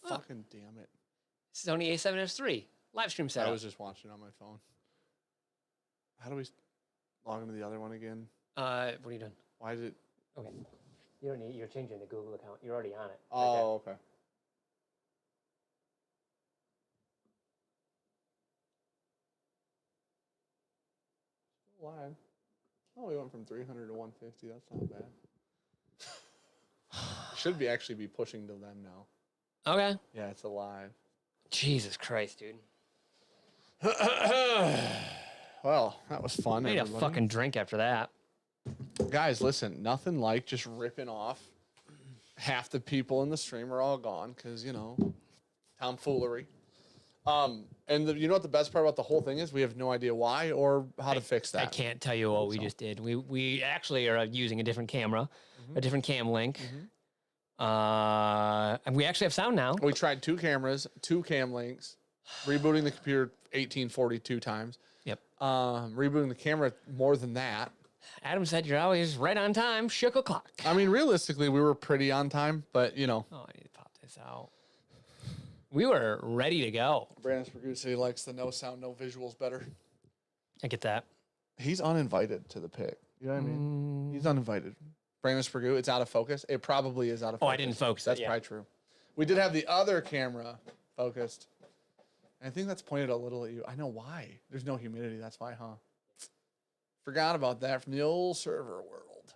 fucking damn it. Sony A7S III. Live stream setup. I was just watching on my phone. How do we log into the other one again? What are you doing? Why is it? Okay. You don't need. You're changing the Google account. You're already on it. Oh, okay. Still live. Oh, we went from 300 to 150. That's not bad. Should be actually be pushing to them now. Okay. Yeah, it's alive. Jesus Christ, dude. Well, that was fun. I need a fucking drink after that. Guys, listen, nothing like just ripping off. Half the people in the stream are all gone because, you know, tomfoolery. And you know what the best part about the whole thing is? We have no idea why or how to fix that. I can't tell you what we just did. We actually are using a different camera, a different cam link. And we actually have sound now. We tried 2 cameras, 2 cam links, rebooting the computer 1842 times. Yep. Rebooting the camera more than that. Adam said you're always right on time. Shook o'clock. I mean, realistically, we were pretty on time, but, you know. Oh, I need to pop this out. We were ready to go. Brandon Spragucci likes the no sound, no visuals better. I get that. He's uninvited to the pick. You know what I mean? He's uninvited. Brandon Spragucci, it's out of focus. It probably is out of focus. Oh, I didn't focus. That's probably true. We did have the other camera focused. And I think that's pointed a little at you. I know why. There's no humidity. That's why, huh? Forgot about that from the old server world.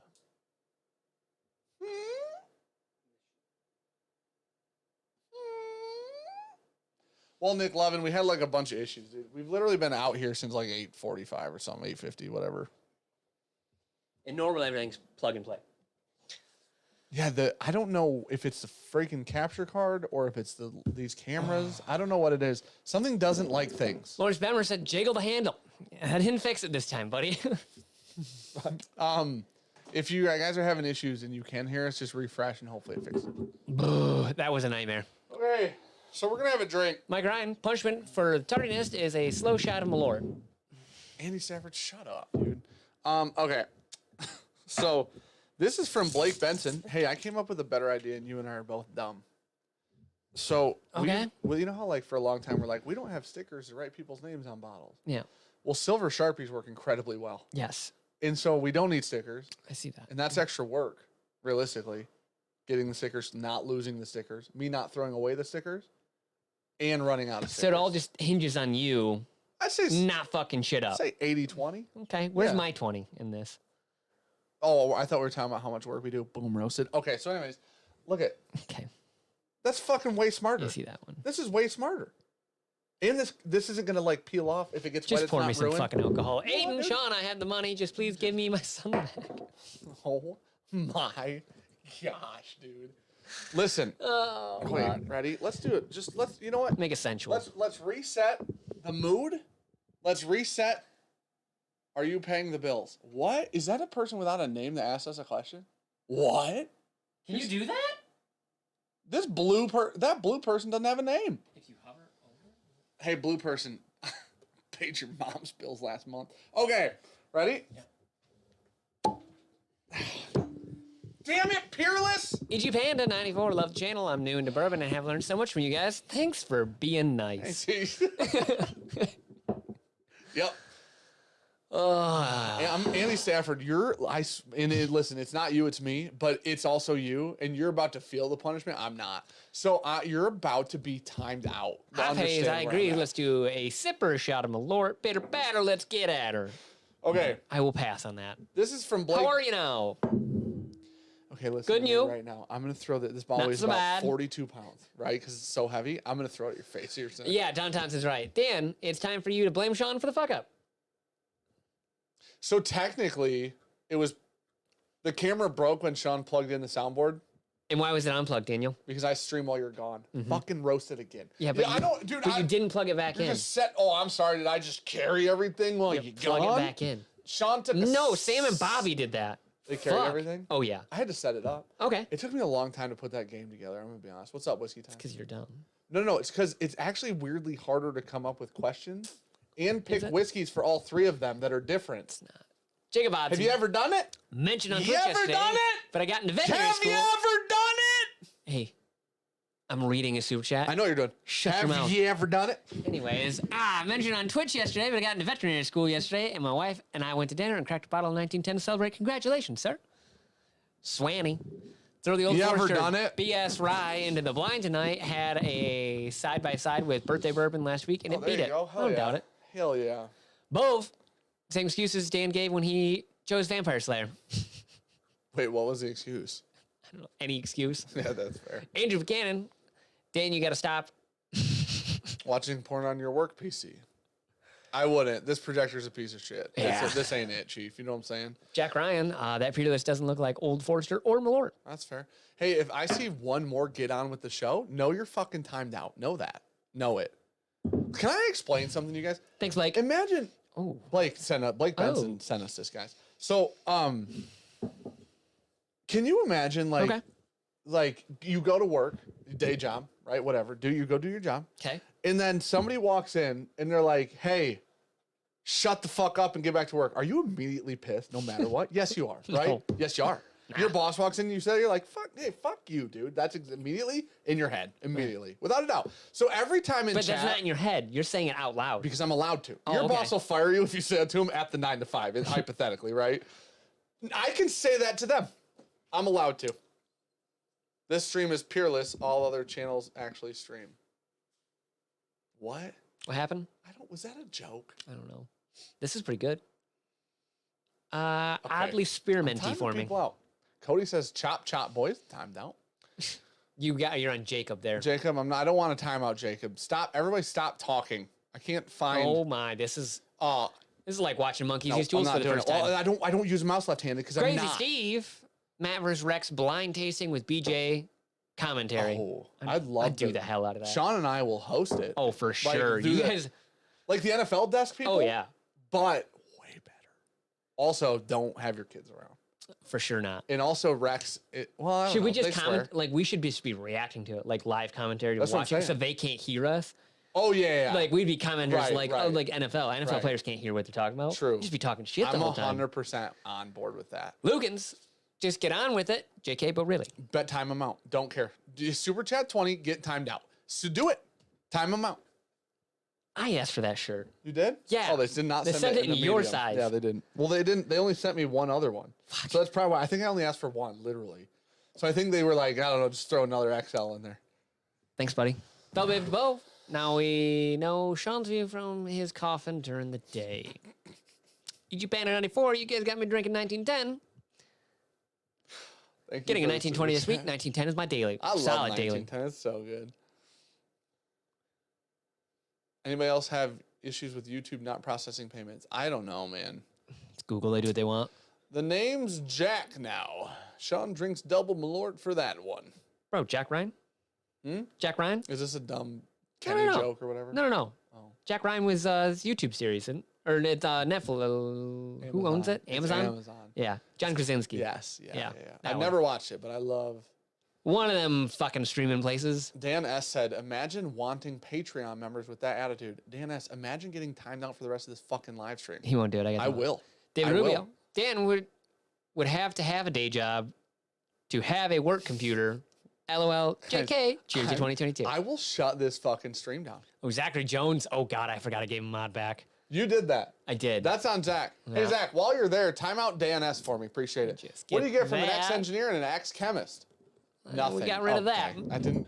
Well, Nick Levin, we had like a bunch of issues, dude. We've literally been out here since like 8:45 or something, 8:50, whatever. And normally everything's plug and play. Yeah, I don't know if it's the freaking capture card or if it's these cameras. I don't know what it is. Something doesn't like things. Lawrence Benmer said, jiggle the handle. I didn't fix it this time, buddy. If you guys are having issues and you can hear us, just refresh and hopefully it fixes it. That was a nightmare. Okay, so we're going to have a drink. Mike Ryan, punishment for tardiness is a slow shot of Malort. Andy Stafford, shut up, dude. Okay, so this is from Blake Benson. Hey, I came up with a better idea and you and I are both dumb. So, well, you know how like for a long time we're like, we don't have stickers to write people's names on bottles. Yeah. Well, silver Sharpies work incredibly well. Yes. And so we don't need stickers. I see that. And that's extra work, realistically. Getting the stickers, not losing the stickers, me not throwing away the stickers, and running out of stickers. So it all just hinges on you I'd say not fucking shit up. I'd say 80-20. Okay, where's my 20 in this? Oh, I thought we were talking about how much work we do. Boom, roasted. Okay, so anyways, look at. Okay. That's fucking way smarter. You see that one. This is way smarter. And this isn't going to like peel off if it gets wet. Just pour me some ruined. fucking alcohol. Aiden, Sean, I had the money. Just please give me my son back. Oh my gosh, dude. Listen. Oh, wait, ready? Let's do it. Just you know what? Make it sensual. Let's reset the mood. Let's reset. Are you paying the bills? What? Is that a person without a name that asked us a question? What? Can you do that? That blue person doesn't have a name. If you hover over. Hey, blue person, paid your mom's bills last month. Okay, ready? Yeah. Damn it, Peerless! EG Panda 94, love the channel. I'm new into bourbon and have learned so much from you guys. Thanks for being nice. Yep. I'm Andy Stafford. Listen, it's not you, it's me, but it's also you, and you're about to feel the punishment. I'm not. So you're about to be timed out. Hot Haze, I agree. Let's do a sipper shot of Malort. Bitter batter, let's get at her. Okay. I will pass on that. This is from Blake. How are you now? Okay, listen. Good news. Right now, I'm going to throw this ball weighs about 42 pounds, right? Because it's so heavy. I'm going to throw it at your face. Yeah, Don Thompson's right. Dan, it's time for you to blame Sean for the fuck up. So technically, it was the camera broke when Sean plugged in the soundboard. And why was it unplugged, Daniel? Because I stream while you're gone. Fucking roast it again. Yeah, but I don't, dude. But you didn't plug it back in. Just set. Oh, I'm sorry. Did I just carry everything while you plug gone? it back in? Sean took. No, Sam and Bobby did that. They carried everything. Oh yeah. I had to set it up. Okay. It took me a long time to put that game together. I'm gonna be honest. What's up, Whiskey Time? Because you're dumb. No. It's because it's actually weirdly harder to come up with questions and pick whiskeys for all three of them that are different. It's not. Jacob Odds. Have you ever done it? Mentioned on Twitch yesterday. You ever done it? But I got into veterinary school. Have you ever done it? Hey, I'm reading a super chat. I know what you're doing. Shut your mouth. Have you ever done it? Anyways, I mentioned on Twitch yesterday, but I got into veterinary school yesterday, and my wife and I went to dinner and cracked a bottle of 1910 to celebrate. Congratulations, sir. Swanny. Throw the old You ever Forester done it? BS Rye into the blind tonight. Had a side-by-side with Birthday Bourbon last week, and it beat it. Hell I don't doubt it. Hell yeah. Both same excuses Dan gave when he chose Vampire Slayer. Wait, what was the excuse? I don't know, any excuse. Yeah, that's fair. Andrew Buchanan, Dan, you got to stop. Watching porn on your work PC. I wouldn't. This projector's a piece of shit. Yeah. This ain't it, Chief. You know what I'm saying? Jack Ryan, that Peterless doesn't look like Old Forester or Malort. That's fair. Hey, if I see one more get on with the show, know you're fucking timed out. Know that. Know it. Can I explain something to you guys? Thanks, Blake. Imagine Oh, Blake Benson sent us this, guys. So, can you imagine like you go to work, day job, right? Whatever. You go do your job. okay. And then somebody walks in and they're like, "Hey, shut the fuck up and get back to work." Are you immediately pissed no matter what? Yes, you are, right? No. Yes, you are. Your boss walks in and you're like, "Fuck, hey, fuck you, dude." That's immediately in your head, immediately, without a doubt. So every time in But chat, that's not in your head. You're saying it out loud. because I'm allowed to. Oh, Your okay. boss will fire you if you say that to him at the 9 to 5, hypothetically, right? I can say that to them. I'm allowed to. This stream is peerless. All other channels actually stream. What? What happened? Was that a joke? I don't know. This is pretty good. Oddly spearminty Timing for me. people out. Cody says, "Chop, chop, boys." Timed out. You're on Jacob there. Jacob, I don't want to time out, Jacob. Stop. Everybody stop talking. I can't find. Oh my, this is like watching monkeys No, use tools I'm for not the doing first it. time. Well, I don't use mouse left-handed because I'm Crazy not. Steve, Matt vs. Rex blind tasting with BJ commentary. Oh, I'd love I'd do to. the hell out of that. Sean and I will host it. Oh, for sure. do You that. guys. Like the NFL desk people. Oh yeah, But way better. Also, don't have your kids around. for sure not. And also, Rex. I don't Should we know, just they comment? swear. Like we should just be reacting to it, like live commentary to That's what I'm watch it, so saying. they can't hear us. Oh yeah. Like we'd be commenters, Right, like right. oh, like NFL. NFL Right. players can't hear what they're talking about. True. Just be talking shit the I'm whole time. 100% on board with that. Lugans, just get on with it. JK, but really. Bet time amount. Don't care. Do super chat 20, get timed out. So do it. Time amount. I asked for that shirt. You did? Yeah. Oh, they did not They send sent it in in a your medium. size. Yeah, they didn't. Well, they didn't. They only sent me one other one. So that's probably why. I think I only asked for one, literally. So I think they were like, I don't know, just throw another XL in there. Thanks, buddy. Bell Babe Bo. Now we know Sean's view from his coffin during the day. EG Banner 94, you guys got me drinking 1910. Thank you Getting a for the 1920 this super week. chat. 1910 is my daily. I love Solid daily. 1910. It's so good. Anybody else have issues with YouTube not processing payments? I don't know, man. It's Google. They do what they want. The name's Jack now. Sean drinks double Malort for that one. Bro, Jack Ryan? Jack Ryan? Is this a dumb No, Kenny no, no. joke or whatever? No. Oh. Jack Ryan was his YouTube series, or it's Netflix. Who owns it? It's Amazon? Amazon. Yeah. John Krasinski. Yes. Yeah. Yeah, that I've one. never watched it, but I love. One of them fucking streaming places. Dan S said, "Imagine wanting Patreon members with that attitude." Dan S, imagine getting timed out for the rest of this fucking live stream. He won't do it. I will. David I Rubio. will. Dan would have to have a day job to have a work computer. LOL. JK. Cheers to 2022. I will shut this fucking stream down. Oh, Zachary Jones. Oh, God, I forgot I gave him a mod back. You did that. I did. That's on Zach. Hey, Yeah. Zach, while you're there, time out Dan S for me. Appreciate it. Just What do you get from an that. ex-engineer and an ex-chemist? Nothing. we got rid of that. Okay. I didn't.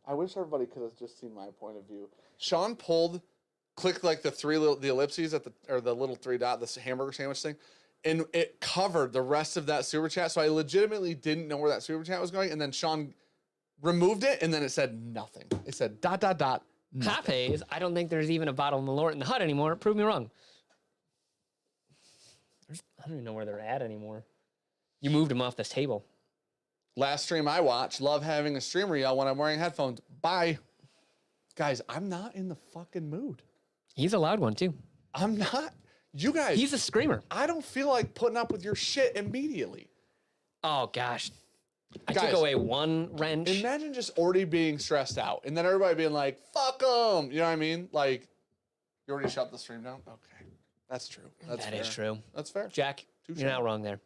I wish everybody could have just seen my point of view. Sean clicked like the ellipses at the little three dot, the hamburger sandwich thing, and it covered the rest of that super chat. So I legitimately didn't know where that super chat was going, and then Sean removed it, and then it said nothing. It said ... nothing. Pape's. I don't think there's even a bottle of Malort in the hut anymore. Prove me wrong. I don't even know where they're at anymore. You moved them off this table. Last stream I watched, love having a streamer yell when I'm wearing headphones. Bye. Guys, I'm not in the fucking mood. He's a loud one, too. I'm not. You guys. He's a screamer. I don't feel like putting up with your shit immediately. Oh, gosh. I Guys, took away one wrench. Imagine just already being stressed out and then everybody being like, fuck them. You know what I mean? Like, you already shut the stream down? Okay. That's true. That's That fair. is true. That's fair. Jack, Touche. you're not wrong there.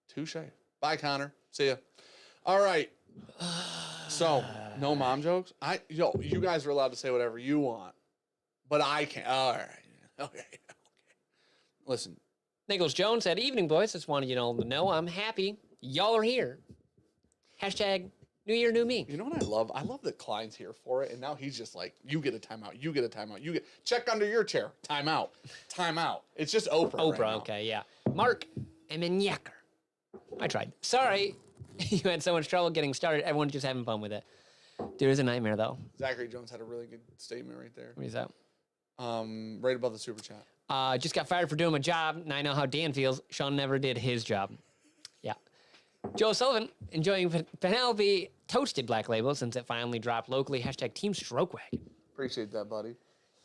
Touche. Bye, Connor. See ya. All right. So, no mom jokes. You guys are allowed to say whatever you want, but I can't. All right. Okay. Listen. Nicholas Jones said, "Evening, boys. Just wanted you all to know I'm happy y'all are here. Hashtag New Year, New Me." You know what I love? I love that Klein's here for it, and now he's just like, you get a timeout, you get a timeout, you get check under your chair, timeout, timeout. It's just Oprah. Right now. Okay, yeah. Mark Emenyaker. I tried. Sorry, you had so much trouble getting started. Everyone's just having fun with it. Dude, it's a nightmare though. Zachary Jones had a really good statement right there. What is that? Right above the super chat. Just got fired for doing my job, and I know how Dan feels. Sean never did his job. Yeah. Joe Sullivan, enjoying Penelope Toasted Black Label since it finally dropped locally. Hashtag Team Stroke Wagon. Appreciate that, buddy.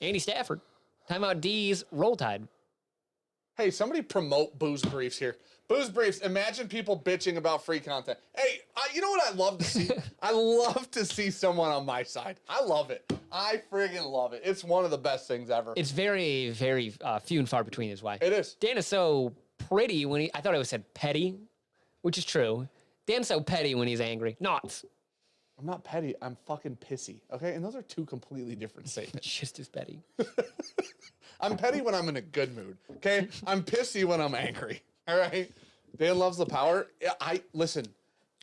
Andy Stafford. Timeout D's Roll Tide. Hey, somebody promote Booze Briefs here. Booze Briefs, imagine people bitching about free content. Hey, you know what I love to see? I love to see someone on my side. I love it. I friggin' love it. It's one of the best things ever. It's very, very few and far between is why. It is. Dan is so pretty when I thought it was said petty, which is true. Dan's so petty when he's angry. Not. I'm not petty. I'm fucking pissy. Okay? And those are two completely different statements. Just as petty. I'm petty when I'm in a good mood. Okay? I'm pissy when I'm angry. All right? Dan loves the power. Listen,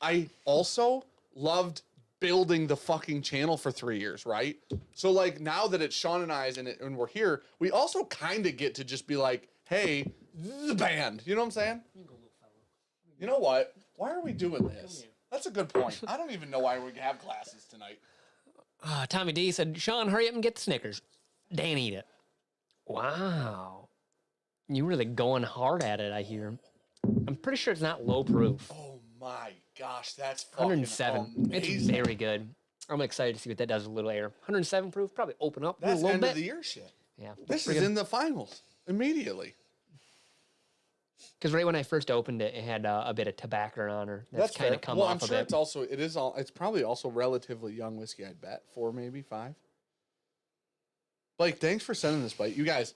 I also loved building the fucking channel for 3 years, right? So like now that it's Sean and I's and we're here, we also kind of get to just be like, hey, this is a band. You know what I'm saying? You know what? Why are we doing this? That's a good point. I don't even know why we have glasses tonight. Tommy D said, Sean, hurry up and get the Snickers. Dan, eat it. Wow. You really going hard at it, I hear. I'm pretty sure it's not low proof. Oh my gosh, that's fucking 107. amazing. It's very good. I'm excited to see what that does with a little air. 107 proof, probably open up That's a little end bit. of the year shit. Yeah. This is in the finals immediately. Because right when I first opened it, it had a bit of tobacco on her. That's kind of come well, off I'm a sure bit. it's probably also relatively young whiskey, I'd bet. 4, maybe 5. Blake, thanks for sending this, Blake. You guys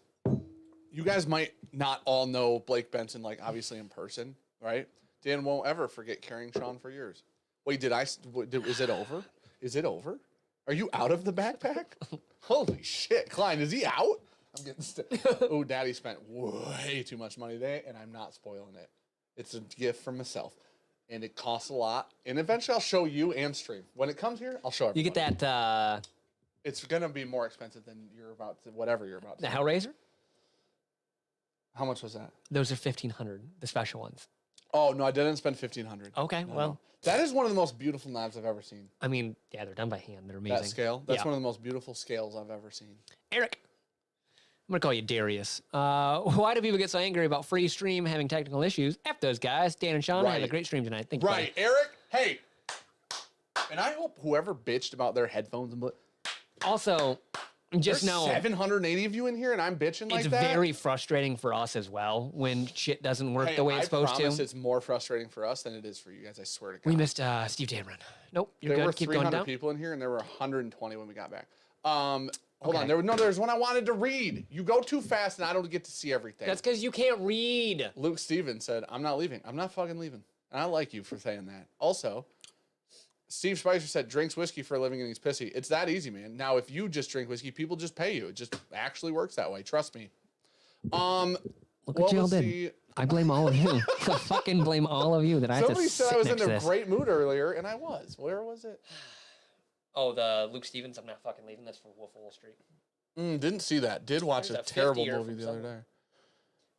might not all know Blake Benson, like obviously in person, right? Dan won't ever forget carrying Sean for years. Wait, is it over? Is it over? Are you out of the backpack? Holy shit, Klein, is he out? I'm getting oh, Daddy spent way too much money today, and I'm not spoiling it. It's a gift from myself, and it costs a lot. And eventually, I'll show you and stream. When it comes here, I'll show everybody. You get that. It's gonna be more expensive than whatever you're about to. The Hellraiser? How much was that? Those are $1,500, the special ones. Oh no, I didn't spend $1,500. Okay, No, well. no. That is one of the most beautiful knives I've ever seen. I mean, yeah, they're done by hand. They're amazing. That scale. That's Yeah. one of the most beautiful scales I've ever seen. Eric. I'm going to call you Darius. Why do people get so angry about free stream having technical issues? F those guys. Dan and Sean had a great stream tonight. Thank you. Right, Eric. Hey. And I hope whoever bitched about their headphones and Also, just there's know 780 of you in here, and I'm bitching like it's that. very frustrating for us as well when shit doesn't work the way it's supposed to. I promise it's more frustrating for us than it is for you guys. I swear to God. We missed Steve Damron. Nope, you're there good. were Keep 300 going down. people in here, and there were 120 when we got back. Hold on. There's one I wanted to read. You go too fast, and I don't get to see everything. That's because you can't read. Luke Stevens said, I'm not leaving. I'm not fucking leaving. And I like you for saying that. Also, Steve Spicer said, drinks whiskey for a living and he's pissy. It's that easy, man. Now, if you just drink whiskey, people just pay you. It just actually works that way. Trust me. Look what y'all did. I blame all of you. I fucking blame all of you that I have to Somebody said sit I was next in to a this. great mood earlier, and I was. Where was it? Oh, the Luke Stevens, I'm not fucking leaving. That's for Wolf of Wall Street. Didn't see that. Did watch There's a a terrible 50-er movie from the other somewhere. day.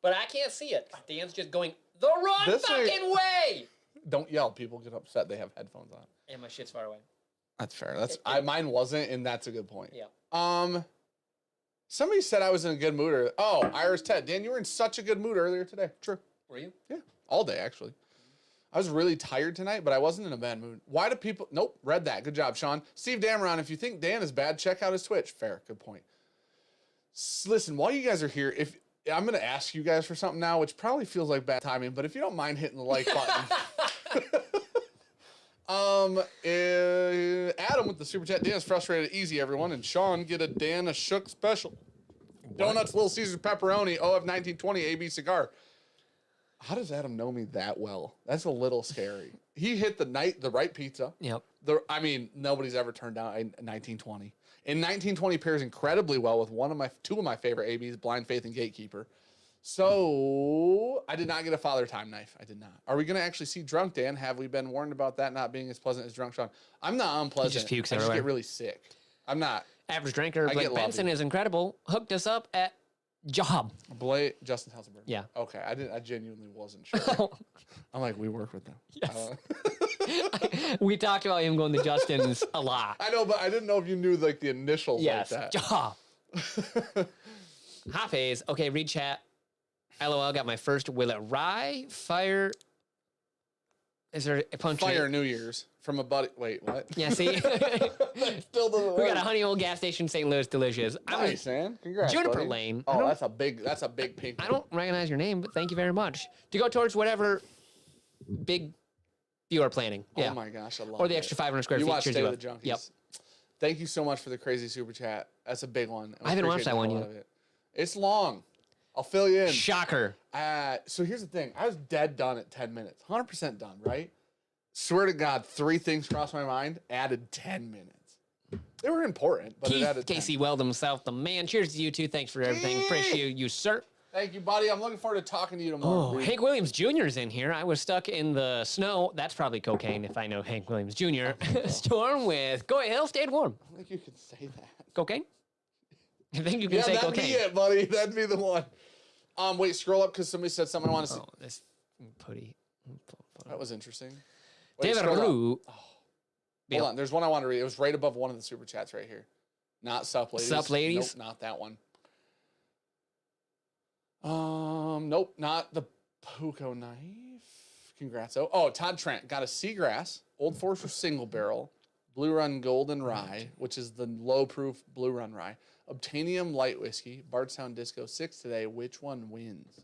But I can't see it. Dan's just going the wrong This ain't- fucking way. Don't yell. People get upset. They have headphones on. And my shit's far away. That's fair. Mine wasn't, and that's a good point. Yeah. Somebody said I was in a good mood. Oh, Iris Ted. Dan, you were in such a good mood earlier today. True. Were you? Yeah. All day, actually. I was really tired tonight, but I wasn't in a bad mood. Why do people... Nope. Read that. Good job, Sean. Steve Dameron, if you think Dan is bad, check out his Twitch. Fair. Good point. Listen, while you guys are here, if I'm going to ask you guys for something now, which probably feels like bad timing, but if you don't mind hitting the like button... Adam with the super chat. Dan is frustrated. Easy, everyone. And Sean, get a Dan a Shook special. Donuts, Little Caesars, pepperoni, OF 1920, AB cigar. How does Adam know me that well? That's a little scary. He hit the right pizza. Yep. I mean, nobody's ever turned down a 1920. And 1920 pairs incredibly well with two of my favorite ABs, Blind Faith and Gatekeeper. So I did not get a Father Time knife. I did not. Are we going to actually see Drunk Dan? Have we been warned about that not being as pleasant as Drunk Sean? I'm not unpleasant. He just pukes I just everywhere. get really sick. I'm not. Average drinker. I Blake get Benson lovey. is incredible. Hooked us up at job. Justin Helsenberg. Yeah. Okay. I genuinely wasn't sure. I'm like, we work with them. Yes. We talked about him going to Justin's a lot. I know, but I didn't know if you knew like the initials Yes. like that. Job. Hot phase. Okay, read chat. LOL, got my first Will It Rye? Fire. Is there a punch? Fire New Year's from a buddy. Wait, what? Yeah, see? Still doesn't We work. got a Honey Old gas station, St. Louis, delicious. Nice, man. Congrats, Juniper buddy. Lane. Oh, that's a big pink. I don't recognize your name, but thank you very much. To go towards whatever big you are planning. Yeah. Oh my gosh, I love it. Or the extra 500 square You feet. watch Cheers Stay you with the up. Junkies. Yep. Thank you so much for the crazy super chat. That's a big one. And we I haven't watched appreciate that one the hell yet. out of it. It's long. I'll fill you in. Shocker. So here's the thing. I was dead done at 10 minutes. 100% done, right? Swear to God, 3 things crossed my mind. Added 10 minutes. They were important, but it Keith added 10. Casey Weld himself, the man. Cheers to you too. Thanks for everything. Keith! Appreciate you, sir. Thank you, buddy. I'm looking forward to talking to you tomorrow. Oh, Hank Williams Jr. is in here. I was stuck in the snow. That's probably cocaine if I know Hank Williams Jr. Storm with Go Hill stayed warm. I think you can say that. Cocaine? I think you can Yeah, say that'd cocaine. be it, buddy. That'd be the one. Wait, scroll up because somebody said something I want to see. Oh, this putty. That was interesting. Wait, David scroll up. Rue. Hold on. There's one I want to read. It was right above one of the super chats right here. Not Sup Ladies. Sup, ladies? Nope, not that one. Nope, not the Puko knife. Congrats. Oh, Todd Trent got a Seagrass, Old Forester single barrel, Blue Run Golden Rye, which is the low proof Blue Run Rye, Obtainium Light Whiskey, Bardstown Disco 6 today. Which one wins?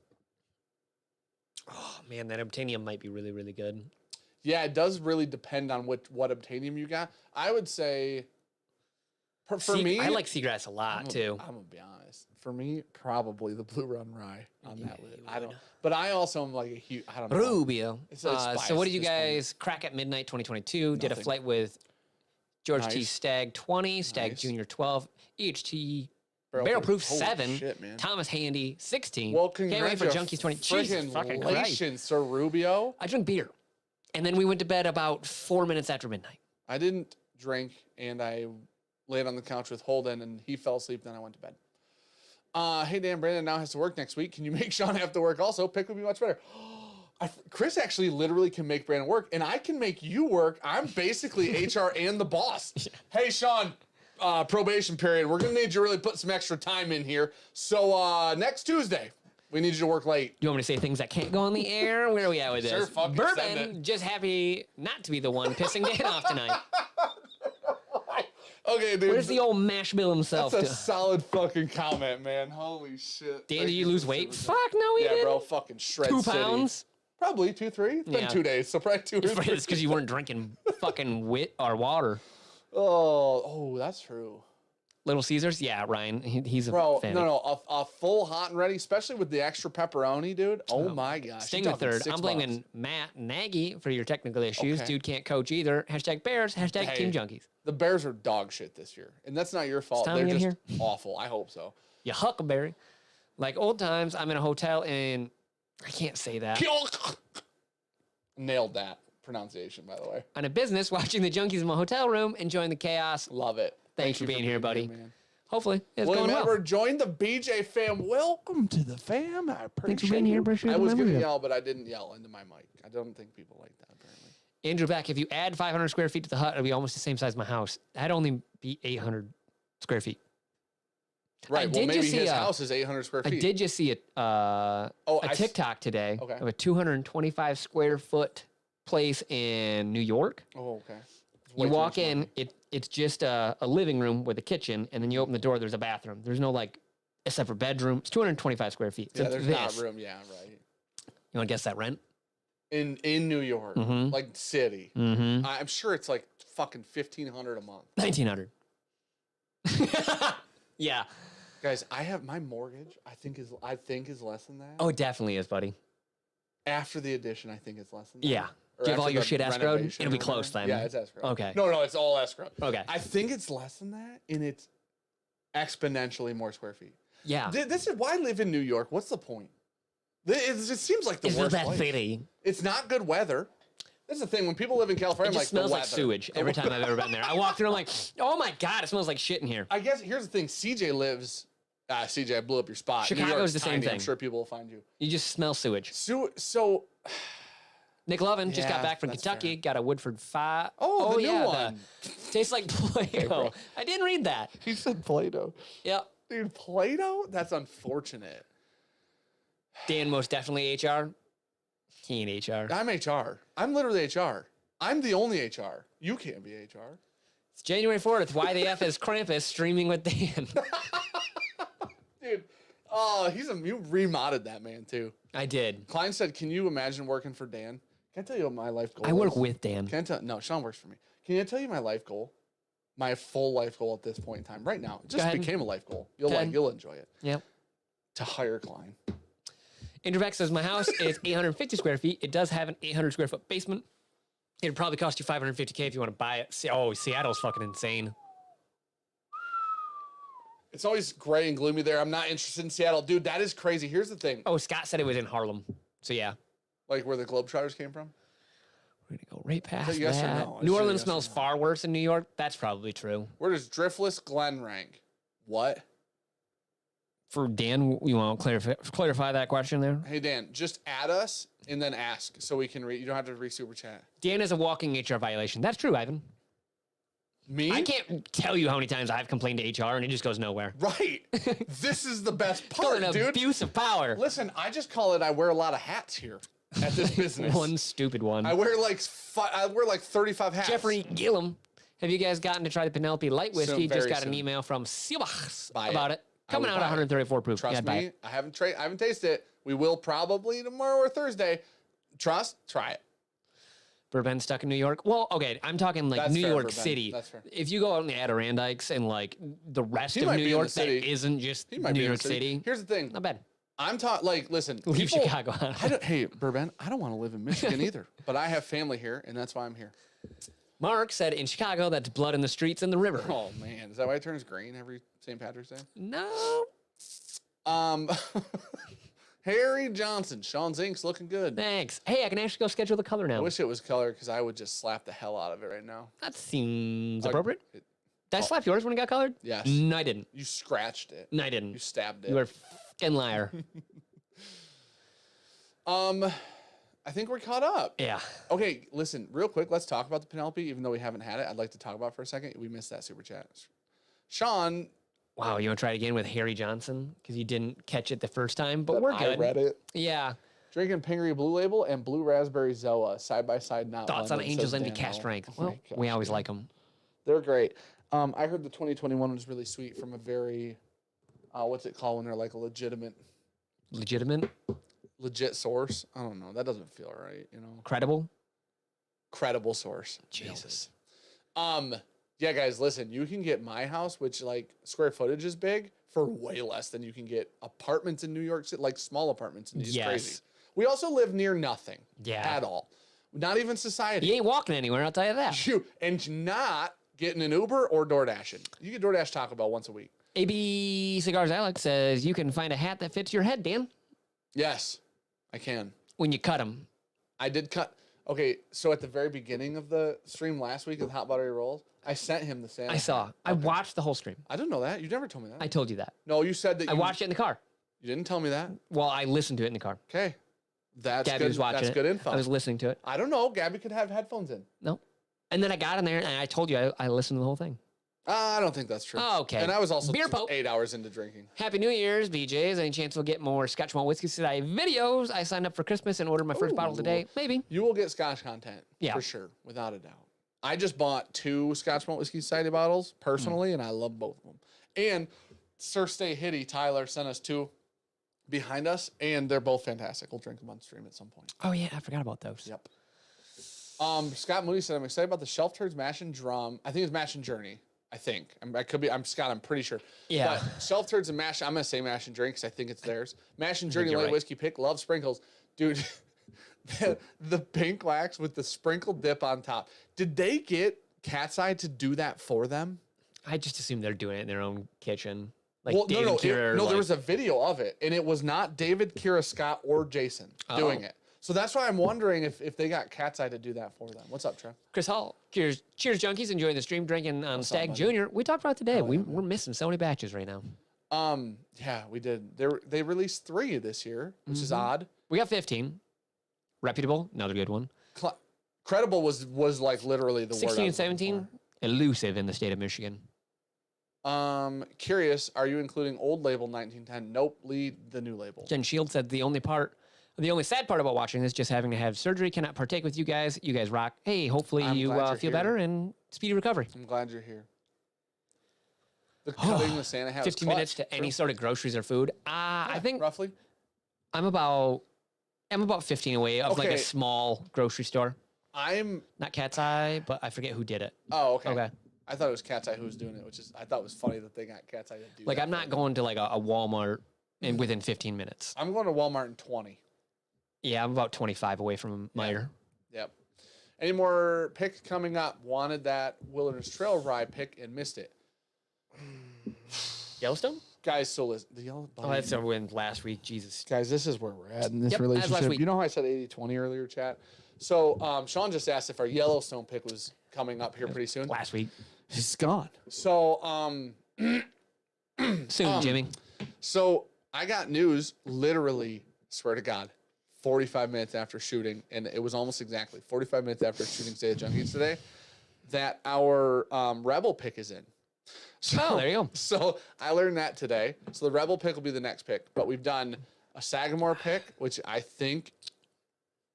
Oh, man, that Obtainium might be really, really good. Yeah, it does really depend on what Obtainium you got. I would say, for me, I like Seagrass a lot, too. I'm gonna be honest. For me, probably the Blue Run Rye on that lid. you I don't, would. but I also am like a huge. I don't know. Rubio. It's So biased what at did you this point. guys crack at midnight 2022? Did a Nothing. flight with George T. Nice. Stagg 20, Stagg Nice. Jr. 12, EHT Barrel Proof Holy 7, shit, man. Thomas Handy 16. Well, Can't wait for Junkies 20. Jesus fucking Christ. Congratulations, Sir Rubio. I drank beer. And then we went to bed about 4 minutes after midnight. I didn't drink, and I laid on the couch with Holden, and he fell asleep. Then I went to bed. Hey, Dan, Brandon now has to work next week. Can you make Sean have to work also? Pick would be much better. Chris actually literally can make Brandon work, and I can make you work. I'm basically HR and the boss. Hey, Sean, probation period. We're going to need you to really put some extra time in here. So next Tuesday, we need you to work late. You want me to say things that can't go on the air? Where are we at with Sure, this? fucking send Bourbon, it. just happy not to be the one pissing Dan off tonight. Okay, dude. Where's the old mash bill himself? That's a solid fucking comment, man. Holy shit. Dan, Thank did you lose for weight? super Fuck, no, he Yeah, didn't. bro, fucking shred 2 city. pounds? Probably 2, 3. It's been Yeah. 2 days, so probably 2 or 3. It's because you weren't drinking fucking wit or water. Oh, that's true. Little Caesars? Yeah, Ryan. He's a Bro, fan. no, a full hot and ready, especially with the extra pepperoni, dude. Oh my gosh. Staying You're with talking third. I'm $6. blaming Matt Nagy for your technical issues. Okay. Dude can't coach either. Hashtag Bears. Hashtag Hey. Team Junkies. The Bears are dog shit this year, and that's not your fault. Tom They're in just awful. I hope so. You huckleberry. Like old times, I'm in a hotel and I can't say that. Nailed that pronunciation, by the way. On a business, watching the Junkies in my hotel room, enjoying the chaos. Love it. Thanks for you being here, buddy. man. Hopefully, it's William going well. Edward, join the BJ fam. Welcome to the fam. I appreciate Thanks for being here. you. Appreciate I the was going to membership. yell, but I didn't yell into my mic. I don't think people like that, apparently. Andrew Beck, if you add 500 square feet to the hut, it'll be almost the same size as my house. That'd only be 800 square feet. Right. Well, did maybe just see his a- house is 800 square feet. I did just see a TikTok today Okay. of a 225 square foot place in New York. Oh, okay. It's way You too walk much in, money. it's just a living room with a kitchen, and then you open the door, there's a bathroom. There's no like a separate bedroom. It's 225 square feet. So Yeah, it's there's this. not room. Yeah, right. You want to guess that rent? In New York, Mhm. like city. Mm-hmm. I'm sure it's like fucking $1,500 a month. 1900. Yeah. Guys, I have my mortgage. I think is less than that. Oh, it definitely is, buddy. After the addition, I think it's less than that. Yeah. Or Do you have all after your the shit escrowed? renovation It'll be or close whatever. then. Yeah, it's escrowed. Okay. No, it's all escrowed. Okay. I think it's less than that, and it's exponentially more square feet. Yeah. This is why I live in New York. What's the point? It seems like the It's not worst that place. city. It's not good weather. This is the thing. When people live in California, It I'm just like, smells the like weather. sewage every time I've ever been there. I walk through, I'm like, oh my God, it smells like shit in here. I guess here's the thing. CJ lives. CJ, I blew up your spot. New Chicago's York's the same tiny. thing. I'm sure people will find you. You just smell sewage. So Nick Lovin just got Yeah, back from that's Kentucky, fair. got a Woodford 5. Oh, the new yeah, one. Tastes like Play-Doh. bro. I didn't read that. he said Play-Doh. Yep. Dude, Play-Doh? That's unfortunate. Dan, most definitely HR. He ain't HR. I'm HR. I'm literally HR. I'm the only HR. You can't be HR. It's January 4th. Why the F is Krampus streaming with Dan? Dude, oh, you remodded that man too. I did. Klein said, can you imagine working for Dan? Can I tell you what my life goal is? I work with Dan. Can I tell? No, Sean works for me. Can I tell you my life goal? My full life goal at this point in time, right now. It just ahead. became a life goal. You'll Go ahead. you'll enjoy it. Yep. To hire Klein. Intervex says, my house is 850 square feet. It does have an 800 square foot basement. It'd probably cost you $550K if you want to buy it. Oh, Seattle's fucking insane. It's always gray and gloomy there. I'm not interested in Seattle. Dude, that is crazy. Here's the thing. Oh, Scott said it was in Harlem. So yeah. Like where the Globetrotters came from? We're going to go right past Yes or that. no? I New said Orleans yes or smells no. far worse than New York. That's probably true. Where does Driftless Glen rank? What? For Dan, you want to clarify that question there? Hey, Dan, just add us and then ask so we can read. You don't have to read super chat. Dan is a walking HR violation. That's true, Ivan. Me? I can't tell you how many times I've complained to HR and it just goes nowhere. Right. This is the best Call part, it an dude. abuse of power. Listen, I just call it I wear a lot of hats here at this business. One stupid one. I wear like 35 hats. Jeffrey Gillum, have you guys gotten to try the Penelope Light Whiskey? very Just got an soon. email from Seabachs Buy it. about it. I Coming would out buy it. 134 proof. Trust Yeah, buy me, it. I haven't tasted it. We will probably tomorrow or Thursday. Try it. Bourbon stuck in New York. Well, okay, I'm talking like That's New fair, York Bourbon. City. That's fair. If you go out in the Adirondacks and like the rest He of might New be in the York that city. isn't just He might New be in York the City, Here's the thing. not bad. I'm taught like listen. Leave people- Chicago out. Hey, Bourbon, I don't want to live in Michigan either, but I have family here, and that's why I'm here. Mark said in Chicago, that's blood in the streets and the river. Oh man, is that why it turns green every St. Patrick's Day? No. Harry Johnson, Sean Zink's looking good. Thanks. Hey, I can actually go schedule the color I now. wish it was color because I would just slap the hell out of it right now. That seems Like, appropriate. it- Did I slap yours when it got colored? Yes. No, I didn't. You scratched it. No, I You didn't. stabbed it. You are a fucking liar. I think we're caught up. Yeah. Okay, listen, real quick, let's talk about the Penelope. Even though we haven't had it, I'd like to talk about it for a second. We missed that super chat. Sean, Wow, you want to try it again with Harry Johnson? Because you didn't catch it the first time, but we're I good. read it. Yeah. Drinking Pingree Blue Label and Blue Raspberry Zoa side by side. Not Thoughts on blended, Angel's says Envy Dan cast L. strength? Oh my Well, we gosh, always dude. like them. They're great. I heard the 2021 was really sweet from a very, what's it called when they're like a legitimate, legit source. I don't know. That doesn't feel right. You know, Credible. credible source. Jesus. Yeah, guys, listen. You can get my house, which like square footage is big, for way less than you can get apartments in New York City, like small apartments. And it's Yes. crazy. We also live near nothing. Yeah. At all. Not even society. You ain't walking anywhere, I'll tell you that. And not getting an Uber or DoorDashing. You get DoorDash Taco Bell once a week. AB Cigars Alex says you can find a hat that fits your head, Dan, Yes, I can. when you cut them. I did cut. Okay, so at the very beginning of the stream last week of Hot Buttery Rolls, I sent him the Santa. I saw. hat. I watched the whole stream. I didn't know that. You never told me that. I told you that. No, you said that I watched it in the car. You didn't tell me that. Well, I listened to it in the car. Okay. That's Gabby good. was watching That's it. good info. I was listening to it. I don't know. Gabby could have headphones in. No. And then I got in there and I told you I listened to the whole thing. I don't think that's true. Oh, okay. And I was also Beer Pope. 8 hours into drinking. Happy New Year's, BJs. Any chance we'll get more Scotch Malt Whiskey Today videos? I signed up for Christmas and ordered my first bottle Ooh. today. Maybe. You will get Scotch content. Yeah. For sure. Without a doubt. I just bought 2 Scotch Malt Whiskey Society bottles personally, and I love both of them. And Sir Stay Hitty, Tyler, sent us 2 behind us, and they're both fantastic. We'll drink them on stream at some point. Oh, yeah. I forgot about those. Yep. Scott Moody said, I'm excited about the Shelf Turds Mash and Drum. I think it's Mash and Journey. I think. I could be. I'm Scott. I'm pretty sure. Yeah. But Shelf Turds and Mash. I'm gonna say Mash and Drink because I think it's theirs. Mash and Journey you're light right. whiskey pick. Love sprinkles, dude. the pink wax with the sprinkled dip on top. Did they get Cat's Eye to do that for them? I just assume they're doing it in their own kitchen. Like Well, David Kira, no, like, there was a video of it, and it was not David, Kira, Scott, or Jason doing it. So that's why I'm wondering if they got Cat's Eye to do that for them. What's up, Trev? Chris Hall. Cheers, junkies, enjoying the stream, drinking Stag buddy? Junior. We talked about it today. We're missing so many batches right now. Yeah, we did. They released 3 this year, which is odd. We got 15. Reputable, another good one. Credible was like literally the word. 16 I and was looking 17, elusive in the state of Michigan. Curious, are you including old label 1910? Nope, lead the new label. Jen Shield said the only sad part about watching this is just having to have surgery. Cannot partake with you guys. You guys rock. Hey, hopefully you feel better and speedy recovery. I'm glad you're here. The cutting the Santa hat. 15 minutes to any sort of groceries or food. I think roughly. I'm about 15 away of like a small grocery store. I'm not Cat's Eye, but I forget who did it. Oh, okay. Okay. I thought it was Cat's Eye who was doing it, which is I thought it was funny that they got Cat's Eye to do. Like that I'm not going to like a Walmart in within 15 minutes. I'm going to Walmart in 20. Yeah, I'm about 25 away from Meyer. Yep. Any more picks coming up? Wanted that Wilderness Trail rye pick and missed it. Yellowstone? Guys, so listen. The yellow. Oh, that's a win last week. Jesus. Guys, this is where we're at in this Yep, as last relationship. week. You know how I said 80-20 earlier, chat? So Sean just asked if our Yellowstone pick was coming up here pretty soon. Last week. It's gone. So Soon, Jimmy. So I got news literally, swear to God, 45 minutes after shooting, and it was almost exactly 45 minutes after shooting Stay at Junkies today, that our Rebel pick is in. So, there you go. So I learned that today. So the Rebel pick will be the next pick, but we've done a Sagamore pick, which I think,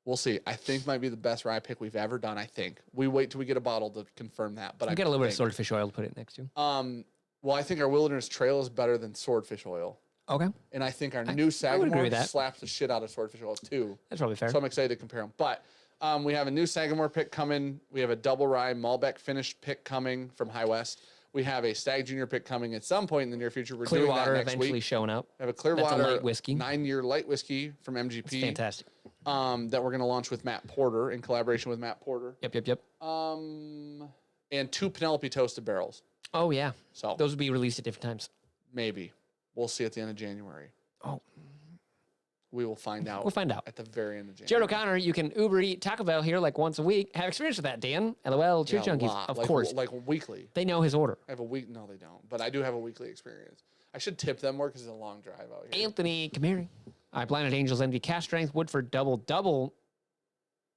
we'll see. I think might be the best rye pick we've ever done, I think. We wait till we get a bottle to confirm that. But I get a little bit of swordfish oil to put it next to. Well, I think our Wilderness Trail is better than swordfish oil. Okay. And I think our new agree with Sagamore that. slaps the shit out of swordfish oil too. That's probably fair. So I'm excited to compare them. But we have a new Sagamore pick coming. We have a double rye Malbec finished pick coming from High West. We have a Stag Junior pick coming at some point in the near future. We're doing that Clearwater next eventually week. showing up. We have a Clearwater That's a light whiskey. 9-year light whiskey from MGP. It's fantastic. That we're going to launch with Matt Porter in collaboration with Matt Porter. Yep. And 2 Penelope toasted barrels. Oh, yeah. So Those will be released at different times. maybe we'll see at the end of January. Oh. We will find out. We'll find out. At the very end of January. Jared O'Connor, you can Uber eat Taco Bell here like once a week. Have experience with that, Dan. LOL, Cheer Yeah, a Junkies. lot. Of Like- course. Like weekly. They know his order. I have a week. No, they don't. But I do have a weekly experience. I should tip them more because it's a long drive out here. Anthony Camary. I Blinded Angels Envy Cast Strength. Woodford Double.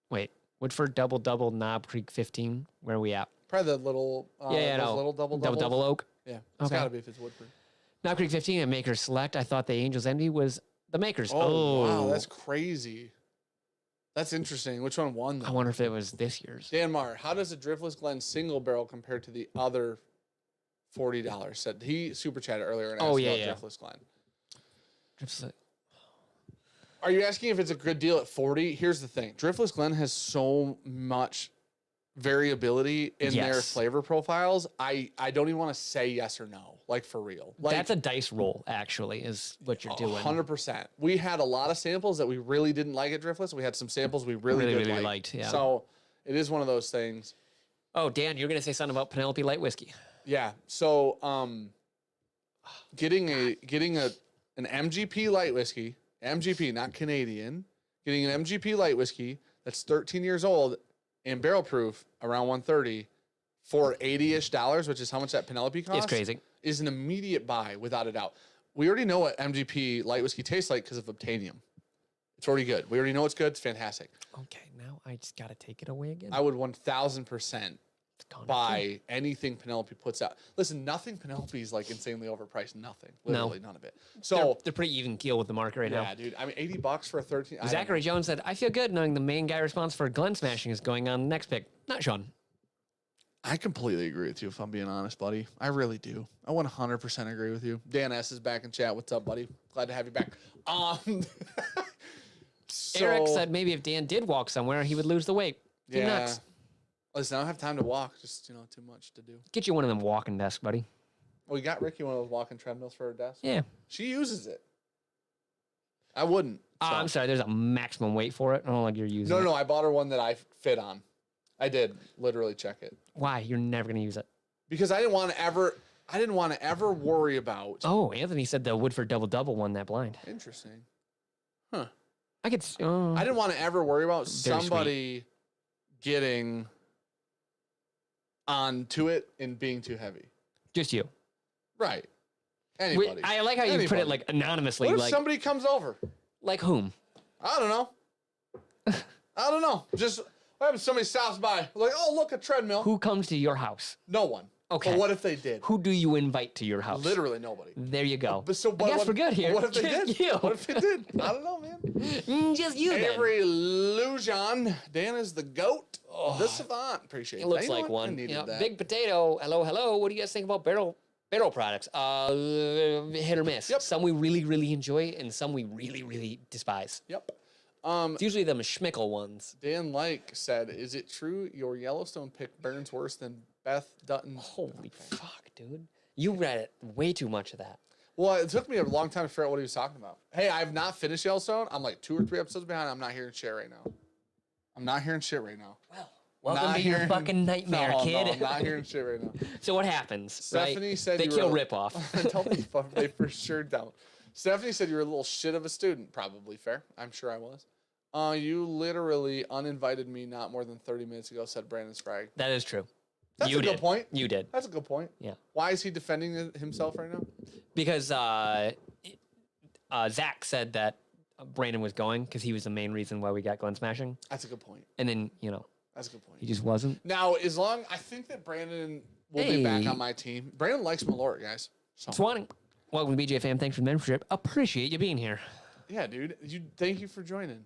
Wait. Woodford Double Knob Creek 15. Where are we at? Probably the little. No. Little double. Double Oak. Yeah. It's Okay. got to be if it's Woodford. Knob Creek 15 and Maker's Select. I thought the Angels Envy was the Maker's. Oh, wow. That's crazy. That's interesting. Which one won, though? I wonder if it was this year's. Dan Marr, how does a Driftless Glen single barrel compare to the other $40? Said he super chatted earlier and asked about Driftless Glen. Are you asking if it's a good deal at 40? Here's the thing. Driftless Glen has so much variability in their Yes. flavor profiles. I don't even want to say yes or no, like for real. Like, That's a dice roll, actually, is what you're doing. 100%. We had a lot of samples that we really didn't like at Driftless. We had some samples we really liked. Yeah. So it is one of those things. Oh, Dan, you're gonna say something about Penelope Light Whiskey. Yeah. So getting an MGP light whiskey, MGP, not Canadian, getting an MGP light whiskey that's 13 years old and barrel proof around 130 for $80-ish, which is how much that Penelope costs. It's crazy. Is an immediate buy without a doubt. We already know what MGP light whiskey tastes like because of Obtainium. It's already good. We already know it's good. It's fantastic. Okay, now I just gotta take it away again. I would 1,000% buy anything Penelope puts out. Listen, nothing Penelope is like insanely overpriced. Nothing. Literally none of it. So they're pretty even keel with the market right now. yeah, dude. I mean, $80 for a 13. Zachary Jones said, I feel good knowing the main guy responsible for Glen smashing is going on the next pick. Not Sean. I completely agree with you, if I'm being honest, buddy. I really do. I 100% agree with you. Dan S is back in chat. What's up, buddy? Glad to have you back. Eric said maybe if Dan did walk somewhere, he would lose the weight. Yeah. Nuts. Listen, I don't have time to walk. Just, too much to do. Get you one of them walking desks, buddy. We got Ricky one of those walking treadmills for her desk. Yeah. She uses it. I wouldn't. I'm sorry. There's a maximum weight for it. I don't like you're using. No, I bought her one that I fit on. I did literally check it. Why? You're never gonna use it. Because I didn't want to ever worry about. Oh, Anthony said the Woodford Double Double won that blind. Interesting. Huh. I could. I didn't want to ever worry about somebody getting onto it and being too heavy. Just you. Right. Anybody. I like how you put it like anonymously. What if like somebody comes over? like whom? I don't know. Just what happens if somebody stops by? Like, oh, look, a treadmill. Who comes to your house? No one. Okay. But what if they did? Who do you invite to your house? Literally nobody. There you go. But so I guess we're good here. What if they Just did? you. What if they did? I don't know, man. Just you then. Avery Lujan. Dan is the GOAT. The savant. Appreciate it. It looks You know like what? one. I needed that. Big Potato. Hello. What do you guys think about barrel products? Hit or miss. Yep. Some we really enjoy, and some we really despise. Yep. It's usually the Schmickel ones. Dan Like said, "Is it true your Yellowstone pick burns worse than Beth Dutton's?" Holy fuck, dude! You read it way too much of that. Well, it took me a long time to figure out what he was talking about. Hey, I've not finished Yellowstone. I'm like 2 or 3 episodes behind. I'm not hearing shit right now. Well, welcome to your fucking nightmare, kid. No, I'm not hearing shit right now. So what happens? Stephanie right? said they you kill were- Ripoff. Don't be fuck. They for sure don't. Stephanie said you were a little shit of a student. Probably fair. I'm sure I was. You literally uninvited me not more than 30 minutes ago, said Brandon Sprague. That is true. That's You a did. good point. You did. That's a good point. Yeah. Why is he defending himself right now? Because Zach said that Brandon was going because he was the main reason why we got Glenn smashing. That's a good point. And then, That's a good point. he just wasn't. Now, I think that Brandon will be back on my team. Brandon likes Malort, guys. So. Swanning. Welcome to BJ Fam. Thanks for the membership. Appreciate you being here. Yeah, dude. Thank you for joining.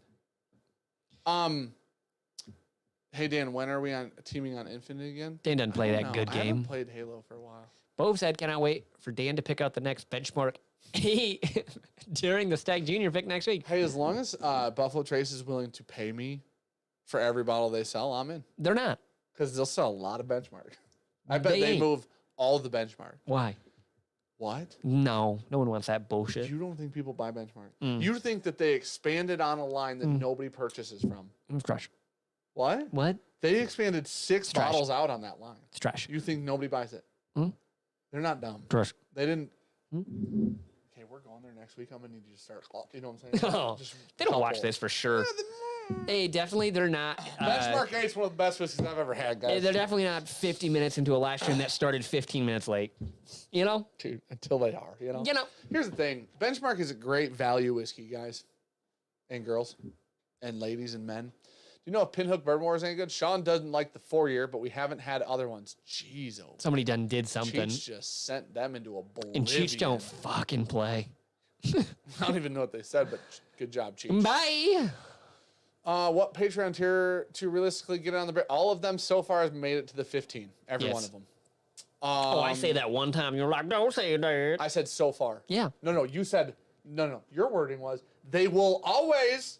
Hey Dan, when are we teaming on Infinite again? Dan doesn't play that good I game. haven't played Halo for a while. Bove said, cannot wait for Dan to pick out the next benchmark during the Stag Junior pick next week. Hey, as long as Buffalo Trace is willing to pay me for every bottle they sell, I'm in. They're not. Because they'll sell a lot of benchmark. I bet They they ain't. move all the benchmark. Why? What? No one wants that bullshit. You don't think people buy benchmark? You think that they expanded on a line that nobody purchases from? It's trash. What? What? They expanded 6 trash. bottles out on that line. It's trash. You think nobody buys it? Mm. They're not dumb. Trash. They didn't. Okay, we're going there next week. I'm gonna need you to start. You know what I'm saying? Oh, Just they don't watch couple. this for sure. Hey, definitely they're not. Benchmark 8's one of the best whiskeys I've ever had, guys. They're definitely not 50 minutes into a live stream that started 15 minutes late. Dude, until they are, You know. Here's the thing. Benchmark is a great value whiskey, guys. And girls. And ladies and men. Do you know if Pinhook Bourbon War is any good? Sean doesn't like the 4-year, but we haven't had other ones. Jeez, oh. Somebody done did something. Cheech just sent them into oblivion. And Cheech don't fucking play. I don't even know what they said, but good job, Cheech. Bye. What Patreon tier to realistically get on the break? All of them so far have made it to the 15. Every Yes. one of them. I say that one time. You're like, don't say that. I said so far. Yeah. No, you said, no. Your wording was, they will always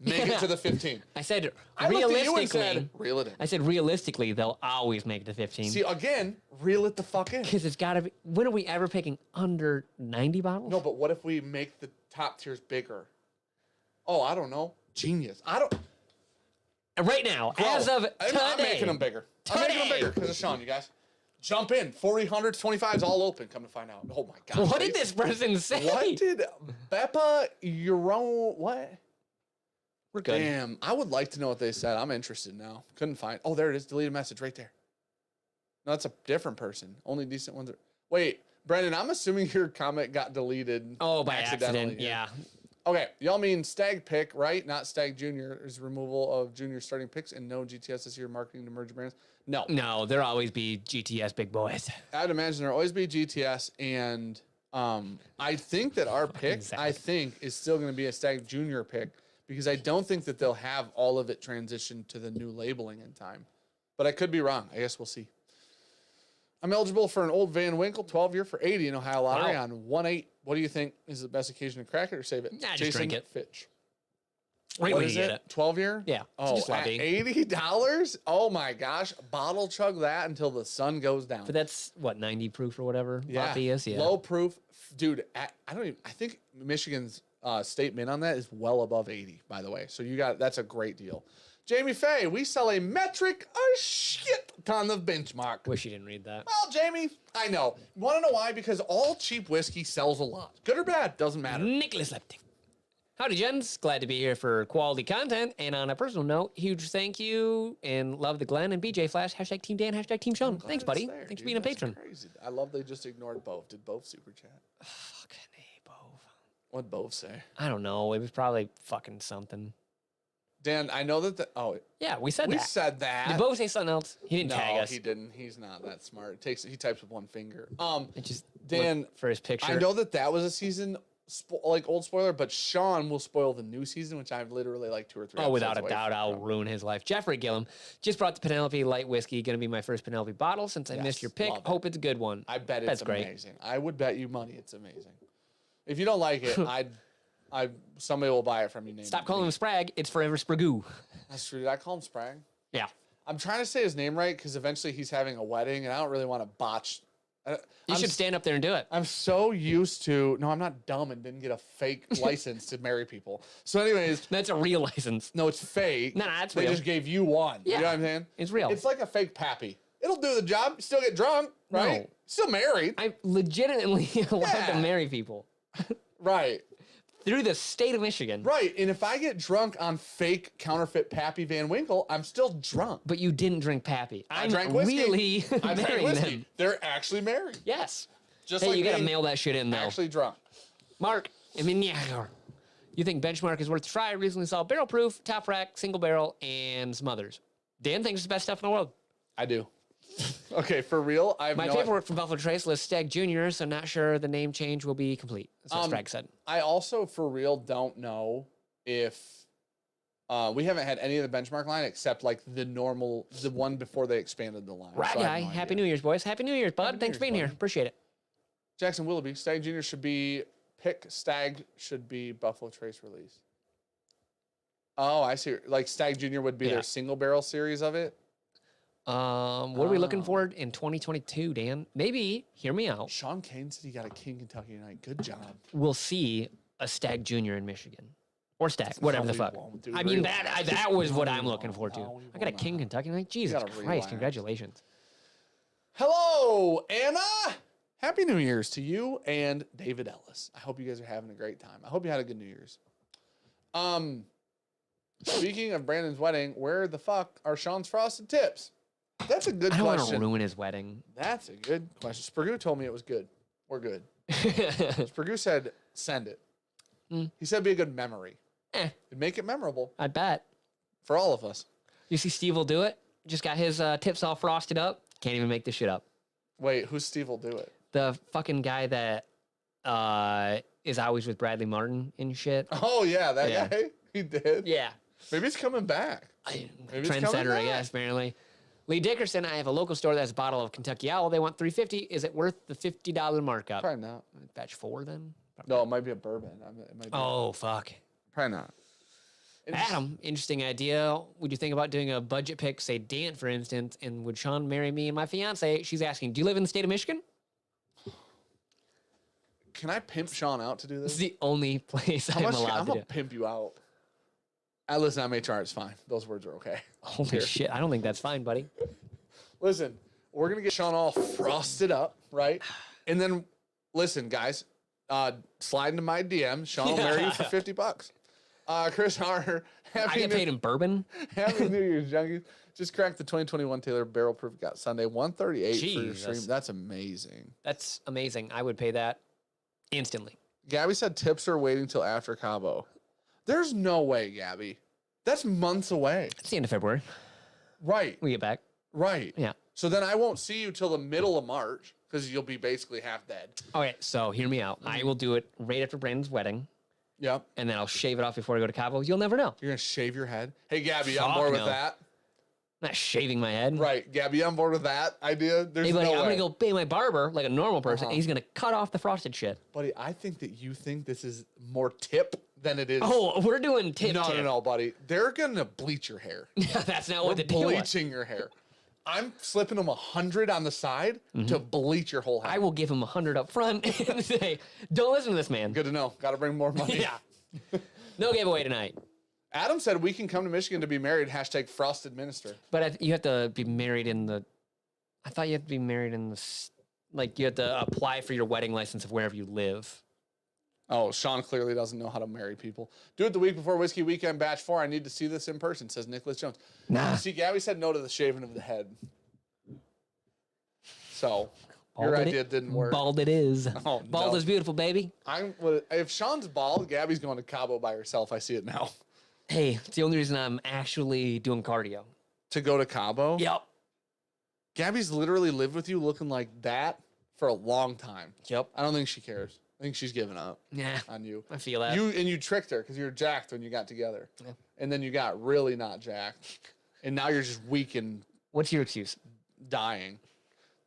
make it to the 15. I said I looked at you realistically. and said, reel it in. I said realistically, they'll always make it to 15. See, again, reel it the fuck in. Because it's got to be. When are we ever picking under 90 bottles? No, but what if we make the top tiers bigger? Oh, I don't know. Genius. I don't. Right now, Bro, as of today. I'm making them bigger. I'm making them Today. bigger because of Sean, you guys. Jump in. 40, 100s, 25s, all open. Come to find out. Oh, my God. What did this person say? What did Beppa Euro... What? We're good. Damn. I would like to know what they said. I'm interested now. Couldn't find... Oh, there it is. Deleted message right there. No, that's a different person. Only decent ones are... Wait, Brendan, I'm assuming your comment got deleted. Oh, by accidentally. accident. Yeah. Okay, y'all mean Stag pick, right? Not Stag Junior's removal of junior starting picks and no GTS this year marketing to merge brands. No. No, there'll always be GTS big boys. I'd imagine there'll always be GTS, and I think that our pick, Exactly. is still going to be a Stag Junior pick because I don't think that they'll have all of it transitioned to the new labeling in time. But I could be wrong. I guess we'll see. I'm eligible for an old Van Winkle 12-year for 80 in Ohio Lottery Wow. on 1-8. What do you think is the best occasion to crack it or save it? Nah, just drink it. Fitch. Right What when is you it? get it. 12-year? Yeah. Oh, just at lobby. $80? Oh my gosh. Bottle chug that until the sun goes down. But that's what 90 proof or whatever. yeah. Latte is. Yeah. Low proof. Dude, I don't even, I think Michigan's state min on that is well above 80, by the way. So that's a great deal. Jamie Faye, we sell a metric shit ton of benchmark. Wish you didn't read that. Well, Jamie, I know. You want to know why? Because all cheap whiskey sells a lot. Good or bad, doesn't matter. Nicholas Lepting. Howdy, gents. Glad to be here for quality content. And on a personal note, huge thank you and love the Glenn and BJ Flash. Hashtag Team Dan, hashtag Team Sean. Thanks, buddy. Thanks for being a patron. Crazy. I love they just ignored Bove. Did Bove super chat? Fucking A, Bove. What'd Bove say? I don't know. It was probably fucking something. Dan, I know that Yeah, we said that. we said that. Did Bove say something else? He didn't tag No, us. he didn't. He's not that smart. He types with one finger. I just Dan, looked for his picture. I know that was a season old spoiler, but Sean will spoil the new season, which I've literally like 2 or 3. Oh, without a doubt, I'll ruin his life. Jeffrey Gillum just brought the Penelope Light Whiskey. Going to be my first Penelope bottle since I missed your pick. love it. Hope it's a good one. I bet That's it's great. amazing. I would bet you money it's amazing. If you don't like it, somebody will buy it from you. Stop calling him Spragg. It's Forever Spragoo. That's true. Did I call him Spragg? Yeah. I'm trying to say his name right because eventually he's having a wedding, and I don't really want to botch. You should stand up there and do it. I'm so used to. No, I'm not dumb and didn't get a fake license to marry people. So, anyways, That's a real license. no, it's fake. No, that's they real. just gave you one. Yeah. You know what I'm saying? It's real. It's like a fake pappy. It'll do the job. You still get drunk, right? No. Still married. I'm legitimately allowed to Yeah. marry people Right. through the state of Michigan. Right. And if I get drunk on fake counterfeit Pappy Van Winkle, I'm still drunk. But you didn't drink Pappy. I I'm drank whiskey. really I drank marrying whiskey. them. They're actually married. Yes. Just Hey, like you got to being mail that shit in, though. actually drunk. Mark, you think Benchmark is worth a try? Recently saw Barrel Proof, Top Rack, Single Barrel, and some others. Dan thinks it's the best stuff in the world. I do. Okay, for real, I have My no paperwork from Buffalo Trace lists Stag Jr., so not sure the name change will be complete. That's what Spragg said. I also, for real, don't know if we haven't had any of the Benchmark line except like the one before they expanded the line. Right, So I have guy. no Happy idea. New Year's, boys. Happy New Year's, bud. Happy New Thanks for being Year's, here. buddy. Appreciate it. Jackson Willoughby, Stag Jr. should be Stag should be Buffalo Trace release. Oh, I see. Like Stag Jr. would be Yeah. their single barrel series of it. What are we looking for in 2022, Dan? Maybe, hear me out, Sean Kane said he got a King Kentucky tonight. Good job. we'll see a Stag Jr. in Michigan. Or Stag, whatever the we fuck. won't, dude. I mean, We that was what I'm looking forward to. No, we I got a will King not. Kentucky tonight. Jesus gotta Christ, relax. congratulations. Hello, Anna. Happy New Year's to you and David Ellis. I hope you guys are having a great time. I hope you had a good New Year's. Speaking of Brandon's wedding, where the fuck are Sean's frosted tips? That's a good I don't want to question. ruin his wedding. That's a good question. Spragoo told me it was good. We're good. Spragoo said, send it. He said be a good memory. It'd make it memorable I bet. for all of us. You see Steve will do it? Just got his tips all frosted up. Can't even make this shit up. Wait, who's Steve will do it? The fucking guy that is always with Bradley Martin and shit. Oh, yeah, that Yeah. guy. He did. Yeah. Maybe it's coming back. Maybe it's coming Trendsetter, I back. guess, apparently. Lee Dickerson, I have a local store that has a bottle of Kentucky Owl. They want $3.50. Is it worth the $50 markup? Probably not. Batch 4 then? No, it might be a bourbon. It might be. Oh, fuck. Probably not. Adam, interesting idea. Would you think about doing a budget pick, say Dan, for instance, and would Sean marry me and my fiance? She's asking, do you live in the state of Michigan? Can I pimp Sean out to do This this? is the only place I'm I'm allowed to gonna do. pimp you out. Listen, I'm HR. It's fine. Those words are okay. Holy Here. shit, I don't think that's fine, buddy. Listen, we're gonna get Sean all frosted up, right? And then, listen, guys, slide into my DM. Sean will marry you for $50. Chris Harner, I get paid in bourbon. Happy New Year's, junkies. Just cracked the 2021 Taylor Barrel Proof. Got Sunday 138 for your Jesus. stream. That's amazing. That's amazing. I would pay that instantly. Gabby said tips are waiting till after Cabo. There's no way, Gabby. That's months away. It's the end of February. Right, We get back. right. Yeah. So then I won't see you till the middle of March because you'll be basically half dead. Okay, so hear me out. I will do it right after Brandon's wedding, Yep. and then I'll shave it off before I go to Cabo. You'll never know. You're gonna shave your head. Hey, Gabby, you on Fuck board with no. that? I'm not shaving my head. Right, Gabby, you on board with that idea? There's Hey, buddy, no I'm way. gonna go pay my barber like a normal person, Uh-huh. and he's gonna cut off the frosted shit. Buddy, I think that you think this is more tip than it is. Oh, we're doing tip. No, buddy. They're gonna bleach your hair. That's not We're what the deal was. bleaching your hair. I'm slipping them 100 on the side to bleach your whole head. I will give him 100 up front and say, "Don't listen to this man." Good to know. Got to bring more money. Yeah. No giveaway tonight. Adam said we can come to Michigan to be married. # Frosted Minister. But you have to be married in the. I thought you have to be married in the. Like you have to apply for your wedding license of wherever you live. Oh, Sean clearly doesn't know how to marry people. Do it the week before Whiskey Weekend Batch 4. I need to see this in person, says Nicholas Jones. Nah. See, Gabby said no to the shaving of the head. So, Bald your it idea is. didn't work. Bald it is. Oh, Bald no. is beautiful, baby. If Sean's bald, Gabby's going to Cabo by herself. I see it now. Hey, it's the only reason I'm actually doing cardio. To go to Cabo? Yep. Gabby's literally lived with you looking like that for a long time. Yep. I don't think she cares. I think she's given up Yeah. on you. I feel that. You tricked her because you were jacked when you got together. Yeah. And then you got really not jacked. And now you're just weak and What's your excuse? dying.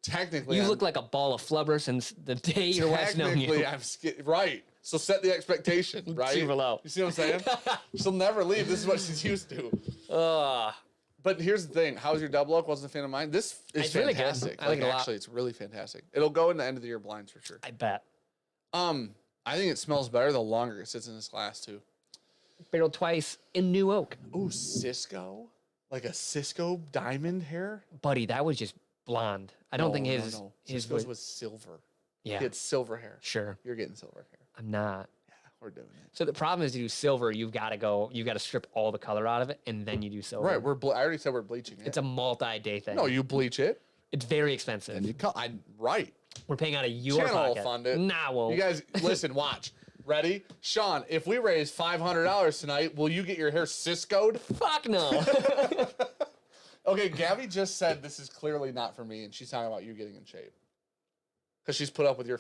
Technically, You look like a ball of flubber since the day your wife's known you. Technically, right. So set the expectation, right? Super low. You see what I'm saying? She'll never leave. This is what she's used to. But here's the thing. How's your double oak? Wasn't a fan of mine. This is It's really good. fantastic. I like it a lot. Actually, it's really fantastic. It'll go in the end of the year blinds for sure. I bet. I think it smells better the longer it sits in this glass too. Barreled twice in new oak. Ooh, Cisco? Like a Cisco diamond hair? Buddy, that was just blonde. I don't think his Cisco's was silver. Yeah. He had silver hair. Sure. You're getting silver hair. I'm not. Yeah, we're doing it. So the problem is to do silver, you've got to strip all the color out of it, and then you do silver. Right, I already said we're bleaching it. It's a multi-day thing. No, you bleach it. It's very expensive. And you right. We're paying out of your Channel will pocket. fund it. Nah, won't. You guys, listen, watch. Ready? Sean, if we raise $500 tonight, will you get your hair Cisco'd? Fuck no. Okay, Gabby just said this is clearly not for me, and she's talking about you getting in shape. Because she's put up with your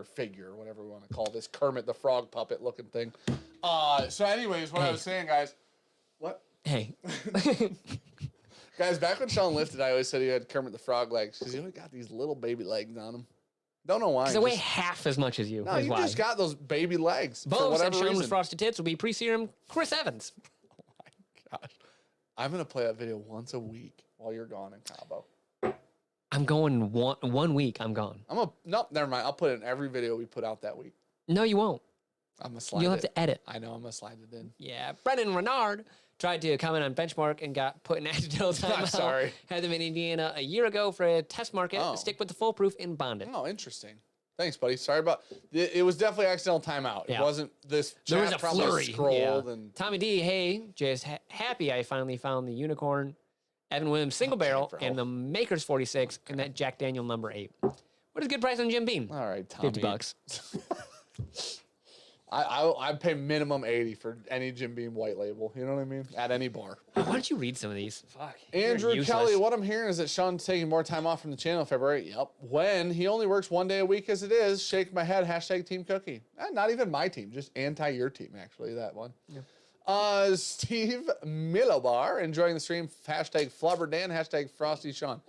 figure, or whatever we want to call this, Kermit the Frog puppet looking thing. So anyways, what I was saying, guys. What? Hey. Guys, back when Sean lifted, I always said he had Kermit the Frog legs, because he only got these little baby legs on him. Don't know why. Because I weigh half as much as you. No, is you why. just got those baby legs. For Bo said whatever Sean reason. with frosted tits will be pre-serum Chris Evans. Gosh. I'm going to play that video once a week while you're gone in Cabo. I'm going 1 week. I'm gone. Nope, never mind. I'll put it in every video we put out that week. No, you won't. I'm going to slide You'll have to edit. I know, I'm going to slide it in. Yeah. Brendan Renard tried to comment on Benchmark and got put in accidental timeout. Sorry. Had them in Indiana a year ago for a test market. Oh. Stick with the foolproof and bond it. Oh, interesting. Thanks, buddy. Sorry about it. Was definitely accidental timeout. Yeah. It wasn't this. There was chat a probably flurry. Scrolled Yeah. and Tommy D, hey, just happy I finally found the unicorn, Evan Williams single barrel, bro. and the Maker's 46, and that Jack Daniel number 8. What is a good price on Jim Beam? all right, Tommy. $50. I'd pay minimum 80 for any Jim Beam white label. You know what I mean? At any bar. Why don't you read some of these? Fuck. Andrew You're Kelly, useless. what I'm hearing is that Sean's taking more time off from the channel in February. Yep. When he only works 1 day a week as it is. Shake my head. # Team Cookie. Not even my team. Just anti your team, actually, that one. Yeah. Steve Milobar, enjoying the stream. # Flubber Dan. # Frosty Sean.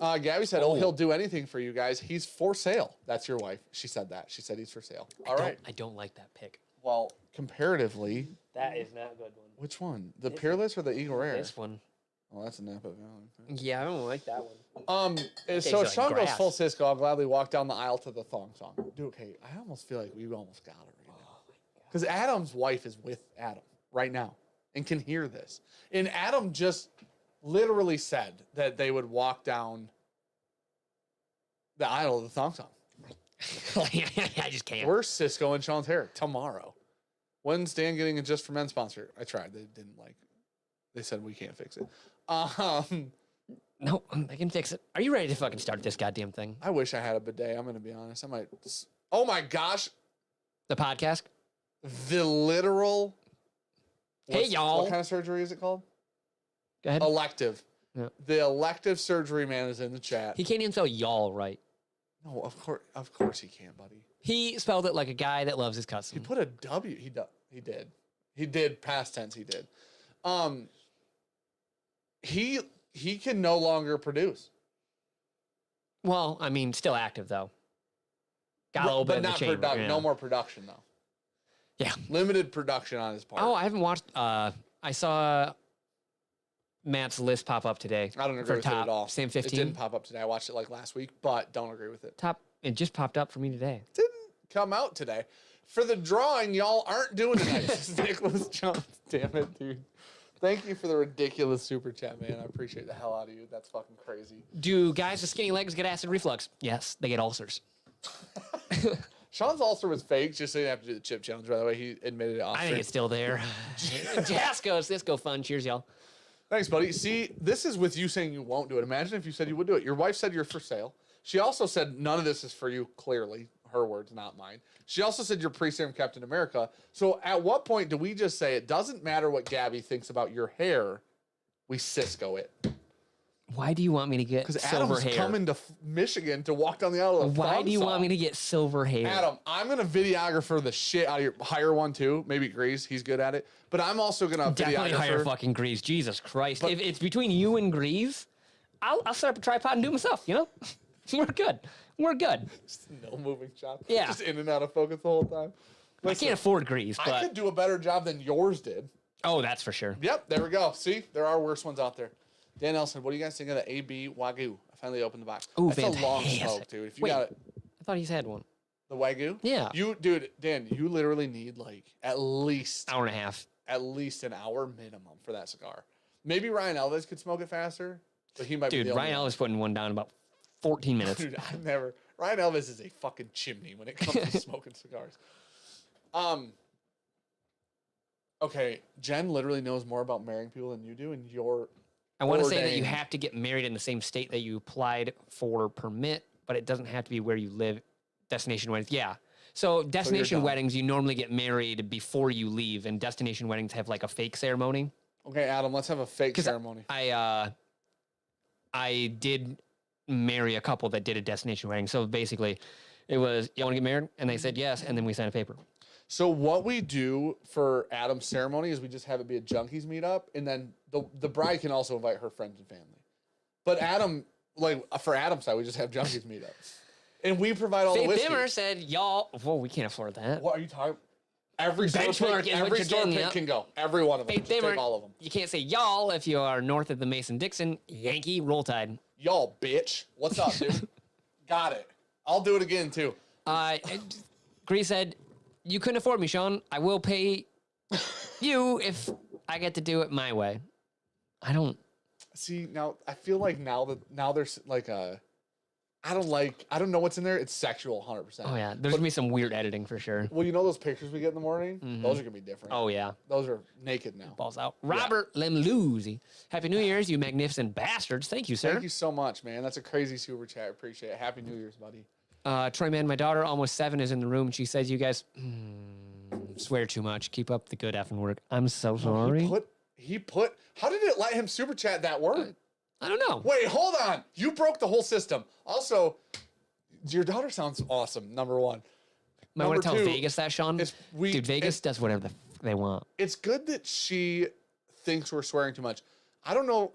Gabby said, he'll do anything for you guys. He's for sale. That's your wife. She said that. She said he's for sale. All right. I don't like that pick. Well, comparatively, That is not a good one. which one? The Peerless or the Eagle Rare? This one. Oh, that's a Napa Valley. Yeah, I don't like that one. So like Sean goes grass. full Cisco. I'll gladly walk down the aisle to the thong song. Dude, okay, I almost feel like we almost got it right now. Because Adam's wife is with Adam right now and can hear this. And Adam just literally said that they would walk down the aisle of the thong song. I just can't. Where's Cisco and Sean's hair? Tomorrow. When's Dan getting a Just for Men sponsor? I tried. They didn't like it. They said we can't fix it. No, I can fix it. Are you ready to fucking start this goddamn thing? I wish I had a bidet. I'm going to be honest. I might. Oh my gosh. The podcast? The literal. Hey, y'all. What kind of surgery is it called? Go ahead. Elective. Yeah. The elective surgery man is in the chat. He can't even spell y'all right. No, of course he can't, buddy. He spelled it like a guy that loves his He cousin. put a W. He did. Past tense. He did. He can no longer produce. Well, I mean, still active though. Got a little bit but in the not chamber. production. Yeah. No more production though. Yeah. Limited production on his part. Oh, I haven't watched. I saw Matt's list pop up today. I don't agree for with top, it at all. Same It 15. didn't pop up today. I watched it like last week, but don't agree with it. Top. It just popped up for me today. Didn't come out today. For the drawing, y'all aren't doing it nice. Nicholas Jones. Damn it, dude. Thank you for the ridiculous super chat, man. I appreciate the hell out of you. That's fucking crazy. Do guys with skinny legs get acid reflux? Yes, they get ulcers. Sean's ulcer was fake, just so you didn't have to do the chip challenge, by the way. He admitted it off I think it's still there. Jasco, Cisco fun. Cheers, y'all. Thanks, buddy. See, this is with you saying you won't do it. Imagine if you said you would do it. Your wife said you're for sale. She also said none of this is for you, clearly. Her words, not mine. She also said you're pre-serum Captain America. So at what point do we just say it doesn't matter what Gabby thinks about your hair, we Cisco it? Why do you want me to get silver Adam's hair? coming to Michigan to walk down the aisle with a Why thumb do you saw. want me to get silver hair? Adam, I'm going to videographer the shit out of your... Hire one, too. Maybe Grease. He's good at it. But I'm also going to Definitely hire videographer... fucking Grease. Jesus Christ. If it's between you and Grease, I'll set up a tripod and do it myself, you know? We're good. We're good. Just no moving shot. Yeah. Just in and out of focus the whole time. I can't afford Grease, I but... could do a better job than yours did. Oh, that's for sure. Yep, there we go. See, there are worse ones out there. Dan Nelson, what do you guys think of the AB Wagyu? I finally opened the box. Ooh, That's a long fantastic. smoke, dude. If you Wait. got it, I thought he's had one. the Wagyu? Yeah. Dude, Dan, you literally need like at least Hour and a half. an hour minimum for that cigar. Maybe Ryan Elvis could smoke it faster, but he might be Dude, the Ryan only Elvis putting one down in about 14 minutes. Dude, I've never. Ryan Elvis is a fucking chimney when it comes to smoking cigars. Okay, Jen literally knows more about marrying people than you do, and you're. I want to say that you ordained. have to get married in the same state that you applied for permit, but it doesn't have to be where you live. Destination weddings, yeah. So destination done. weddings, you normally get married before you leave, and destination weddings have like a fake ceremony. Okay, Adam, let's have a fake 'Cause ceremony. I did marry a couple that did a destination wedding. So basically, it was, you want to get married? And they said yes, and then we signed a paper. So what we do for Adam's ceremony is we just have it be a junkies meetup, and then the bride can also invite her friends and family. But Adam, like for Adam's side, we just have junkies meetup, and we provide all the Faith whiskey. Dimmer said, y'all, whoa, we can't afford that. What are you talking? Every store Benchmark pick, is what every you're store getting pick at. can go. Every one of them. Faith Just Dimmer, take all of them. you can't say y'all if you are north of the Mason-Dixon. Yankee, Roll Tide. Y'all, bitch. What's up, dude? Got it. I'll do it again too. Grease said, you couldn't afford me, Sean. I will pay you if I get to do it my way. I don't. See, now I feel like now there's like a I don't know what's in there. It's sexual 100%. Oh, yeah. There's going to be some weird editing for sure. Well, you know those pictures we get in the morning? Those are going to be different. Oh, yeah. Those are naked now. Balls out. Robert Lemluzzi. Happy New Year's, you magnificent bastards. Thank you, sir. Thank you so much, man. That's a crazy super chat. I appreciate it. Happy New Year's, buddy. Troy, man, my daughter, almost 7, is in the room. She says, you guys swear too much. Keep up the good effing work. I'm so sorry. How did it let him super chat that word? I don't know. Wait, hold on. You broke the whole system. Also, your daughter sounds awesome, number one. Might want to tell Number two, Vegas that, Sean. Dude, Vegas does whatever they want. It's good that she thinks we're swearing too much. I don't know.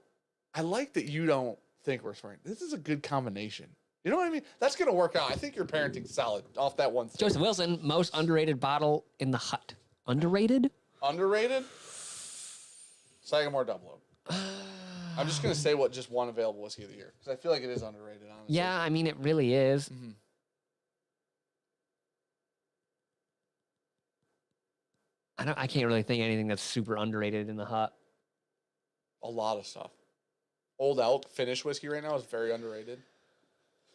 I like that you don't think we're swearing. This is a good combination. You know what I mean? That's going to work out. I think your parenting's solid off that one thing. Joseph Wilson, most underrated bottle in the hut. Underrated? Underrated? Sagamore Double Oak. I'm just going to say what just one available whiskey of the year. Because I feel like it is underrated, honestly. Yeah, I mean, it really is. I can't really think of anything that's super underrated in the hut. A lot of stuff. Old Elk Finnish whiskey right now is very underrated.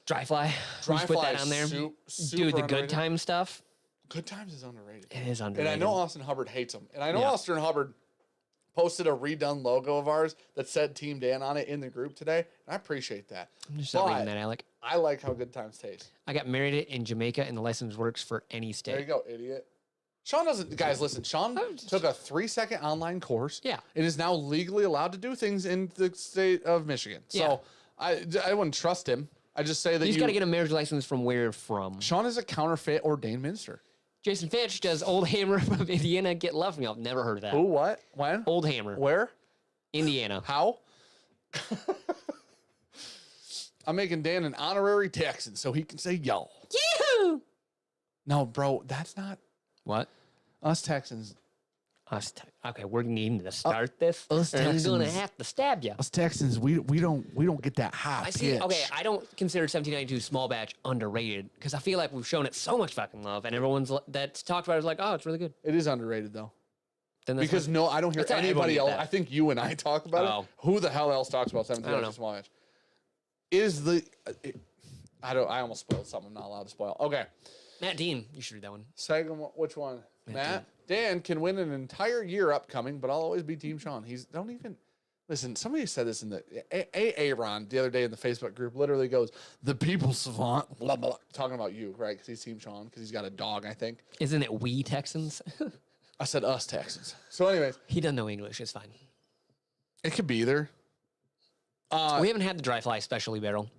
Dry Fly. Dry Who's put Fly that on is there? super Dude, the underrated. Good Time stuff. Good Times is underrated. It is And underrated. I know Austin Hubbard hates them. And I know Yeah. Austin Hubbard posted a redone logo of ours that said Team Dan on it in the group today. And I appreciate that. I'm just not reading But that, Alec. I like how Good Times taste. I got married in Jamaica, and the license works for any There you state. go, idiot. Sean doesn't, guys, listen. Sean took a 3-second online course. Yeah. And is now legally allowed to do things in the state of Michigan. So I wouldn't trust him. I just say that He's got to get a marriage license from where from? Sean is a counterfeit ordained minister. Jason Fitch, does Old Hammer from Indiana get love from you? I've never heard of that. Who, what, when, Old Hammer, where, Indiana. how? I'm making Dan an honorary Texan so he can say y'all. Yoo-hoo! No, bro, that's not What? us Texans. Okay, we're needing to start this. us And I'm going to Texans- have to stab you. Us Texans, we don't get that high I see. Okay, I don't consider 1792 small batch underrated because I feel like we've shown it so much fucking love, and everyone's that's talked about it is like, oh, it's really good. It is underrated though. Then that's Because fine. I don't hear That's how everyone anybody get else. that. I think you and I talk about Oh. it. Who the hell else talks about 17 I don't know. small match? Is the I almost spoiled something I'm not allowed to spoil. Okay. Matt Dean, you should read that one. Second one, which one? Matt? Dan can win an entire year upcoming, but I'll always be Team Sean. Don't even listen. Somebody said this in the Aaron the other day in the Facebook group. Literally goes, "The people savant," blah, blah, blah, talking about you, right? Because he's Team Sean because he's got a dog. I think. Isn't it we Texans? I said us Texans. So, anyways, He doesn't know English. It's fine. it could be either. We haven't had the dry fly specialty barrel.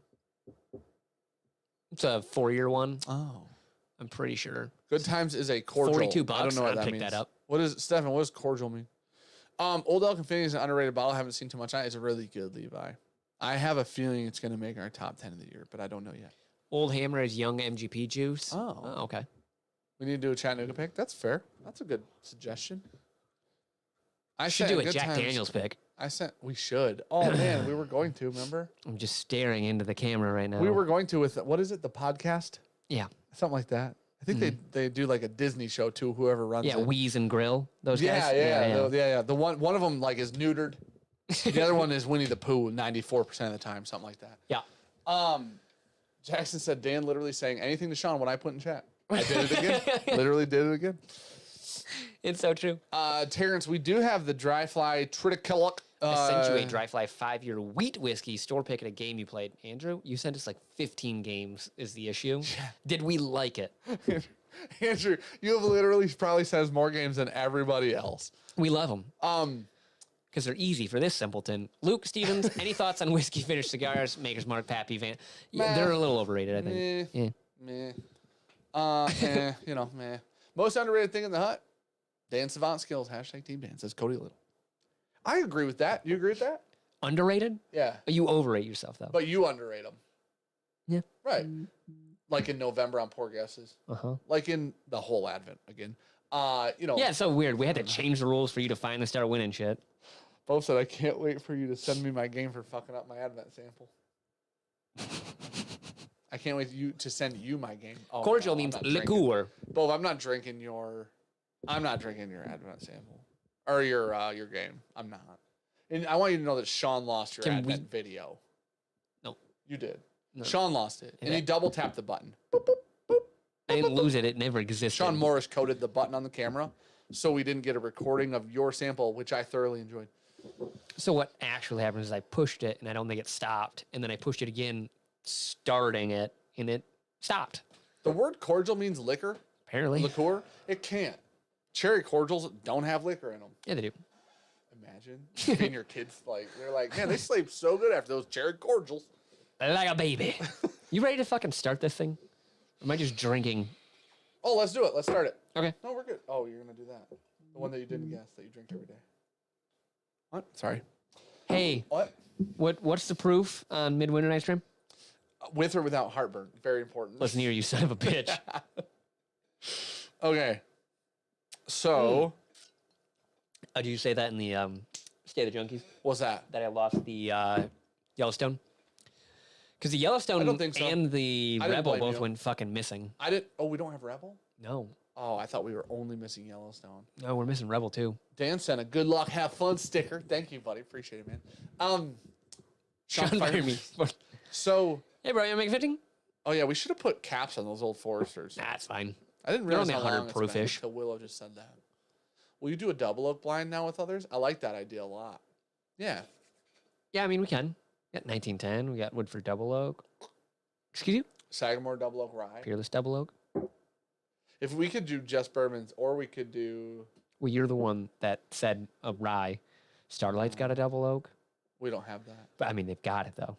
It's a 4-year one. Oh. I'm pretty sure. Good Times is a cordial. $42. I don't know what I'd that pick means. that up. What is Stefan? What does cordial mean? Old Elk Infinity is an underrated bottle. I haven't seen too much on it. It's a really good Levi. I have a feeling it's going to make our top 10 of the year, but I don't know yet. Old Hammer is young MGP juice. Oh. Okay. We need to do a Chattanooga pick. That's fair. That's a good suggestion. I Should sent do a Good Jack Times- Daniels pick. We should. Oh man, we were going to. Remember? I'm just staring into the camera right now. We were going to with what is it? The podcast? Yeah. Something like that. I think they do like a Disney show too. Whoever runs Yeah, it. Wheeze and Grill. Those guys. Yeah. The one of them like is neutered. The other one is Winnie the Pooh 94% of the time, something like that. Yeah. Jackson said Dan literally saying anything to Sean what I put in chat. I did it again. Literally did it again. It's so true. Terrence, we do have the Dry Fly Triticalook. I sent you a Dry Fly 5-year wheat whiskey store pick at a game you played. Andrew, you sent us like 15 games is the issue. Did we like it? Andrew, you have literally probably says more games than everybody else. We love them. Because they're easy for this simpleton. Luke Stevens, any thoughts on whiskey finished cigars? Maker's Mark, Pappy Van. Yeah, they're a little overrated, I think. Yeah. Meh. Most underrated thing in the hut? Dan Savant skills. # Team Dan, says Cody Little. I agree with that. You agree with that? Underrated? Yeah. You overrate yourself, though. But you underrate them. Yeah. Right. Like in November on Poor Guesses. Uh-huh. Like in the whole Advent again. Yeah, it's so weird. We had to change the rules for you to finally start winning shit. Both said, I can't wait for you to send me my game for fucking up my Advent sample. I can't wait to send you my game. Oh, Cordial no, I'm means not drinking. liqueur. Both, I'm not drinking your Advent sample. Or your game. I'm not. And I want you to know that Sean lost your Advent video. No. You did. No. Sean lost it. And he double tapped the button. Boop, boop, boop. I didn't lose it. It never existed. Sean Morris coded the button on the camera, so we didn't get a recording of your sample, which I thoroughly enjoyed. So what actually happened is I pushed it, and I don't think it stopped. And then I pushed it again, starting it, and it stopped. The word cordial means liquor. Apparently. Liqueur. It can't. Cherry cordials don't have liquor in them. Yeah, they do. Imagine. And your kids, they're like, man, they sleep so good after those cherry cordials. Like a baby. You ready to fucking start this thing? Or am I just drinking? Oh, let's do it. Let's start it. Okay. No, we're good. Oh, you're going to do that. The one that you didn't guess that you drink every day. What? Sorry. Hey, What? what's the proof on Midwinter Night's Dream? With or without heartburn. Very important. Listen here, you son of a bitch. Okay. So, Did you say that in the State of the Junkies? what's that? That I lost the Yellowstone? Because the Yellowstone I don't think so. and the I didn't Rebel blame both you. went fucking missing. I didn't. Oh, we don't have Rebel? No. Oh, I thought we were only missing Yellowstone. No, we're missing Rebel too. Dan sent a good luck, have fun sticker. Thank you, buddy. Appreciate it, man. Sean Sean fired fired me. me. So, Hey, bro, you make 15? oh yeah, we should have put caps on those old Foresters. Nah, it's fine. I didn't They're realize only how 100 long it's proof been ish. until Willow just said that. Will you do a double oak blind now with others? I like that idea a lot. Yeah. Yeah, I mean, we can. We got 1910. We got Woodford Double Oak. Excuse you? Sagamore double oak rye. Peerless Double Oak. If we could do just bourbons, or we could do. Well, you're the one that said a rye. Starlight's got a double oak. We don't have that. But, I mean, they've got it, though.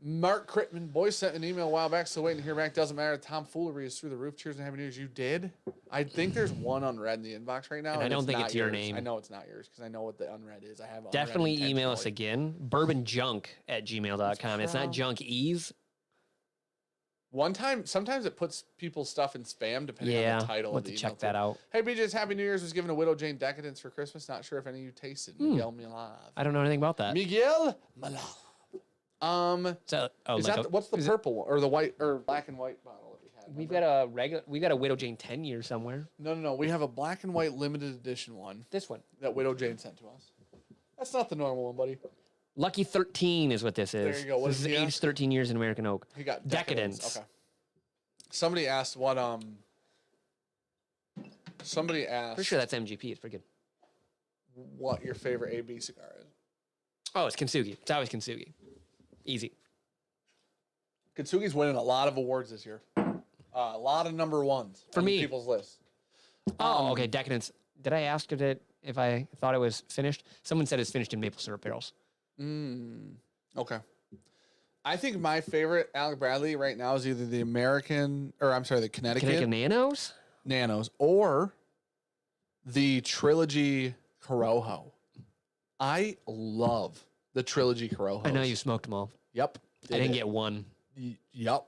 Mark Crittman, boys sent an email a while back, still waiting to hear back. Doesn't matter. Tomfoolery is through the roof. Cheers and happy news. You did? I think there's one unread in the inbox right now. And I don't think not it's your yours. name. I know it's not yours because I know what the unread is. I have unread Definitely email us intentionally. again. Bourbonjunk@gmail.com. It's not junk ease. Sometimes it puts people's stuff in spam depending on the title. We'll of the have to check email that too. out. Hey, BJ's Happy New Year's was given a Widow Jane Decadence for Christmas. Not sure if any of you tasted. Miguel Milave. I don't know anything about that. Miguel Milave. So, What's the purple one or the white or black and white bottle that we had? We've got a Widow Jane 10 year somewhere. No. We have a black and white limited edition one. This one. That Widow Jane sent to us. That's not the normal one, buddy. Lucky 13 is what this is. There you go. What This is he aged 13 years in American oak. He got Decadence. Okay. Somebody asked what Somebody asked. Pretty sure that's MGP. It's pretty good. What your favorite AB cigar is? Oh, it's Kintsugi. It's always Kintsugi. Easy. Kintsugi's winning a lot of awards this year. A lot of number ones For on me. people's lists. Oh, okay. Decadence. Did I ask if I thought it was finished? Someone said it's finished in maple syrup barrels. Okay. I think my favorite Alec Bradley right now is either the the Connecticut Nanos? Nanos or the Trilogy Corojo. I love the Trilogy Corojo. I know you smoked them all. Yep. I didn't get one. Yep.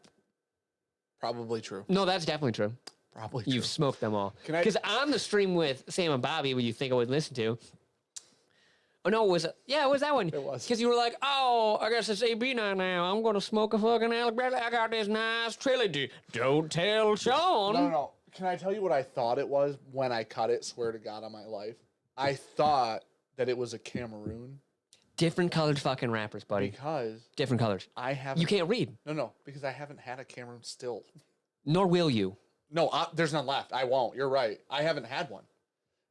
Probably true. No, that's definitely true. Probably true. You've smoked them all. Can I- Because on the stream with Sam and Bobby, what you think I would listen to? Oh no, it was that one? It was. Because you were like, oh, I guess it's AB night now. I'm gonna smoke a fucking Alec Bradley. I got this nice trilogy. Don't tell Sean. No. Can I tell you what I thought it was when I cut it? Swear to God on my life. I thought that it was a Cameroon Different colored fucking wrappers, buddy. because Different colors. I haven't. You can't read, No, because I haven't had a Cameroon still. nor will you. No, there's none left. I won't. You're right. I haven't had one.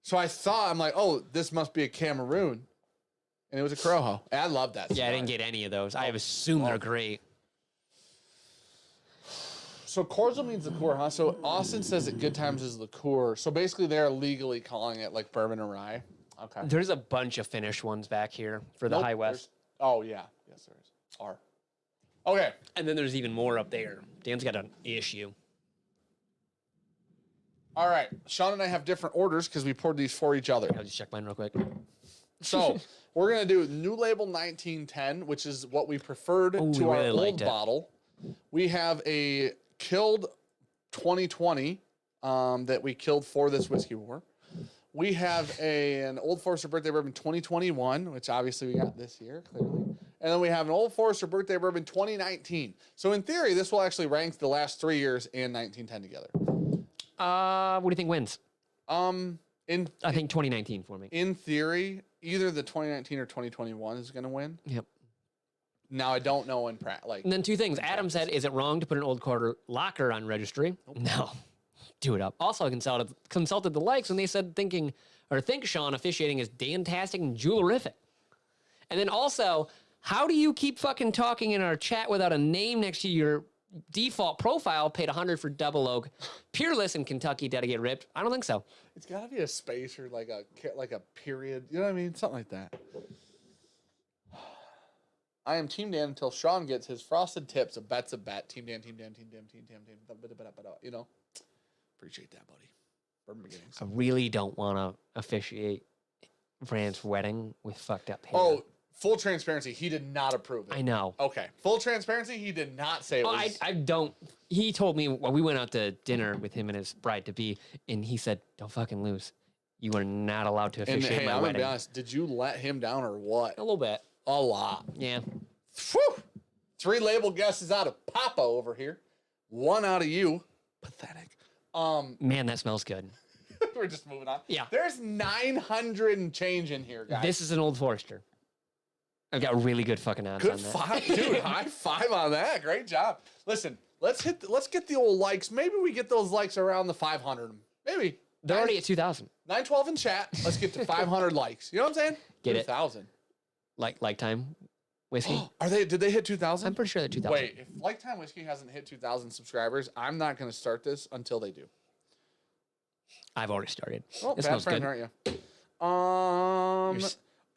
So I'm like, oh, this must be a Cameroon. And it was a Corojo. And I love that. Yeah, I cigar. didn't get any of those. I assume they're great. So cordial means liqueur, huh? So Austin says that Good Times is liqueur. So basically they're legally calling it like bourbon and rye. Okay. There's a bunch of finished ones back here for the Nope, High West. Oh, yeah. Yes, there is. R. Okay. And then there's even more up there. Dan's got an issue. All right. Sean and I have different orders because we poured these for each other. I'll just check mine real quick. So we're going to do new label 1910, which is what we preferred Oh, we to our really old liked it. bottle. We have a killed 2020 that we killed for this whiskey war. We have an Old Forester Birthday Bourbon 2021, which obviously we got this year, clearly. And then we have an Old Forester Birthday Bourbon 2019. So in theory, this will actually rank the last 3 years and 1910 together. What do you think wins? In I think 2019 for me. in theory, either the 2019 or 2021 is going to win. Yep. Now I don't know in And then two things. Adam said, is it wrong to put an Old Quarter locker on registry? No. Do it up. Also, I consulted the likes and they said think Sean officiating is dantastic and jewelerific. And then also, how do you keep fucking talking in our chat without a name next to your default profile? Paid $100 for Double Oak. Peerless in Kentucky. Did I get ripped? I don't think so. It's got to be a space or like a period. You know what I mean? Something like that. I am Team Dan until Sean gets his frosted tips. A bet's a bet. Team Dan, Team Dan, Team Dan, Team Dan, Team Dan. You know? Appreciate that, buddy. Bourbon beginnings. I really don't want to officiate Fran's wedding with fucked up hair. Oh, full transparency. He did not approve it. I know. Okay. Full transparency. He did not say it was. I don't. He told me when we went out to dinner with him and his bride to be, and he said, "Don't fucking lose. You are not allowed to And officiate hey, my I'm gonna wedding." be honest. Did you let him down or what? A little bit. A lot. Yeah. Whew. 3 label guesses out of Papa over here. 1 out of you. Pathetic. Man, that smells good. We're just moving on. Yeah. There's 900 and change in here, guys. This is an Old Forester. I've got really good fucking odds Good on that. five, dude. High five on that. Great job. Listen, let's get the old likes. Maybe we get those likes around the 500. Maybe. They're already at 2,000. 912 in chat. Let's get to 500 likes. You know what I'm saying? Get it. 2,000. Like time whiskey. Did they hit 2,000? I'm pretty sure they're 2,000. Wait, if Lifetime Whiskey hasn't hit 2,000 subscribers, I'm not going to start this until they do. I've already started. Well, It bad smells friend, good. aren't you?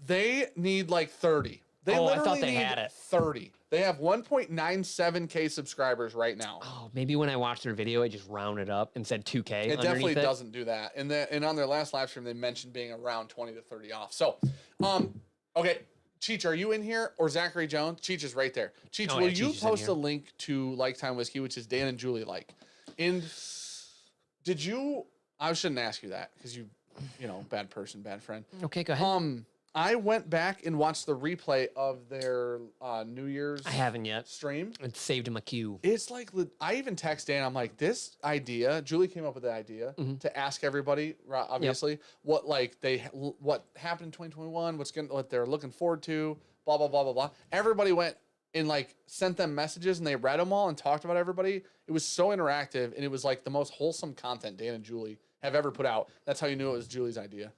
They need like 30. They Oh, I thought literally they need had it. 30. They have 1.97K subscribers right now. Oh, maybe when I watched their video, it just rounded up and said 2K. It underneath definitely it. doesn't do that. And on their last live stream, they mentioned being around 20 to 30 off. So, okay, Cheech, are you in here? Or Zachary Jones? Cheech is right there. Cheech, Oh, will yeah, you Cheech is in post here. a link to Like Time Whiskey, which is Dan and Julie like? And did you? I shouldn't ask you that because you know, bad person, bad friend. Okay, go ahead. I went back and watched the replay of their New Year's I haven't yet. stream. It's saved in my queue. It's like, I even text Dan. I'm like, this idea. Julie came up with the idea to ask everybody, obviously, what happened in 2021, what they're looking forward to, blah blah blah blah blah. Everybody went and like sent them messages and they read them all and talked about everybody. It was so interactive and it was like the most wholesome content Dan and Julie have ever put out. That's how you knew it was Julie's idea.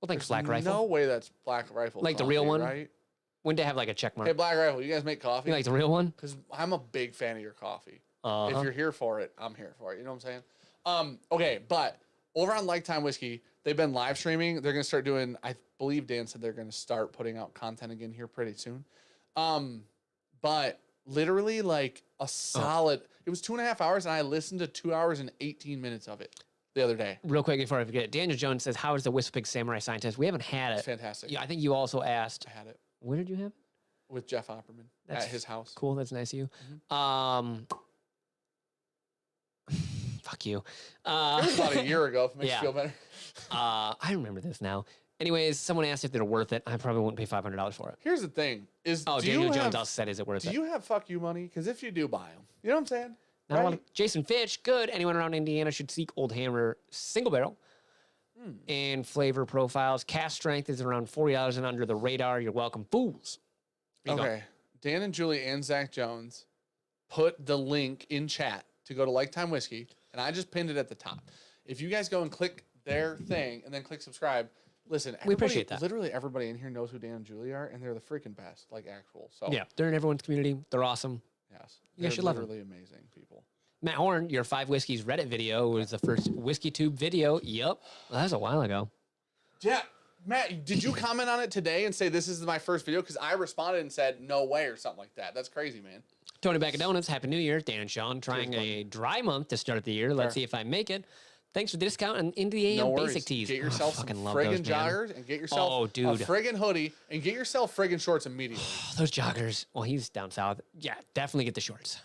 Well, thanks, Black Rifle. No way that's Black Rifle. Like the coffee, real one? right? Wouldn't it have like a check mark? Hey, Black Rifle, you guys make coffee? You like the real one? Because I'm a big fan of your coffee. Uh-huh. If you're here for it, I'm here for it. You know what I'm saying? Okay, but over on Like Time Whiskey, they've been live streaming. They're going to start doing, I believe Dan said they're going to start putting out content again here pretty soon. But literally like a solid, it was 2.5 hours and I listened to 2 hours and 18 minutes of it the other day. Real quick before I forget, Daniel Jones says, how is the Wispig Samurai Scientist? We haven't had it. It's fantastic. Yeah, I think you also asked. I had it Where did you have it? with Jeff Opperman at his house. Cool, that's nice of you. Fuck you. It was about a year ago, if it makes Yeah. you feel better. I remember this now. Anyways, someone asked if they're worth it. I probably wouldn't pay $500 for it. Here's the thing. Oh, Daniel Jones also said, is it worth Do it? you have fuck you money? Because if you do, buy them. You know what I'm saying? Not one- Jason Fitch, good. Anyone around Indiana should seek Old Hammer single barrel. And flavor profiles. Cast strength is around $40 and under the radar. You're welcome, fools. There you go. Okay. Dan and Julie and Zach Jones put the link in chat to go to Like Time Whiskey, and I just pinned it at the top. If you guys go and click their thing and then click subscribe, listen, We appreciate that. Literally everybody in here knows who Dan and Julie are, and they're the freaking best, like actual. So Yeah, they're in everyone's community. They're awesome. yes, You guys should love them. literally amazing people. Matt Horn, your 5 Whiskeys Reddit video was the first Whiskey Tube video. Yup. Well, that was a while ago. Yeah, Matt, did you comment on it today and say this is my first video? Because I responded and said no way or something like that. That's crazy, man. Tony Bag of Donuts, Happy New Year. Dan and Sean trying a dry month to start the year. Let's see if I make it. Thanks for the discount and into the AM No worries. basic tees. Get yourself some fucking love friggin' those, man. joggers and get yourself a friggin' hoodie and get yourself friggin' shorts immediately. Those joggers. Well, he's down south. Yeah, definitely get the shorts.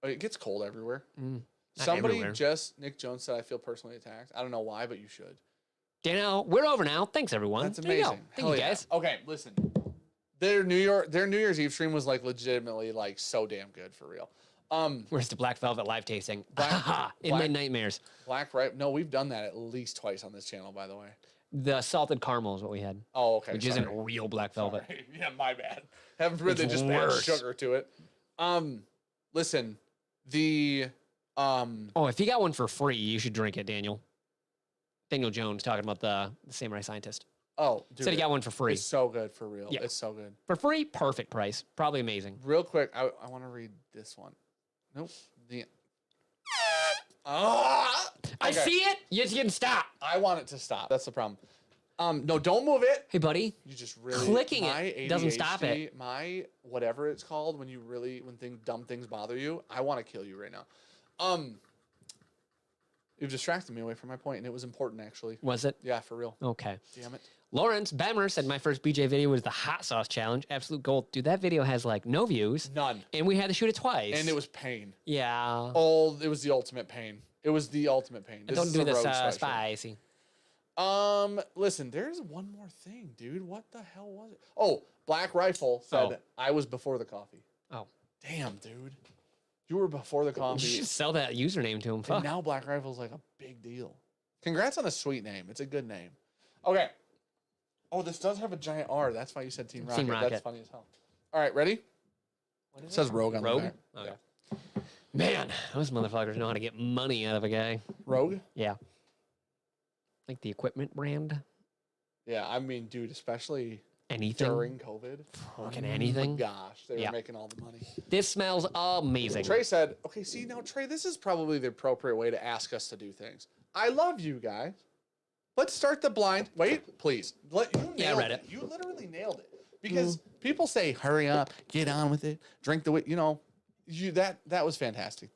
It gets cold everywhere. Not Somebody everywhere. Nick Jones said, I feel personally attacked. I don't know why, but you should. Daniel, we're over now. Thanks, everyone. That's There you go. amazing. Thank Hell you, yeah. guys. Okay, listen. Their New Year's Eve stream was like legitimately like so damn good for real. Where's the Black Velvet live tasting? Black- In my Black- nightmares. Black Ripe. No, we've done that at least twice on this channel, by the way. The salted caramel is what we had, Oh, okay. which sorry. isn't real Black Velvet. Sorry. Yeah, my bad. Haven't forbid they It's just add worse. sugar to it. Listen, the Oh, if you got one for free, you should drink it, Daniel. Daniel Jones talking about the Samurai Scientist. oh, dude, Said he got one for free. it's so good for real. Yeah. It's so good. For free, perfect price. Probably amazing. Real quick, I want to read this one. Nope. I I see it. You just didn't stop. I want it to stop. That's the problem. No, don't move it. Hey, buddy. You just really Clicking my it doesn't stop ADHD, it. My whatever it's called when dumb things bother you. I want to kill you right now. You've distracted me away from my point, and it was important actually. Was it? Yeah, for real. Okay. Damn it. Lawrence Bemmer said my first BJ video was the hot sauce challenge. Absolute gold. Dude, that video has like no views. None. And we had to shoot it twice. And it was pain. Yeah. Oh, it was the ultimate pain. It was the ultimate pain. This Don't is do a this rogue special. spicy. Listen, there's one more thing, dude. What the hell was it? Oh, Black Rifle said I was before the coffee. Oh. Damn, dude. You were before the You coffee. should sell that username to him. And Fuck. now Black Rifle's like a big deal. Congrats on the sweet name. It's a good name. Okay. Oh, this does have a giant R. That's why you said Team Rocket. Team Rocket. That's funny as hell. All right, ready? It says Rogue on Rogue? the back. Okay. Yeah. Man, those motherfuckers know how to get money out of a guy. Rogue? Yeah. Like the equipment brand. Yeah, I mean, dude, especially Anything. during COVID. Fucking Oh anything. my gosh, they were Yeah. making all the money. This smells amazing. Trey said, okay, see, now, Trey, this is probably the appropriate way to ask us to do things. I love you guys. Let's start the blind. Wait, please. You Yeah, I read it. You literally nailed it. Because people say, hurry up, get on with it, drink the, that was fantastic.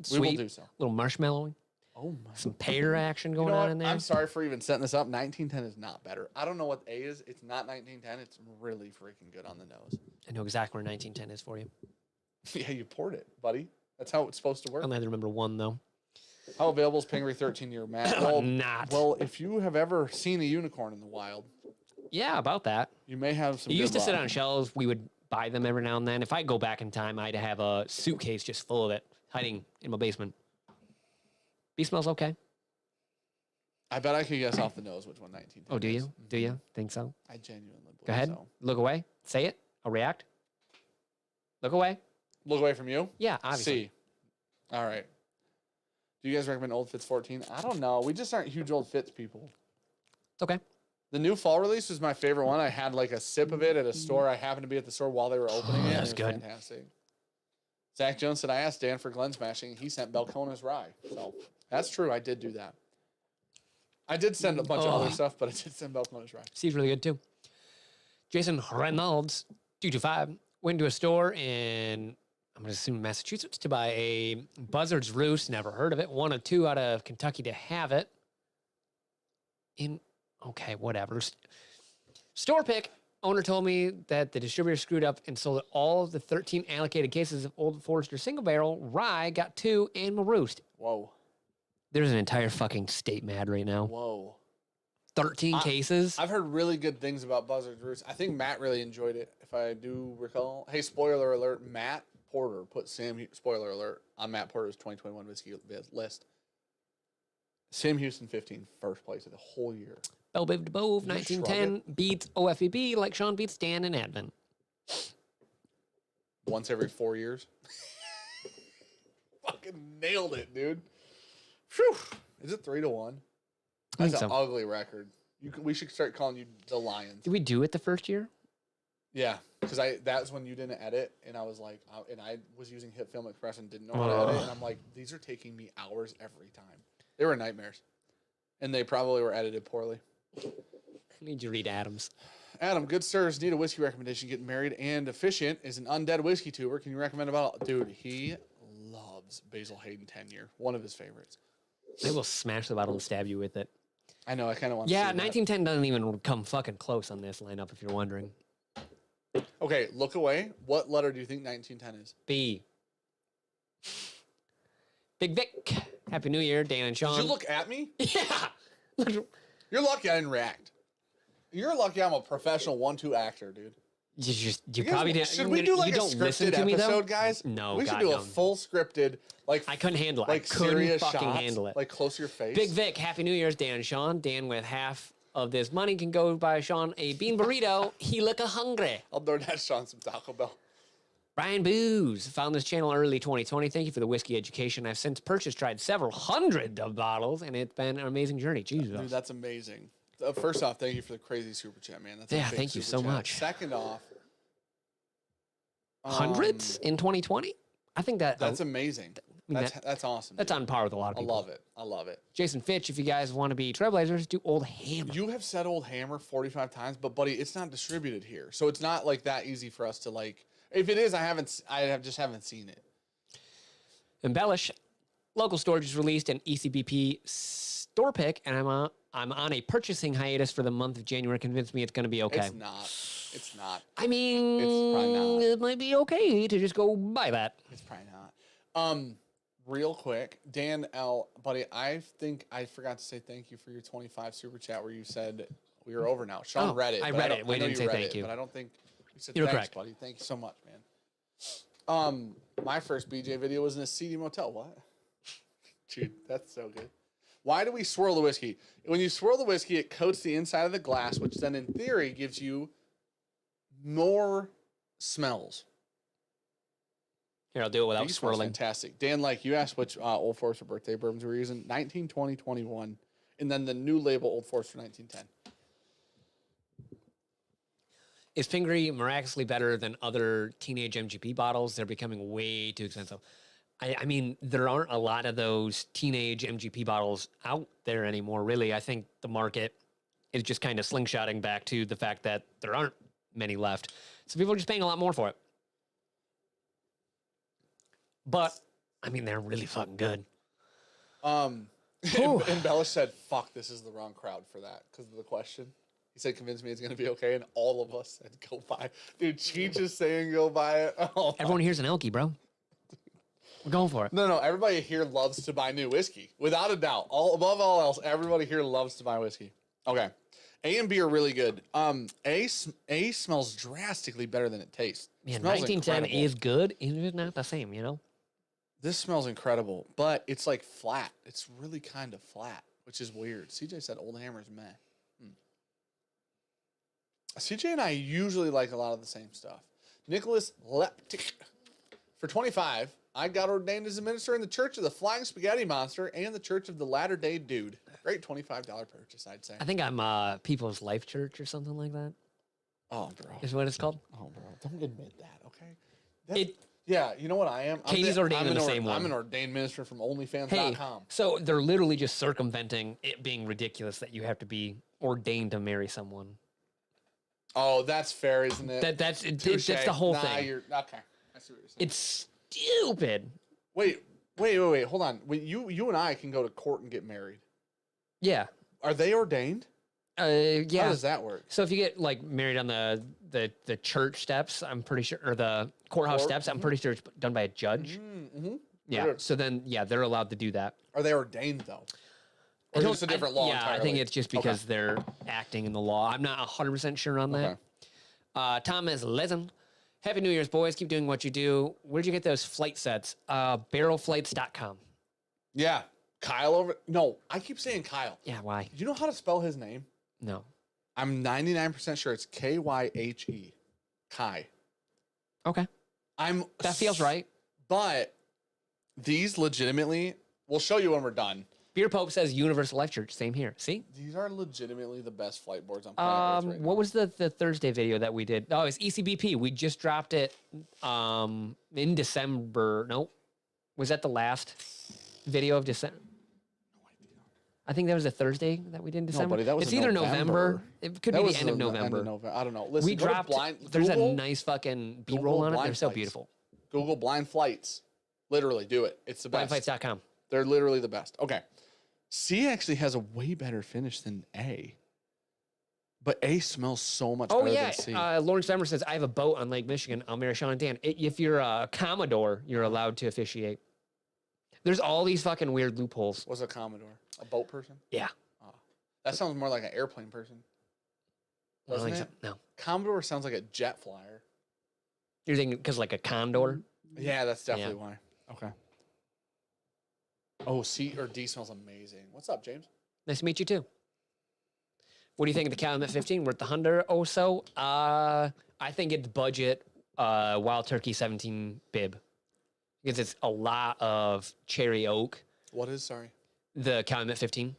Sweet. We will do so. Little marshmallow. Oh my. Some pear action going You know on what? in there. I'm sorry for even setting this up. 1910 is not better. I don't know what A is. It's not 1910. It's really freaking good on the nose. I know exactly where 1910 is for you. Yeah, you poured it, buddy. That's how it's supposed to work. I only have to remember one, though. How available is Pingree 13-year, Matt? Well, Not. Well, if you have ever seen a unicorn in the wild, Yeah, about that. you may have some. It used to good sit luck. on shelves. We would buy them every now and then. If I go back in time, I'd have a suitcase just full of it hiding in my basement. B smells okay. I bet I could guess off the nose which one 1910 Oh, do is. you? Do you think so? I genuinely believe Go ahead. so. Look away. Say it. I'll react. Look away. Look away from you. Yeah, obviously. C. All right. Do you guys recommend Old Fitz 14? I don't know. We just aren't huge Old Fitz people. It's okay. The new fall release was my favorite one. I had like a sip of it at a store. I happened to be at the store while they were opening it. That's and it was good. Fantastic. Zach Jones said, I asked Dan for Glen Smashing. He sent Belcona's Rye. So that's true. I did do that. I did send a bunch of other stuff, but I did send Belcona's Rye. Steve's really good too. Jason Reynolds, 225, went to a store in, I'm going to assume Massachusetts, to buy a Buzzard's Roost. Never heard of it. One of two out of Kentucky to have it. Okay, whatever. Store pick. Owner told me that the distributor screwed up and sold all of the 13 allocated cases of Old Forester single barrel rye, got 2, and Maroost. Whoa. There's an entire fucking state mad right now. Whoa. 13 cases. I've heard really good things about Buzzard's Roost. I think Matt really enjoyed it, if I do recall. Hey, spoiler alert, Matt Porter put spoiler alert, on Matt Porter's 2021 whiskey list. Sam Houston 15, first place of the whole year. Bell Biv DeBove, Did you 1910, beats OFEB like Sean beats Dan and Advent. Once every 4 years. Fucking nailed it, dude. Phew. Is it 3-1? I That's think an so. ugly record. We should start calling you the Lions. Did we do it the first year? Yeah, because that's when you didn't edit, and I was like, and I was using Hit Film Express and didn't know how to edit, and I'm like, these are taking me hours every time. They were nightmares, and they probably were edited poorly. I need you to read Adams. Adam, good sirs, need a whiskey recommendation. Getting married and efficient is an undead whiskey tuber. Can you recommend a bottle? Dude, he loves Basil Hayden 10-year. One of his favorites. They will smash the bottle and stab you with it. I know. I kind of want. Yeah, to see 1910 doesn't even come fucking close on this lineup, if you're wondering. that. Okay, look away. What letter do you think 1910 is? B. Big Vic. Happy New Year, Dan and Sean. Did you look at me? Yeah. You're lucky I didn't react. You're lucky I'm a professional 1-2 actor, dude. You probably didn't. Should we do like you a don't listen scripted to me, though? episode, guys? No, we should God, do no. a full scripted, like I couldn't handle it. like I couldn't serious fucking shots, handle it. like close to your face. Big Vic, Happy New Year's, Dan and Sean. Dan with half of this money can go buy Sean a bean burrito. He look a hungry. I'll DoorDash Sean some Taco Bell. Brian Booze found this channel early 2020. Thank you for the whiskey education. I've since tried several hundred of bottles, and it's been an amazing journey. Jesus. Dude, that's amazing. First off, thank you for the crazy super chat, man. That's a Yeah, big thank you super so chat. much. Second off, Hundreds in 2020? I think that's amazing. mean, That's awesome. that's dude. on par with a lot of I people. love it. I love it. Jason Fitch, if you guys want to be trailblazers, do Old Hammer. You have said Old Hammer 45 times, but buddy, it's not distributed here, so it's not like that easy for us to like. If it is, I just haven't seen it. Embellish. Local store just released an ECBP store pick, and I'm on a purchasing hiatus for the month of January. Convinced me it's going to be okay. It's not. It's not. I mean, It's probably not. it might be okay to just go buy that. It's probably not. Real quick, Dan L, buddy, I think I forgot to say thank you for your 25 super chat where you said we were over now. Sean read it. I but read don't- it. We I know didn't you say read thank it, you. But I don't think we said You're thanks, correct. buddy. Thank you so much, man. My first BJ video was in a seedy motel. What? Dude, that's so good. Why do we swirl the whiskey? When you swirl the whiskey, it coats the inside of the glass, which then in theory gives you more smells. Here, I'll do it without These were swirling. fantastic. Dan, like you asked which Old Forester birthday bourbons we were using. 19, 20, 21. And then the new label Old Forester 1910. Is Pingree miraculously better than other teenage MGP bottles? They're becoming way too expensive. I mean, there aren't a lot of those teenage MGP bottles out there anymore, really. I think the market is just kind of slingshotting back to the fact that there aren't many left. So people are just paying a lot more for it. But, I mean, they're really fucking good. And Embellish said, "Fuck, this is the wrong crowd for that because of the question." He said, "Convince me it's gonna be okay," and all of us said, "Go buy it." Dude, Cheech is saying, "Go buy it." Oh, Everyone here's an Elkie, bro. We're going for it. no, everybody here loves to buy new whiskey, without a doubt. Above all else, everybody here loves to buy whiskey. Okay, A and B are really good. A smells drastically better than it tastes. Man, Smells 1910 incredible. is good. It's not the same, you know? This smells incredible, but it's like flat. It's really kind of flat, which is weird. CJ said Old Hammer's meh. CJ and I usually like a lot of the same stuff. Nicholas Leptic. For 25, I got ordained as a minister in the Church of the Flying Spaghetti Monster and the Church of the Latter-day Dude. Great $25 purchase, I'd say. I think I'm People's Life Church or something like that. Oh, bro. Is what it's called. Oh, bro. Don't admit that, okay? It Yeah, you know what I am? Katie's ordained in the same one. I'm an ordained minister from Hey, OnlyFans.com. so they're literally just circumventing it being ridiculous that you have to be ordained to marry someone. Oh, that's fair, isn't it? That's Touche. the whole Nah, thing. You're, okay. I see what you're saying. It's stupid. Wait. Hold on. You and I can go to court and get married. Yeah. Are they ordained? Yeah. How does that work? So if you get like married on the church steps, I'm pretty sure, or the courthouse Court? steps, I'm pretty sure it's done by a judge. Mm-hmm. Yeah. Weird. So then, yeah, they're allowed to do that. Are they ordained though? I Or is don't- it just a different law Yeah, entirely? I think it's just because they're acting in the law. I'm not 100% sure on that. Thomas Lezen. Happy New Year's, boys. Keep doing what you do. Where'd you get those flight sets? Barrelflights.com. Yeah. Kyle over. No, I keep saying Kyle. Yeah, why? Do you know how to spell his name? No. I'm 99% sure it's Kye. Kai. Okay. That feels right. But these legitimately, we'll show you when we're done. Beer Pope says Universal Life Church. Same here. See? These are legitimately the best flight boards on planet Earth right What now. was the Thursday video that we did? Oh, it's ECBP. We just dropped it in December. No. Was that the last video of December? I think that was a Thursday that we did in December. buddy, that was it's in either November. It could That be was the end of the November. I don't know. Listen, We go to dropped. Google, A nice fucking B-roll on it. blind They're so flights. beautiful. Google blind flights. Literally, do it. It's the best. Blindflights.com. They're literally the best. Okay. C actually has a way better finish than A. But A smells so much Oh better yeah, than C. Lawrence Demmer says I have a boat on Lake Michigan. I'll marry Sean and Dan. If you're a Commodore, you're allowed to officiate. There's all these fucking weird loopholes. What's a Commodore? A boat person? Yeah. That sounds more like an airplane person. I don't Doesn't think it? so. No. Commodore sounds like a jet flyer. You're thinking because like a condor. Yeah, that's definitely why. Okay. Oh, C or D smells amazing. What's up, James? Nice to meet you too. What do you think of the Calumet 15? Worth the 100 or so? I think it's budget Wild Turkey 17 bib. Because it's a lot of cherry oak. What is, sorry? The Calumet 15.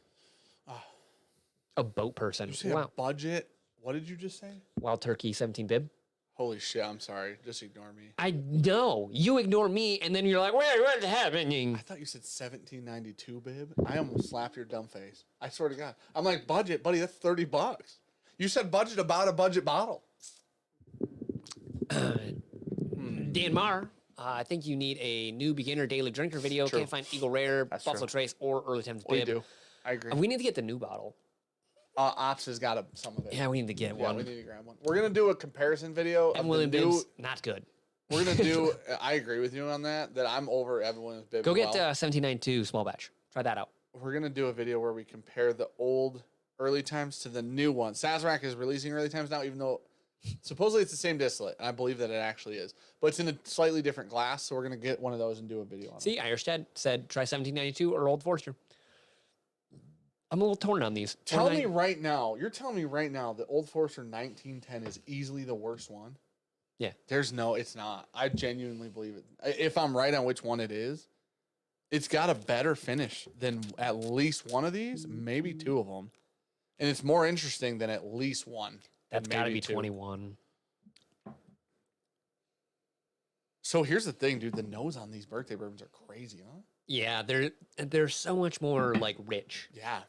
A boat person. You say Wow. a budget? What did you just say? Wild Turkey 17 bib. Holy shit, I'm sorry. Just ignore me. I know. You ignore me, and then you're like, what's happening? I thought you said 1792, bib. I almost slapped your dumb face. I swear to God. I'm like, budget, buddy, that's $30. You said budget about a budget bottle. Dan Marr, I think you need a new beginner daily drinker video. True. Can't find Eagle Rare, That's Buffalo true. Trace, or Early Times We bib. do. I agree. We need to get the new bottle. Ops has got some of it. Yeah, we need to get Yeah, one. we need to grab one. We're gonna do a comparison video of Evan the Williams new. bibs, not good. We're gonna do. I agree with you on that. That I'm over Evan Williams bib. Go as get well. 1792 small batch. Try that out. We're gonna do a video where we compare the old early times to the new one. Sazerac is releasing early times now, even though supposedly it's the same distillate, and I believe that it actually is, but it's in a slightly different glass. So we're gonna get one of those and do a video on it. See, Irstead said try 1792 or Old Forester. I'm a little torn on these. Tell me right now. You're telling me right now that Old Forester 1910 is easily the worst one. Yeah. There's no. It's not. I genuinely believe it. If I'm right on which one it is, it's got a better finish than at least one of these, maybe two of them, and it's more interesting than at least one. That's and got to maybe be two. 21. So here's the thing, dude. The nose on these birthday bourbons are crazy, huh? Yeah, they're so much more like rich. Yeah.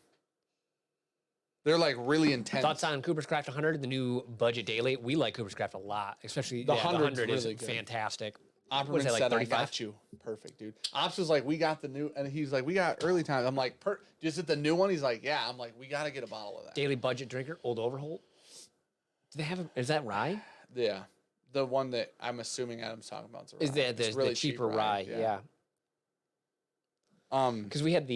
They're like really intense. Thoughts on Cooper's Craft 100, the new budget daily? We like Cooper's Craft a lot, especially The the 100's 100 is really good. fantastic. Opperman that, like, said, 35? I got you. Perfect, dude. Ops was like, we got the new, and he's like, we got early time. I'm like, is it the new one? He's like, yeah. I'm like, we got to get a bottle of that. Daily budget drinker, Old Overholt. Do they have is that rye? Yeah. The one that I'm assuming Adam's talking about Is that the cheaper rye? Yeah. Because we had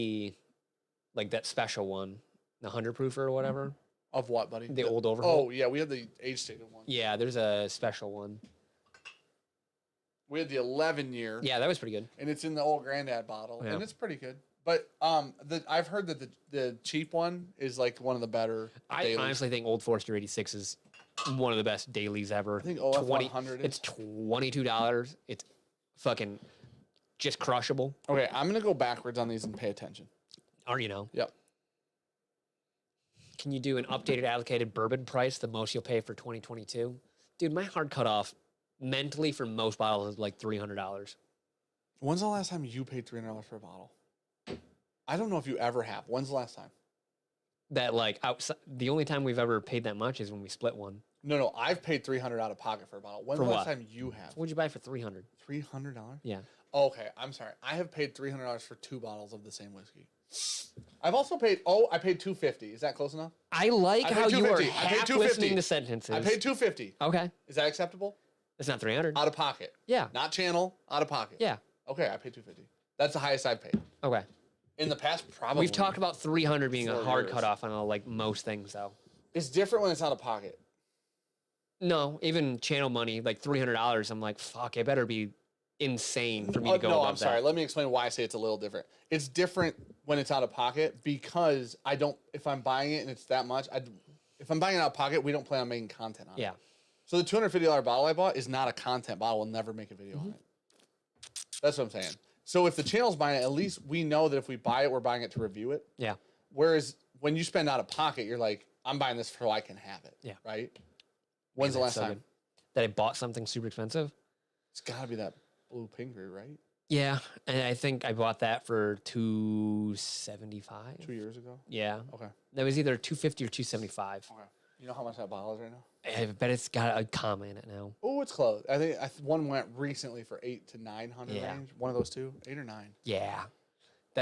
like that special one, the 100 proofer or whatever. Of what, buddy? The Old Overholt. Oh, yeah. We had the age-stated one. Yeah, there's a special one. We had the 11-year. Yeah, that was pretty good. And it's in the old granddad bottle, Yeah. and it's pretty good. But I've heard that the cheap one is like one of the better. I honestly think Old Forester 86 is one of the best dailies ever. I think OF 100 is. It's $22. It's fucking just crushable. Okay, I'm gonna go backwards on these and pay attention. Or you know. Yep. Can you do an updated allocated bourbon price, the most you'll pay for 2022? Dude, my hard cutoff mentally for most bottles is like $300. When's the last time you paid $300 for a bottle? I don't know if you ever have. When's the last time? That like outside, the only time we've ever paid that much is when we split one. No, I've paid $300 out of pocket for a bottle. When's For the last what? time you have? What'd you buy for $300? $300? Yeah. Okay, I'm sorry. I have paid $300 for 2 bottles of the same whiskey. I've also paid. I paid $250. Is that close enough? I like I paid how you are $250. I paid half $250. listening to sentences. I paid $250. Okay. Is that acceptable? It's not 300. Out of pocket. Yeah. Not channel. Out of pocket. Yeah. Okay, I paid $250. That's the highest I've paid. Okay. In the past, probably. We've talked about 300 being a 4 hard years. cutoff on like most things, though. It's different when it's out of pocket. No, even channel money, like $300. I'm like, fuck, it better be insane for me to go No, above I'm sorry. that. Let me explain why I say it's a little different. It's different when it's out of pocket because I don't. If I'm buying it and it's that much, if I'm buying it out of pocket, we don't plan on making content on it. Yeah. So the $250 bottle I bought is not a content bottle. We'll never make a video on it. That's what I'm saying. So if the channel's buying it, at least we know that if we buy it, we're buying it to review it. Yeah. Whereas when you spend out of pocket, you're like, I'm buying this so I can have it. Yeah. Right? When's the last so time? good. That I bought something super expensive? It's got to be that blue pingree, right? Yeah. And I think I bought that for $275. 2 years ago? Yeah. Okay. That was either $250 or $275. Okay. You know how much that bottle is right now? I bet it's got a comma in it now. Oh, it's close. I think one went recently for 800 to 900 Yeah. range. One of those two, 8 or 9. Yeah.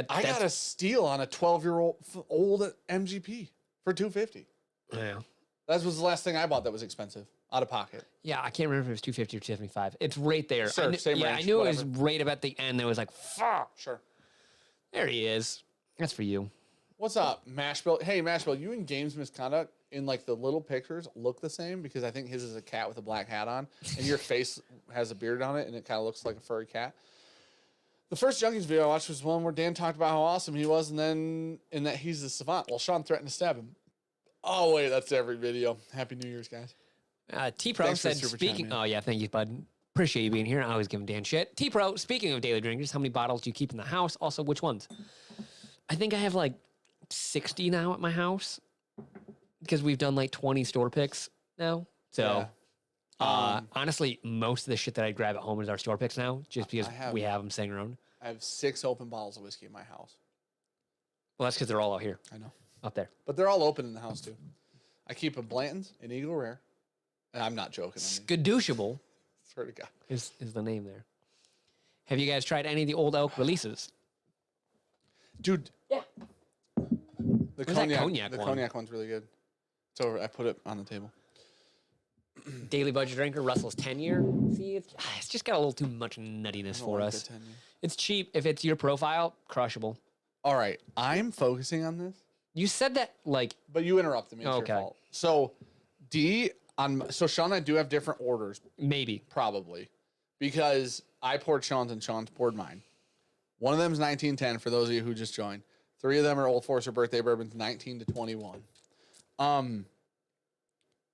I got a steal on a 12-year-old old MGP for $250. Yeah. That was the last thing I bought that was expensive out of pocket. Yeah, I can't remember if it was $250 or $275. It's right there. Sure, same yeah, range, I knew it whatever. was right about the end. That was like, fuck. Sure. There he is. That's for you. What's up, Mashbill? Hey, Mashbill, you and Games Misconduct in like the little pictures look the same because I think his is a cat with a black hat on, and your face has a beard on it, and it kind of looks like a furry cat. The first Junkies video I watched was one where Dan talked about how awesome he was, and then in that he's the savant. Well, Sean threatened to stab him. Oh wait, that's every video. Happy New Year's, guys. T-Pro Thanks for the said, super chat, speaking... man. Oh, yeah, thank you, bud. Appreciate you being here. I always give him Dan shit. T-Pro, speaking of daily drinkers, how many bottles do you keep in the house? Also, which ones? I think I have like 60 now at my house because we've done like 20 store picks now. So, honestly, most of the shit that I grab at home is our store picks now just because we have them sitting around. I have 6 open bottles of whiskey in my house. Well, that's because they're all out here. I know. Up there. But they're all open in the house, too. I keep a Blanton's, an Eagle Rare. And I'm not joking. Skadooshable Swear to God. is the name there. Have you guys tried any of the Old Elk releases? Dude. Yeah. The Where's that cognac, one? cognac one's really good. It's over. I put it on the table. Daily budget drinker, Russell's 10-year. See, it's just got a little too much nuttiness for like us. the 10 year. It's cheap. If it's your profile, crushable. All right. I'm focusing on this. You said that like But you interrupted me. It's Okay. your fault. So, so Sean and I do have different orders, maybe. probably, because I poured Sean's and Sean's poured mine. One of them is 1910 for those of you who just joined. 3 of them are Old Forester birthday bourbons, 19 to 21.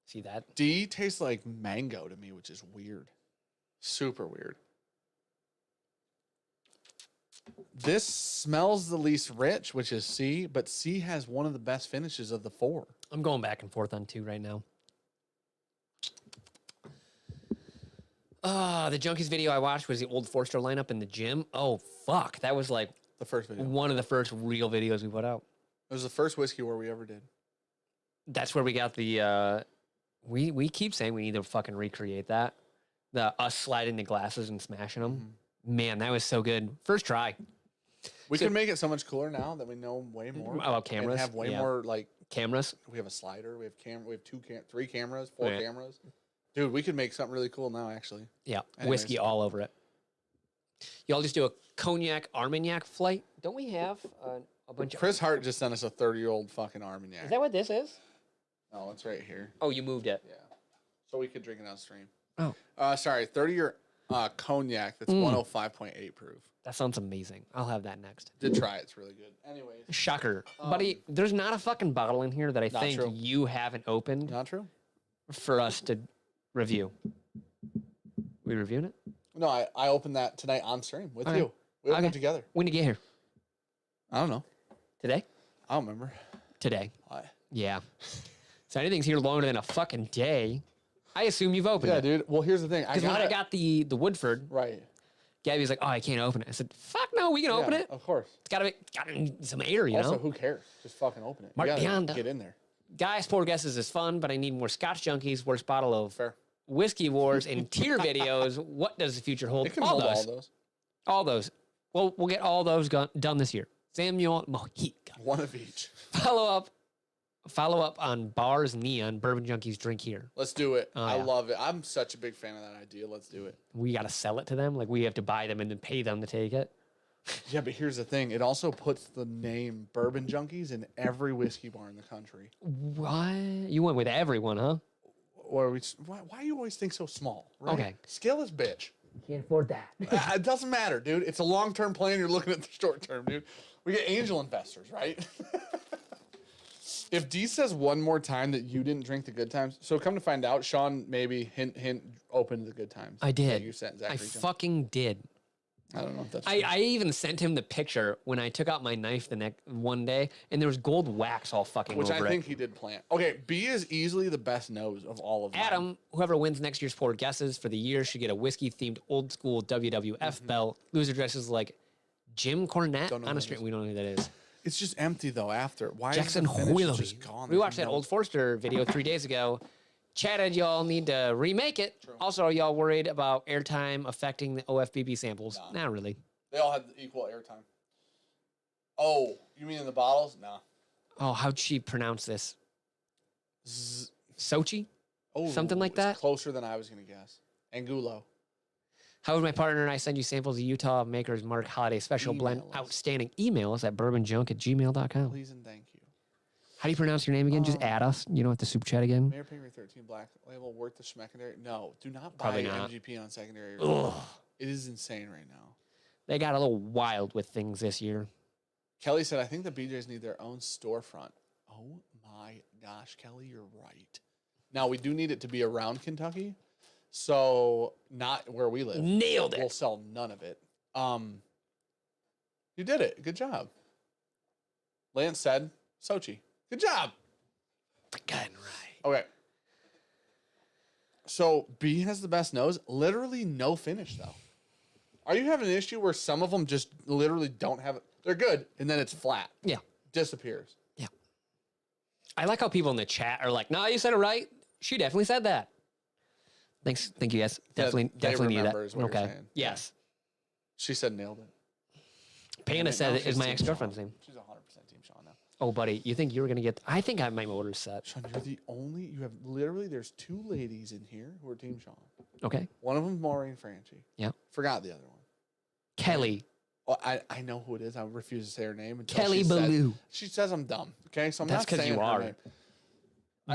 See that? D tastes like mango to me, which is weird. Super weird. This smells the least rich, which is C, but C has one of the best finishes of the 4. I'm going back and forth on 2 right now. The Junkies video I watched was the Old Forester lineup in the gym. Oh, fuck. That was like The first video. one of the first real videos we put out. It was the first whiskey war we ever did. That's where we got the, we keep saying we need to fucking recreate that. Us sliding the glasses and smashing them. Man, that was so good. First try. We can make it so much cooler now that we know way more about cameras. And have way more like cameras. We have a slider. We have we have 3 cameras, 4 cameras. Dude, we could make something really cool now, actually. Yeah, whiskey all over it. Y'all just do a cognac Armagnac flight. Don't we have a bunch of... Chris Hart just sent us a 30-year-old fucking Armagnac. Is that what this is? No, it's right here. Oh, you moved it. Yeah. So we could drink it on stream. Oh. Sorry, 30-year cognac that's 105.8 proof. That sounds amazing. I'll have that next. Did try it. It's really good. Anyways. Shocker. Buddy, there's not a fucking bottle in here that I think true. you haven't opened Not true? for us to review. We reviewing it? No, I opened that tonight on stream with you. We opened it together. When did you get here? I don't know. Today? I don't remember. Today. Why? Yeah. So anything's here longer than a fucking day. I assume you've opened it. Yeah, dude. Well, here's the thing. Because when I got the Woodford, right. Gabby's like, "Oh, I can't open it." I said, "Fuck no, we can open it. Of course. It's gotta be some air, you Also, know." who cares? Just fucking open it. Mark You gotta Beyond. get in there. Guys, pour guesses is fun, but I need more Scotch Junkies, worst bottle of Whiskey Wars, and tier videos. What does the future hold? It can hold all those. All those. Well, we'll get all those done this year. Samuel Mojica. One of each. Follow up on Bars Neon, Bourbon Junkies Drink Here. Let's do it. Oh, I yeah. love it. I'm such a big fan of that idea. Let's do it. We got to sell it to them. Like, we have to buy them and then pay them to take it. Yeah, but here's the thing. It also puts the name Bourbon Junkies in every whiskey bar in the country. Why? You went with everyone, huh? Or why do you always think so small? Right? Okay. Scale this bitch. Can't afford that. It doesn't matter, dude. It's a long-term plan. You're looking at the short-term, dude. We get angel investors, right? If D says one more time that you didn't drink the good times, so come to find out, Sean maybe hint opened the good times. I did. You sent Zachary I Jones. fucking did. I don't know if that's I even sent him the picture when I took out my knife the next one day, and there was gold wax all fucking which over I think it. he did plant. Okay, B is easily the best nose of all of them. Adam, whoever wins next year's Four Guesses for the year should get a whiskey-themed old-school WWF belt. Loser dresses like Jim Cornette. Don't know On who a that street, is. we don't know who that is. It's just empty though. After why Jackson is the finish Willoughby. just gone? We There's watched that no- Old Forster video 3 days ago. Chatted, y'all need to remake it. True. Also, are y'all worried about airtime affecting the OFBB samples? Not really. They all had equal airtime. Oh, you mean in the bottles? Nah. Oh, how'd she pronounce this? Sochi? Oh, Something like it's that? Closer than I was gonna guess. Angulo. How would my partner and I send you samples of Utah Maker's Mark Holiday Special Blend? Email us. Outstanding. Email us at bourbonjunk@gmail.com. Please and thank you. How do you pronounce your name again? Just add us. You know, at the super chat again. Mayor Pingree 13 Black Label worth the secondary. No, do not buy Probably not. MGP on secondary. Ugh. It is insane right now. They got a little wild with things this year. Kelly said, I think the BJs need their own storefront. Oh my gosh, Kelly, you're right. Now, we do need it to be around Kentucky, so not where we live. Nailed We'll it. sell none of it. You did it. Good job. Lance said, Sochi. Good job. Freaking right. Okay. So B has the best nose. Literally no finish, though. Are you having an issue where some of them just literally don't have it? They're good, and then it's flat. Yeah. Disappears. Yeah. I like how people in the chat are like, "No, you said it right. She definitely said that." Thanks. Thank you, guys. Definitely they need that. remember is what you're Okay. saying. Yes. She said nailed it. Panda Wait, said no, it is she's my Team ex-girlfriend's Sean. name. She's 100% Team Sean now. Oh, buddy, you think you were gonna get? I think I have my orders set. Sean, you're the only. You have literally. There's 2 ladies in here who are Team Sean. Okay. One of them's Maureen Franchi. Yeah. Forgot the other one. Kelly. Oh, I know who it is. I refuse to say her name. Until Kelly she says, Ballou. she says I'm dumb. Okay, so I'm That's not 'cause saying you her are. name.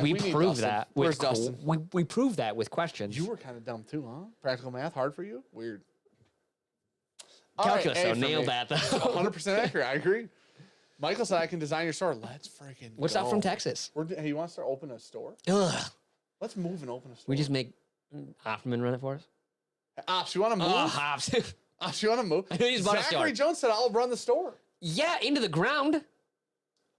We need proved Dustin. that. Where's with Dustin? We proved that with questions. You were kind of dumb too, huh? Practical math hard for you? Weird. Calculus, A so for nailed me. that though. 100% accurate. I agree. Michael said I can design your store. Let's freaking What's go. up from Texas? Hey, you want to start open a store? Ugh. Let's move and open a store. We just make Hoffman run it for us. Ops, you want to move? Hobbs. Ops, you want to move? I know you just bought a Zachary store. Jones said I'll run the store. Yeah, into the ground.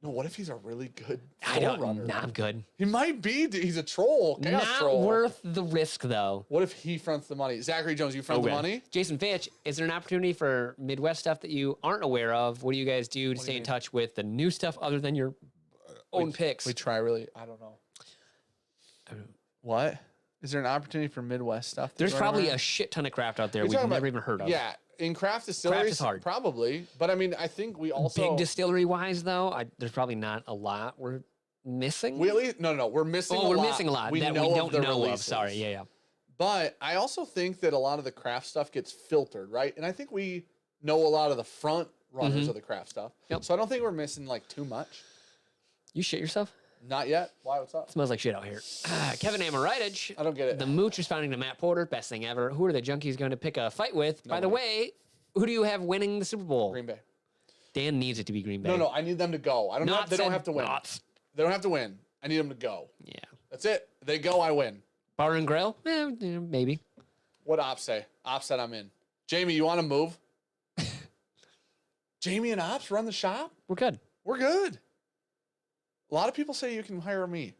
No, what if he's a really good I store don't. runner? Nah, I'm good. He might be. Dude. He's a troll. Chaos Not troll. worth the risk though. What if he fronts the money? Zachary Jones, you front the money? Jason Fitch, is there an opportunity for Midwest stuff that you aren't aware of? What do you guys do to stay in touch with the new stuff other than your own picks? We try really. I don't know. What? Is there an opportunity for Midwest stuff? There's probably a shit ton of craft out there we've never even heard of. Yeah, in craft distilleries, is hard. Probably. But I mean, I think we also Big distillery wise though, there's probably not a lot we're missing. we at least no, we're missing. Oh, a we're lot. missing a lot We that know we of don't the know of. releases. Sorry, yeah. But I also think that a lot of the craft stuff gets filtered, right? And I think we know a lot of the front runners of the craft stuff. Yep. So I don't think we're missing like too much. You shit yourself? Not yet. Why? What's up? Smells like shit out here. Kevin Amoritage. I don't get it. The Mooch responding to Matt Porter. Best thing ever. Who are the Junkies going to pick a fight with? By the way, who do you have winning the Super Bowl? Green Bay. Dan needs it to be Green Bay. No, I need them to go. I don't. Not They don't said have to win. not. They don't have to win. I need them to go. Yeah. That's it. They go. I win. Bar and Grill? Maybe. What Ops say? Ops said I'm in. Jamie, you want to move? Jamie and Ops run the shop. We're good. We're good. A lot of people say you can hire me.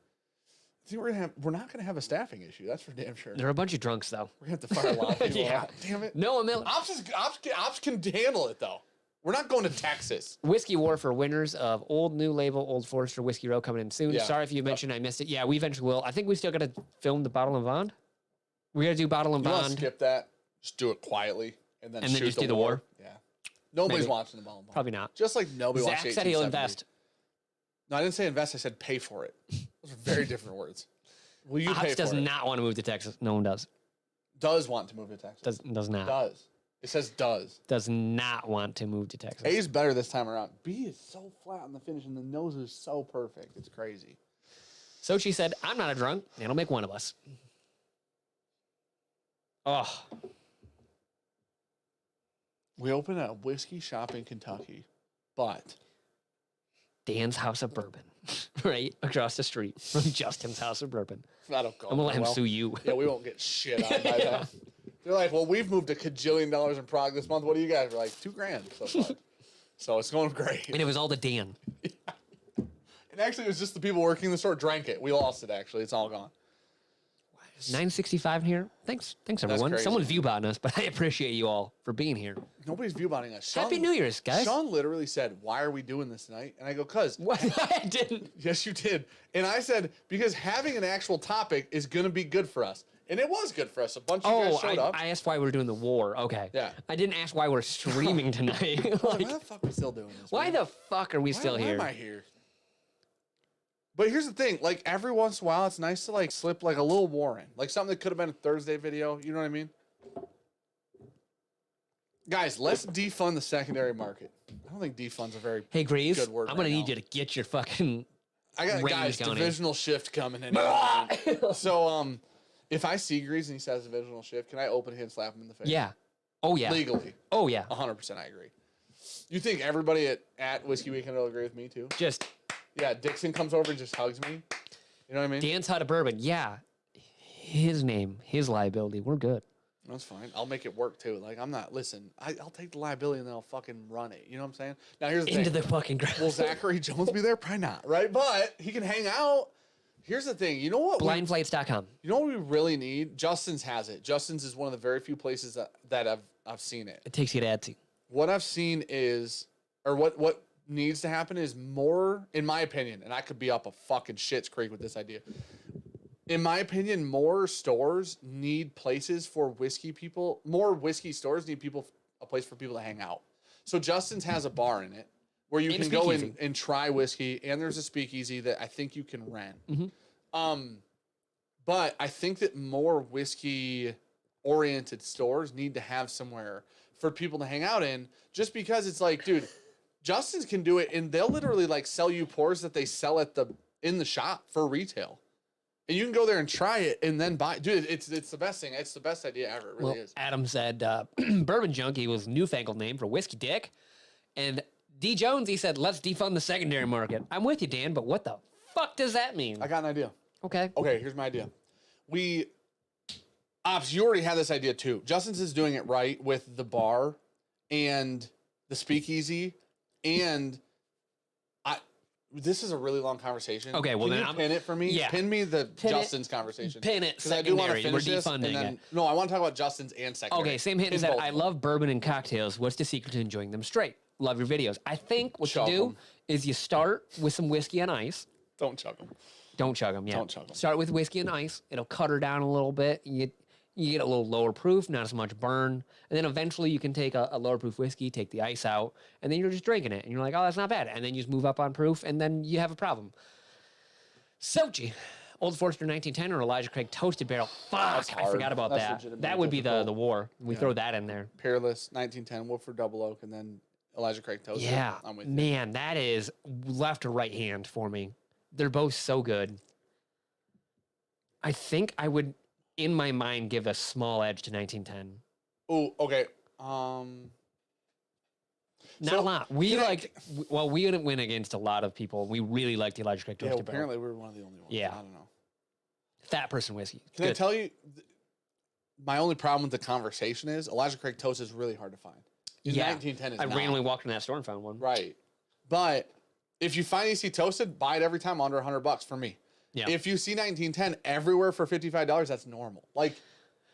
I think we're not gonna have a staffing issue. That's for damn sure. They're a bunch of drunks, though. We're gonna have to fire a lot of people. Yeah. out. Damn it. Noah Miller. Ops can handle it though. We're not going to Texas. Whiskey War for winners of Old New Label, Old Forester Whiskey Row coming in soon. Yeah. Sorry if you mentioned I missed it. Yeah, we eventually will. I think we still got to film the Bottle and Bond. We got to do Bottle and You want to Bond. skip that? Just do it quietly and then And then shoot just do the war? Yeah. Nobody's Maybe. watching the ball. Probably not. Just like nobody Zach watched said he'll 1870. invest. No, I didn't say invest. I said pay for it. Those are very different words. Will you pay Ops for does it? not want to move to Texas. No one does. Does want to move to Texas. Does not. Does. It says does. Does not want to move to Texas. A is better this time around. B is so flat on the finish, and the nose is so perfect. It's crazy. So she said, I'm not a drunk. It'll make one of us. Oh, We opened a whiskey shop in Kentucky, but Dan's House of Bourbon, right across the street from Justin's House of Bourbon. I don't go. I'm going to let him well. sue you. Yeah, we won't get shit on by that. They're like, well, we've moved $1 kajillion in Prague this month. What do you guys? We're like, $2,000 so far. So it's going great. And it was all the Dan. And actually, it was just the people working the store drank it. We lost it, actually. It's all gone. 965 here. Thanks everyone. crazy. Someone's view-botting us, but I appreciate you all for being here. Nobody's view-botting us. Sean, Happy New Year's, guys. Sean literally said, why are we doing this tonight? And I go, cuz. What? I didn't. Yes, you did. And I said, because having an actual topic is going to be good for us. And it was good for us. A bunch of you guys showed up. I asked why we were doing the war. Okay. Yeah. I didn't ask why we're streaming tonight. Why Like, the fuck are we still doing this? why man? the fuck are we still Why here? am I here? But here's the thing, like every once in a while, it's nice to like slip like a little war in, like something that could have been a Thursday video. You know what I mean? Guys, let's defund the secondary market. I don't think defund's a very. Hey, Greaves, Good word I'm going right to need now. you to get your fucking... I got range guys going in. divisional shift coming in. So if I see Greaves and he says divisional shift, can I open him and slap him in the face? Yeah. Oh, yeah. Legally, Oh, yeah. 100%. I agree. You think everybody at Whiskey Weekend will agree with me too? Just Yeah, Dixon comes over and just hugs me. You know what I mean? Dan's Hut of Bourbon. Yeah. His name, his liability. We're good. That's fine. I'll make it work too. Like I'm not. Listen, I'll take the liability and then I'll fucking run it. You know what I'm saying? Now here's the Into thing. the fucking ground. Will Zachary Jones be there? Probably not. Right? But he can hang out. Here's the thing. You know what? Blindflights.com. You know what we really need? Justin's has it. Justin's is one of the very few places that I've seen it. It takes you to Etsy. What I've seen is, or what needs to happen is more, in my opinion, and I could be up a fucking shit's creek with this idea. In my opinion, more stores need places for whiskey people. More whiskey stores need a place for people to hang out. So Justin's has a bar in it where you And a can go in speakeasy. and try whiskey, and there's a speakeasy that I think you can rent. But I think that more whiskey oriented stores need to have somewhere for people to hang out in, just because it's like, dude, Justin's can do it, and they'll literally like sell you pours that they sell in the shop for retail. And you can go there and try it and then buy. Dude, it's the best thing. It's the best idea ever. It really Well, is. Adam said Bourbonjunk was newfangled name for whiskey dick. And D. Jones, he said, let's defund the secondary market. I'm with you, Dan, but what the fuck does that mean? I got an idea. Okay. Okay, here's my idea. Ops, you already had this idea too. Justin's is doing it right with the bar and the speakeasy, and this is a really long conversation. Okay, well Can then you pin it for me? Yeah. Pin me the Pin it. Justin's conversation. Pin it. Because I do want to Secondary. We're finish this. And defunding then, it. no, I want to talk about Justin's and secondary. Okay, Sam Hinton Pin said, both I of them. love bourbon and cocktails. What's the secret to enjoying them straight? Love your videos. I think what Chug you do 'em. is you start with some whiskey on ice. Don't chug them. Don't chug them. Yeah. Don't chug 'em. Start with whiskey and ice. It'll cut her down a little bit. You get a little lower proof, not as much burn. And then eventually you can take a lower proof whiskey, take the ice out, and then you're just drinking it. And you're like, oh, that's not bad. And then you just move up on proof, and then you have a problem. Sochi. Old Forester 1910 or Elijah Craig Toasted Barrel. Fuck, I hard. forgot about That's that. legitimately That would be the difficult. war. We throw that in there. Peerless, 1910, Woodford Double Oak, and then Elijah Craig Toasted. Yeah, I'm with you. man, that is left or right hand for me. They're both so good. I think I would, in my mind, give a small edge to 1910. Oh, okay. Not So, a lot. We didn't win against a lot of people. We really liked the Elijah Craig Yeah, Toasted Barrel. apparently we were one of the only ones. Yeah. I don't know. Fat person whiskey. Can I Good. tell you, my only problem with the conversation is Elijah Craig Toast is really hard to find. In 1910 is I not. randomly walked in that store and found one. Right. But if you find EC Toasted, buy it every time under $100 for me. Yeah. If you see 1910 everywhere for $55, that's normal. Like,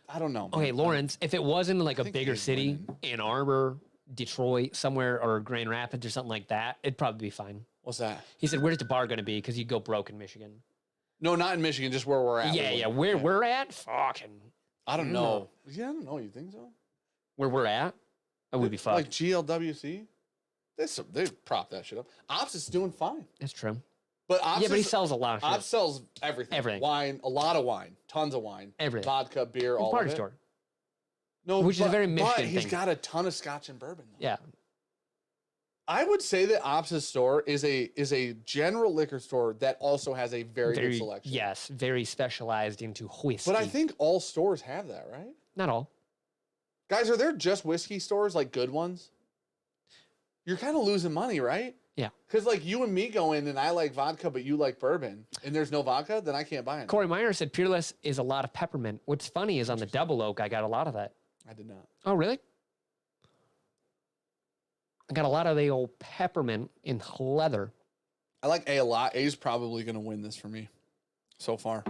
I don't know. Okay, Lawrence, if it wasn't like a think bigger he's city, winning. Ann Arbor, Detroit, somewhere, or Grand Rapids or something like that, it'd probably be fine. What's that? He said, where's the bar going to be? Because you go broke in Michigan. No, not in Michigan, just where we're at. Yeah, where we're at? Fucking. I don't know. Yeah, I don't know. You think so? Where we're at? I would be fucked. Like GLWC? They prop that shit up. Ops is doing fine. That's true. But Ops Yeah, but he is- sells a lot of shit. Ops sells everything. Everything. Wine, a lot of wine, tons of wine. Everything. Vodka, beer, all Party of it. store. No, Which is a very but Michigan he's thing. got a ton of scotch and bourbon. Though. Yeah. I would say that Ops' store is a general liquor store that also has a very good selection. Yes, very specialized into whiskey. But I think all stores have that, right? Not all. Guys, are there just whiskey stores, like good ones? You're kind of losing money, right? Yeah. Because like you and me go in and I like vodka, but you like bourbon, and there's no vodka, then I can't buy it. Corey Meyer said Peerless is a lot of peppermint. What's funny is on the double oak, I got a lot of that. I did not. Oh, really? I got a lot of the old peppermint in leather. I like A lot. A's probably going to win this for me so far.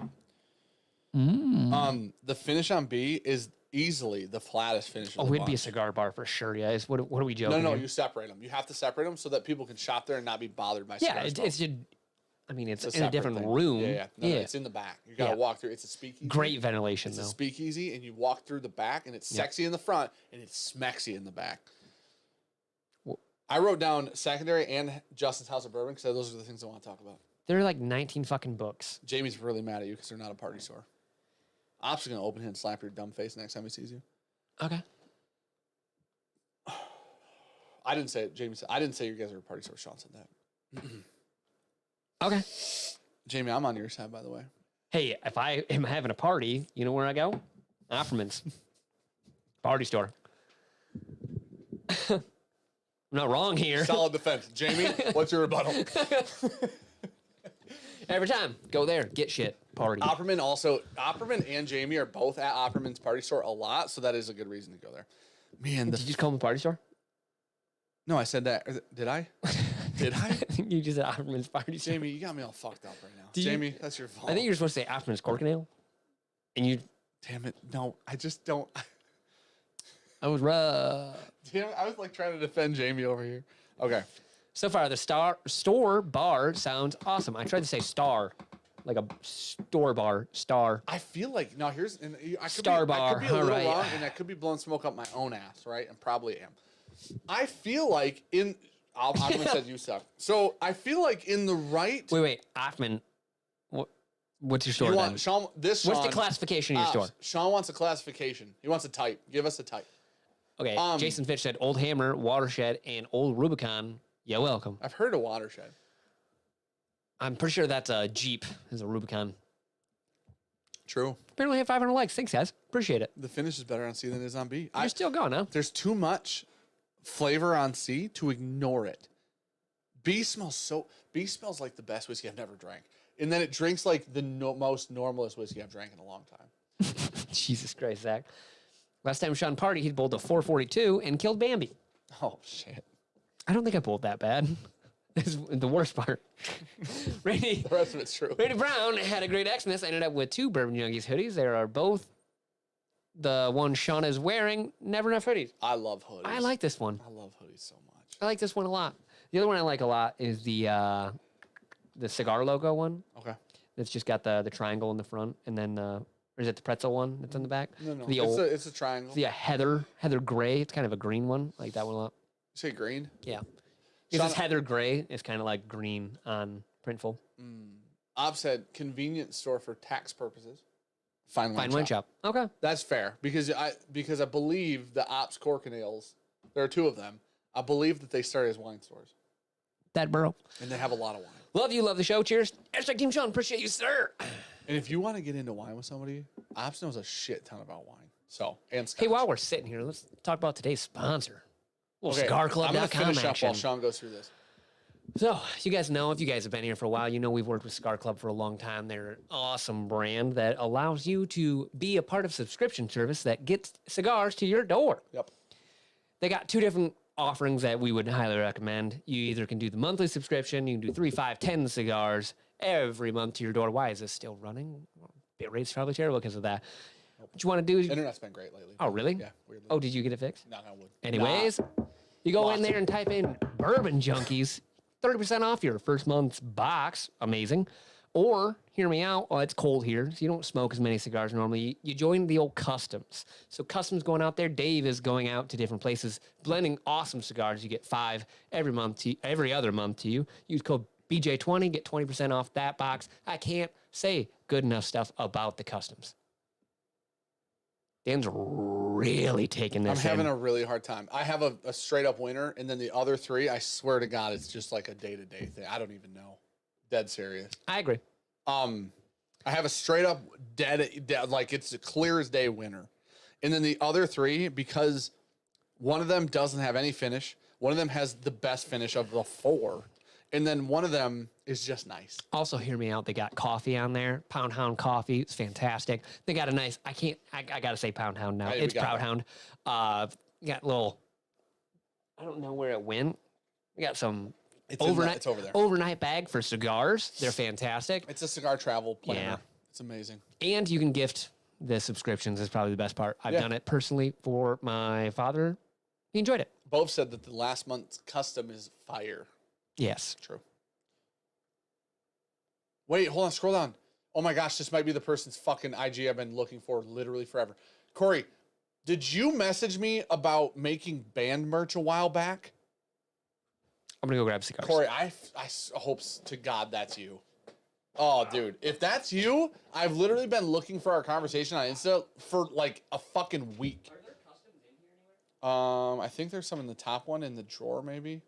The finish on B is easily the flattest finish. Oh, it'd be a cigar bar for sure, guys. What are we joking? No, here? you separate them. You have to separate them so that people can shop there and not be bothered by Yeah, cigar it's smoke. just, I mean, it's in a separate different thing. room. Yeah. No, it's in the back. You got to Yeah. walk through. It's a speakeasy. Great ventilation, It's though. a speakeasy, and you walk through the back, and it's sexy in the front, and it's smexy in the back. I wrote down secondary and Justin's House of Bourbon because those are the things I want to talk about. There are like 19 fucking books. Jamie's really mad at you because they're not a party store. Ops is going to open here and slap your dumb face next time he sees you. Okay. I didn't say it. Jamie said, I didn't say you guys are a party store. Sean said that. Okay. Jamie, I'm on your side, by the way. Hey, if I am having a party, you know where I go? Offerman's. Party store. I'm not wrong here. Solid defense. Jamie, what's your rebuttal? Every time, go there, get shit, party. Opperman and Jamie are both at Opperman's party store a lot, so that is a good reason to go there. Man, Did you just call him a party store? no, I said that. Did I? Did I? I think you just said Offerman's party store. Jamie, you got me all fucked up right now. Did you- Jamie, that's your fault. I think you're supposed to say Offerman's Cork and Ale. And you, Damn it. No, I just don't. I was rough. Damn it. I was like trying to defend Jamie over here. Okay. So far, the store bar sounds awesome. I tried to say star, like a store bar, star. I feel like now here's and I could Star be, I bar, could be a little alright. wrong, and I could be blowing smoke up my own ass, right? And probably am. I feel like I'm gonna say you suck. So I feel like in the right. Wait, Offman. What's your store You then? want Sean? This What's Sean, the classification of your store? Sean wants a classification. He wants a type. Give us a type. Okay, Jason Fitch said Old Hammer, Watershed, and Old Rubicon. You're welcome. I've heard of Watershed. I'm pretty sure that's a Jeep. Is a Rubicon. True. Apparently, I have 500 likes. Thanks, guys. Appreciate it. The finish is better on C than it is on B. You're still going, huh? There's too much flavor on C to ignore it. B smells like the best whiskey I've never drank. And then it drinks like the most normalest whiskey I've drank in a long time. Jesus Christ, Zach. Last time Sean partied, he bowled a 442 and killed Bambi. Oh, shit. I don't think I bowled that bad. This is the worst part. Randy The rest of it's true. Brown had a great Xmas. Ended up with 2 Bourbon Junkies hoodies. They are both the one Sean is wearing. Never enough hoodies. I love hoodies. I like this one. I love hoodies so much. I like this one a lot. The other one I like a lot is the cigar logo one. Okay. That's just got the triangle in the front, and then or is it the pretzel one that's in the back? No. The old, It's a triangle. yeah, Heather Gray. It's kind of a green one, like that one a lot. You say green? Yeah. Because it's Heather Gray. It's kind of like green on Printful. Ob said convenience store for tax purposes. Fine wine shop. Okay. That's fair because I believe the Ops Corkinales, there are two of them. I believe that they started as wine stores. That borough. And they have a lot of wine. Love you. Love the show. Cheers. Hashtag Team Sean. Appreciate you, sir. And if you want to get into wine with somebody, Ops knows a shit ton about wine. So, and Scotch. Hey, while we're sitting here, let's talk about today's sponsor. Okay, CigarClub.com I'm going to finish up action. while Sean goes through this. So, you guys know, if you guys have been here for a while, you know we've worked with Cigar Club for a long time. They're an awesome brand that allows you to be a part of subscription service that gets cigars to your door. Yep. They got two different offerings that we would highly recommend. You either can do the monthly subscription, you can do 3, 5, 10 cigars every month to your door. Why is this still running? Bit rate's probably terrible because of that. What you want to do is... Internet's been great lately. Oh, really? Yeah, weirdly. Oh, did you get it fixed? Knock on wood. Anyways, you go in there and type in Bourbon Junkies, 30% off your first month's box. Amazing. Or, hear me out, it's cold here, so you don't smoke as many cigars normally. You join the old Customs. So Customs going out there, Dave is going out to different places, blending awesome cigars. You get 5 every other month to you. Use code BJ20, get 20% off that box. I can't say good enough stuff about the Customs. Dan's really taking this I'm having a really hard time. I have a straight up winner, and then the other 3, I swear to God, it's just like a day-to-day thing. I don't even know. Dead serious. I agree. I have a straight up dead, like it's a clear as day winner. And then the other 3, because one of them doesn't have any finish, one of them has the best finish of the 4, and then one of them is just nice. Also, hear me out. They got coffee on there. Pound Hound coffee. It's fantastic. They got a nice, I got to say Pound Hound now. It's Proud Hound. Got little, I don't know where it went. We got some It's over there. Overnight bag for cigars. They're fantastic. It's a cigar travel planner. Yeah. It's amazing. And you can gift the subscriptions is probably the best part. I've done it personally for my father. He enjoyed it. Both said that the last month's custom is fire. Yes. True. Wait, hold on. Scroll down. Oh my gosh, this might be the person's fucking IG I've been looking for literally forever. Corey, did you message me about making band merch a while back? I'm going to go grab cigars. Corey, I hope to God that's you. Oh, dude. If that's you, I've literally been looking for our conversation on Insta for like a fucking week. Are there customs in here anywhere? I think there's some in the top one in the drawer, maybe.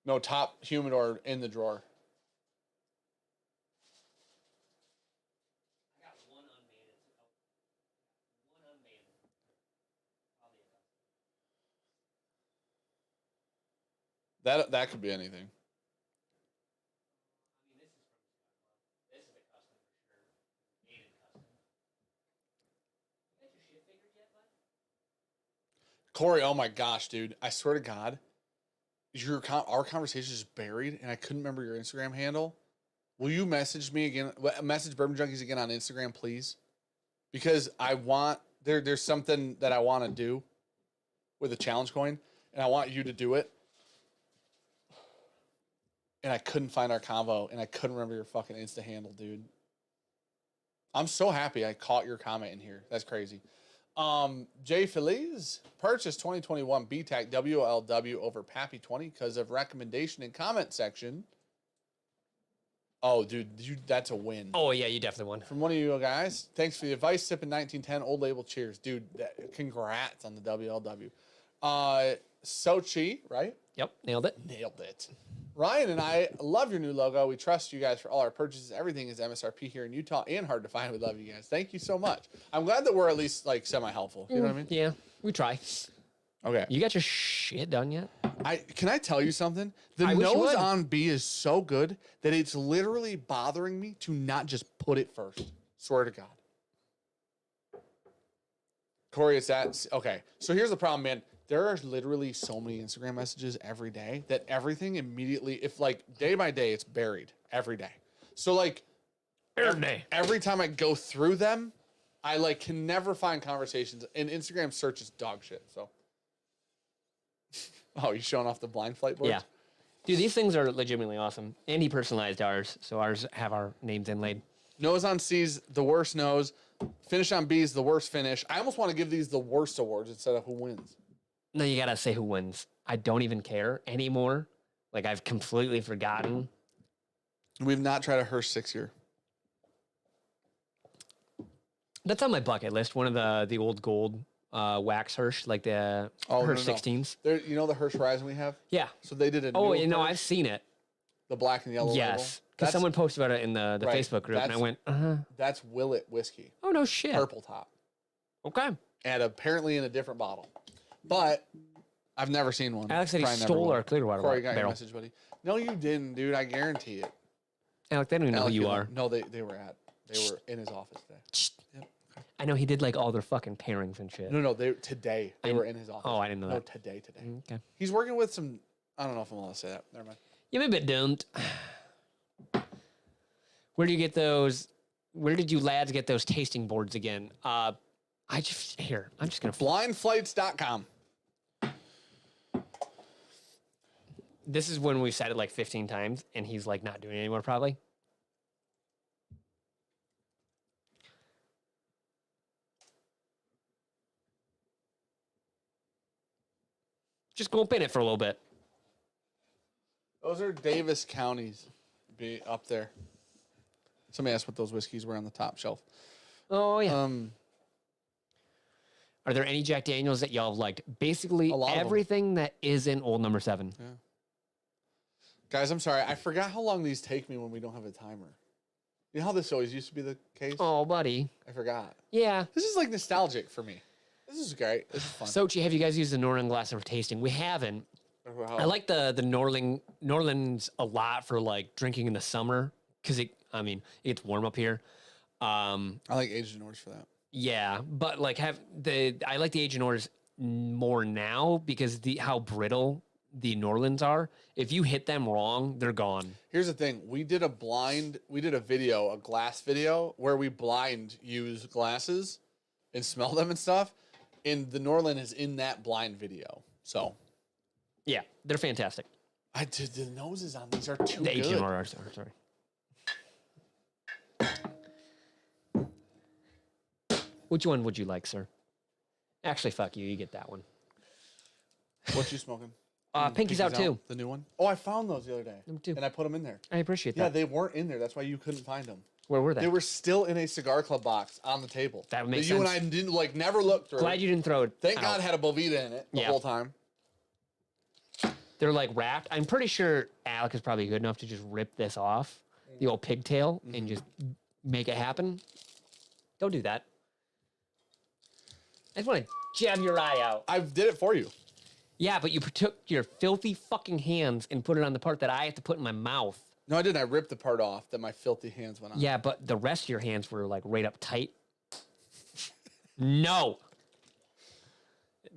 No, top humidor in the drawer. I got one unbanned. One unbanned. That could be anything. I mean, this is from This is a custom for sure. Native custom. You got your shit figured yet, bud? Corey, oh my gosh, dude. I swear to God, our conversation is buried, and I couldn't remember your Instagram handle. Will you message me again? Message Bourbon Junkies again on Instagram, please? Because I want, there's something that I want to do with a challenge coin, and I want you to do it. And I couldn't find our convo, and I couldn't remember your fucking Insta handle, dude. I'm so happy I caught your comment in here. That's crazy. Jay Feliz purchased 2021 BTAC WLW over Pappy 20 because of recommendation and comment section. Oh, dude, that's a win. Oh, yeah, you definitely won. From one of you guys. Thanks for the advice. Sipping 1910 Old Label. Cheers. Dude, congrats on the WLW. Sochi, right? Yep, nailed it. Nailed it. Ryan and I love your new logo. We trust you guys for all our purchases. Everything is MSRP here in Utah and hard to find. We love you guys. Thank you so much. I'm glad that we're at least like semi-helpful. You know what I mean? Yeah, we try. Okay. You got your shit done yet? Can I tell you something? The I wish you nose would. on B is so good that it's literally bothering me to not just put it first. Swear to God. Corey, it's that. Okay. So here's the problem, man. There are literally so many Instagram messages every day that everything immediately, if like day by day, it's buried every day. So like every time I go through them, I like can never find conversations, and Instagram search is dog shit. So Oh, you showing off the blind flight boards? Yeah. Dude, these things are legitimately awesome. And he personalized ours, so ours have our names inlaid. Nose on C's, the worst nose. Finish on B's, the worst finish. I almost want to give these the worst awards instead of who wins. No, you gotta say who wins. I don't even care anymore. Like, I've completely forgotten. We've not tried a Hirsch 6-year. That's on my bucket list. One of the old gold wax Hirsch, like the Hirsch 16s. There, you know the Hirsch Horizon we have? Yeah. So they did a Oh, new you know, Hirsch, I've seen it. the black and yellow label. Yes. Because someone posted about it in the Right. Facebook group, and I went, That's Willet whiskey. oh, no shit. Purple top. Okay. And apparently in a different bottle. But I've never seen one. Alex said he Probably never stole will. our Clearwater Corey got your barrel. message, buddy. No, you didn't, dude. I guarantee it. Alex, they don't even know who Alec, you know. are. No, they were in his office today. Yep. I know he did like all their fucking pairings and shit. No, they were in his office. Oh, I didn't know No, that. today. Okay. He's working with some. I don't know if I'm allowed to say that. Never mind. You may be don't. Where do you get those? Where did you lads get those tasting boards again? I'm just gonna. Blindflights.com. This is when we've said it like 15 times, and he's like not doing it anymore, probably. Just go up in it for a little bit. Those are Davis counties, be up there. Somebody asked what those whiskeys were on the top shelf. Oh yeah. Are there any Jack Daniels that y'all have liked? Basically A lot of them. everything that isn't Old Number 7. Yeah. Guys, I'm sorry. I forgot how long these take me when we don't have a timer. You know how this always used to be the case? Oh, buddy. I forgot. Yeah. This is like nostalgic for me. This is great. This is fun. Sochi, have you guys used the Norland glass for tasting? We haven't. I like the Norlands a lot for like drinking in the summer because it gets warm up here. I like aged Norse for that. Yeah, but like I like the Agent Orders more now because how brittle the Norlands are. If you hit them wrong, they're gone. Here's the thing. We did a glass video where we blind use glasses and smell them and stuff. And the Norland is in that blind video. So Yeah, they're fantastic. the noses on these are too The good. Agent Orders, sorry. Which one would you like, sir? Actually, fuck you. You get that one. What you smoking? Pinky's out too. The new one? Oh, I found those the other day. Them too. And I put them in there. I appreciate Yeah, that. they weren't in there. That's why you couldn't find them. Where were they? They were still in a cigar club box on the table. That makes You and sense. I didn't never look through. Glad you didn't throw it. Thank out. God had a Bovita in it the Yeah. whole time. They're like wrapped. I'm pretty sure Alec is probably good enough to just rip this off, the old pigtail, and just make it happen. Don't do that. I just want to jab your eye out. I did it for you. Yeah, but you took your filthy fucking hands and put it on the part that I have to put in my mouth. No, I didn't. I ripped the part off that my filthy hands went on. Yeah, but the rest of your hands were like right up tight. No.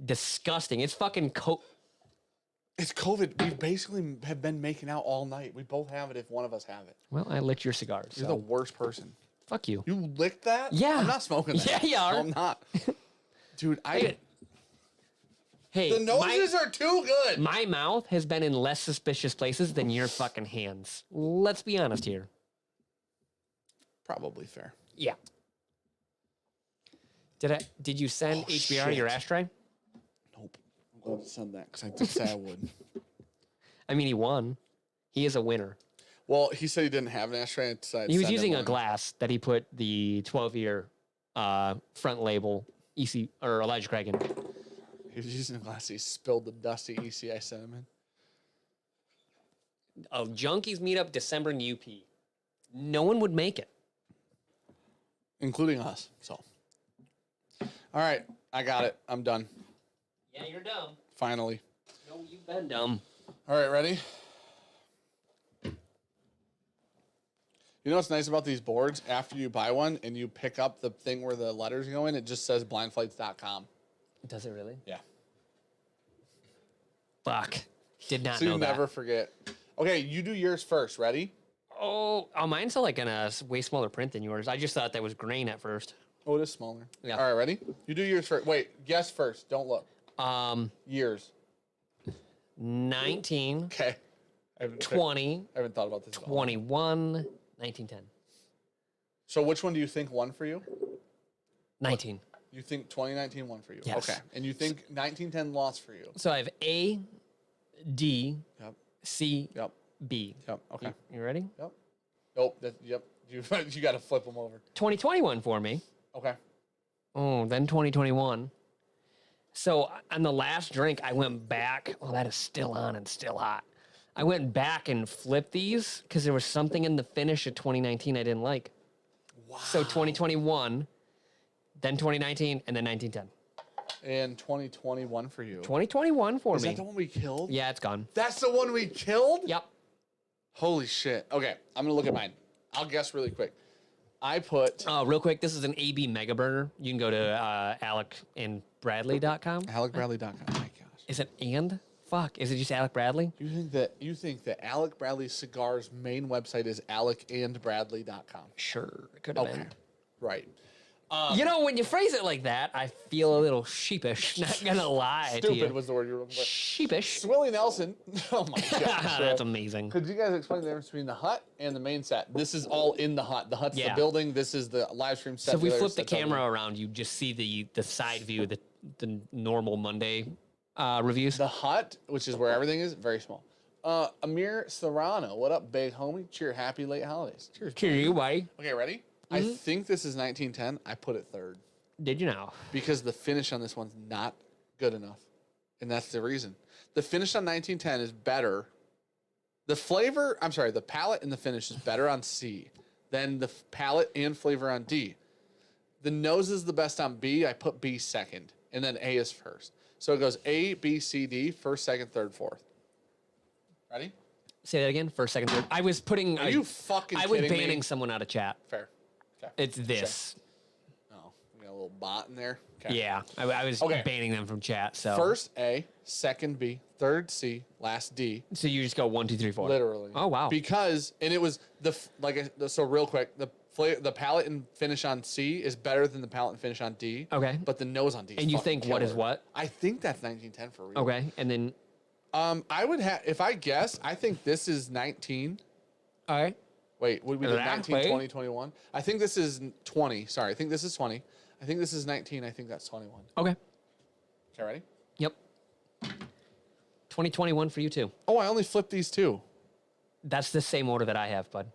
Disgusting. It's fucking It's COVID. We basically have been making out all night. We both have it if one of us have it. Well, I lit your cigars. You're So. the worst person. Fuck you. You licked that? Yeah. I'm not smoking that. Yeah, you are. No, I'm not. Dude, Hey, the noses are too good. my mouth has been in less suspicious places than your fucking hands. Let's be honest here. Probably fair. Yeah. Did you send Oh, HBR your shit. ashtray? Nope. I'm glad you said that because I did say I would. I mean, he won. He is a winner. Well, he said he didn't have an ashtray. And decided to He was send him using a one. glass that he put the 12-year front label EC or Elijah Craig in. He was using a glass. He spilled the dusty ECI cinnamon. A Junkies meetup December in UP. No one would make it. Including us. So. All right. I got it. I'm done. Yeah, you're dumb. Finally. No, you've been dumb. All right. Ready? You know what's nice about these boards? After you buy one and you pick up the thing where the letters go in, it just says blindflights.com. Does it really? Yeah. Fuck. Did not So know you that. never forget. Okay, you do yours first. Ready? Oh, mine's like in a way smaller print than yours. I just thought that was grain at first. Oh, it is smaller. Yeah. All right, ready? You do yours first. Wait, guess first. Don't look. Years. 19, Okay. 20, I haven't thought about this at all. 21, 1910. So which one do you think won for you? 19. You think 2019 won for you? Yes. Okay. And you think 1910 lost for you? So I have A, D, Yep. C, Yep. B. Yep. Okay. You ready? Yep. Nope. Yep. You got to flip them over. 2021 for me. Okay. Oh, then 2021. So on the last drink, I went back. Oh, that is still on and still hot. I went back and flipped these because there was something in the finish of 2019 I didn't like. Wow. So 2021, then 2019, and then 1910. And 2021 for you. 2021 for Is me. that the one we killed? Yeah, it's gone. That's the one we killed? Yep. Holy shit. Okay. I'm going to look at mine. I'll guess really quick. I put Real quick, this is an AB Mega Burner. You can go to alecandbradley.com. AlecBradley.com. Oh my gosh. Is it and? Fuck. Is it just Alec Bradley? You think that Alec Bradley Cigars main website is alecandbradley.com? Sure. It could have Okay. been. Right. You know, when you phrase it like that, I feel a little sheepish. Not gonna lie to you. Stupid was the word you were looking for. Sheepish. Willie Nelson. Oh my gosh. That's amazing. Could you guys explain the difference between the hut and the main set? This is all in the hut. The hut's Yeah. the building. This is the live stream set. So if we other flip the set's all camera around, you just see the side view, the normal Monday reviews. The hut, which is where everything is, very small. Amir Serrano, what up, big homie? Cheer, happy late holidays. Cheers. Here you, buddy. Okay, ready? I think this is 1910. I put it third Did you know? because the finish on this one's not good enough, and that's the reason. The finish on 1910 is better. The palate and the finish is better on C than the palate and flavor on D. The nose is the best on B. I put B second, and then A is first. So it goes A, B, C, D, first, second, third, fourth. Ready? Say that again. First, second, third. I was putting. Are you fucking I was kidding banning me? someone out of chat. Fair. Okay. It's this. Oh, we got a little bot in there. Okay. Yeah, I was Okay. banning them from chat. So First A, second B, third C, last D. so you just go 1, 2, 3, 4. Literally. Oh wow. Because it was so real quick, the palate and finish on C is better than the palate and finish on D. Okay. But the nose on D is And you fucking think what is killer. what? I think that's 1910 for real. Okay, and then I would have, if I guess, I think this is 19. all right. Wait, would we do That 19, way? 20, 21? I think this is 20. Sorry, I think this is 20. I think this is 19. I think that's 21. Okay. Okay, ready? Yep. 2021 for you too. Oh, I only flipped these two. That's the same order that I have, bud.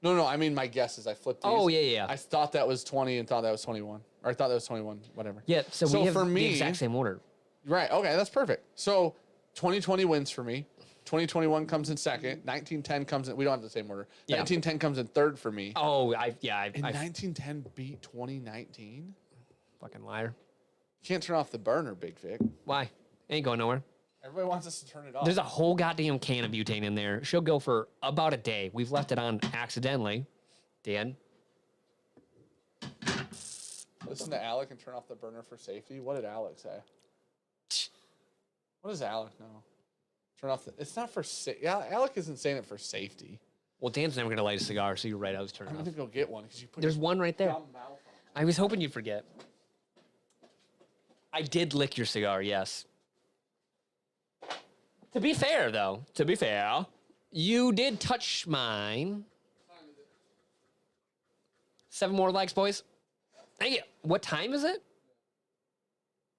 No, I mean my guess is I flipped these. Oh, yeah. I thought that was 20 and thought that was 21. Or I thought that was 21, whatever. Yeah, so we have for the me, exact same order. right, okay, that's perfect. So 2020 wins for me. 2021 comes in second. 1910 comes in, we don't have the same order. Yeah. 1910 comes in third for me. Oh, I And 1910 beat 2019? fucking liar. Can't turn off the burner, Big Vic. Why? Ain't going nowhere. Everybody wants us to turn it off. There's a whole goddamn can of butane in there. She'll go for about a day. We've left it on accidentally. Dan. Listen to Alec and turn off the burner for safety. What did Alec say? What does Alec know? Turn off the. It's not for safety. Yeah, Alec isn't saying it for safety. Well, Dan's never gonna light a cigar, so you're right. I was turning I'm off. gonna go get one because you put There's your one right there. dumb mouth on. I was hoping you'd forget. I did lick your cigar, yes. To be fair, though, you did touch mine. 7 more likes, boys. Thank you. What time is it?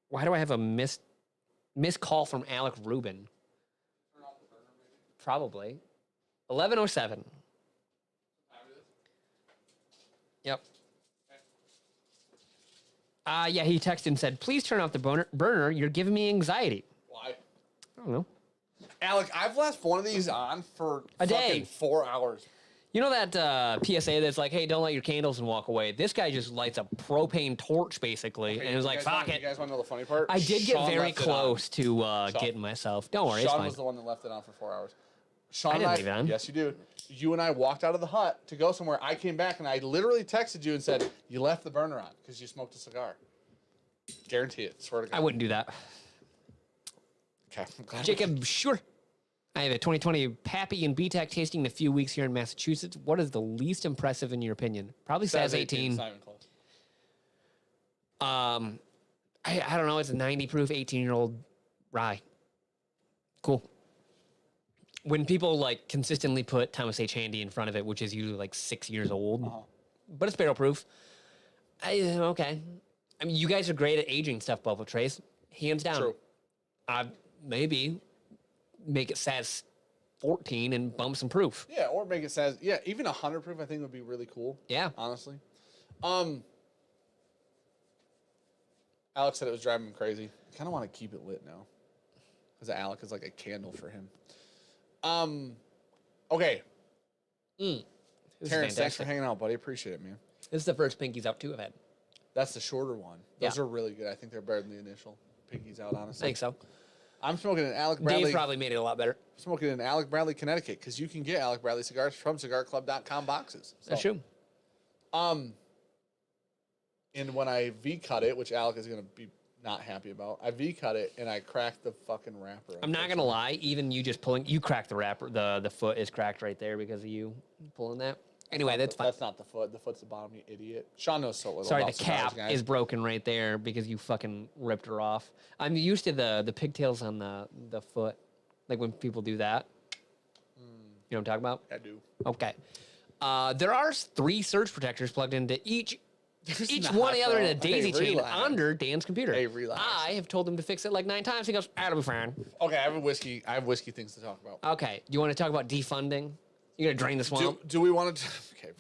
Why do I have a missed call from Alec Rubin? Probably. 11:07. Yep. Yeah, he texted and said, please turn off the burner. You're giving me anxiety. Why? I don't know. Alec, I've left one of these on for A day. fucking 4 hours. You know that PSA that's like, hey, don't light your candles and walk away? This guy just lights a propane torch, basically, and it was like, fuck You it. guys want to know the funny part? I did get Sean very left it on. close to getting myself. Don't worry, it's Sean fine. was the one that left it on for 4 hours. Sean didn't and leave it on. Yes, you do. You and I walked out of the hut to go somewhere. I came back and I literally texted you and said, you left the burner on because you smoked a cigar. Guarantee it. Swear to God. I wouldn't do that. Okay. I'm glad we- Jacob, sure. I have a 2020 Pappy and BTEC tasting in a few weeks here in Massachusetts. What is the least impressive in your opinion? Probably says 18. It's not even close. I don't know. It's a 90 proof 18-year-old rye. Cool. When people like consistently put Thomas H. Handy in front of it, which is usually like 6 years old, but it's barrel proof. Okay. I mean, you guys are great at aging stuff, Bubble Trace. Hands down. True. Maybe make it SAS 14 and bump some proof. Yeah, or make it SAS. Yeah, even 100 proof I think would be really cool. Yeah. Honestly. Alex said it was driving him crazy. I kind of want to keep it lit now. Because Alec is like a candle for him. Okay. Terrence, thanks for hanging out, buddy. Appreciate it, man. This is the first Pinkies Out 2 I've had. That's the shorter one. Those are really good. I think they're better than the initial Pinkies Out, honestly. I think so. I'm smoking an Alec Bradley. Dave probably made it a lot better. Smoking in Alec Bradley, Connecticut, because you can get Alec Bradley cigars from cigarclub.com boxes. So, That's true. And when I V-cut it, which Alec is going to be not happy about, I V-cut it and I cracked the fucking wrapper. I'm not going to lie. Even you just pulling, you cracked the wrapper. The foot is cracked right there because of you pulling that. Anyway, that's fine. That's not the foot. The foot's the bottom, you idiot. Sean knows so little. Sorry, about the cap cigars, guys. is broken right there because you fucking ripped her off. I'm used to the pigtails on the foot, like when people do that. You know what I'm talking about? I do. Okay. There are 3 surge protectors plugged into each not, one other in bro. a daisy Hey, chain relax. under Dan's computer. Hey, relax. I have told him to fix it like 9 times. He goes, "That'll be fine." Okay, I have whiskey things to talk about. Okay. You want to talk about defunding? You gonna drain the swamp? Do we want to? Okay,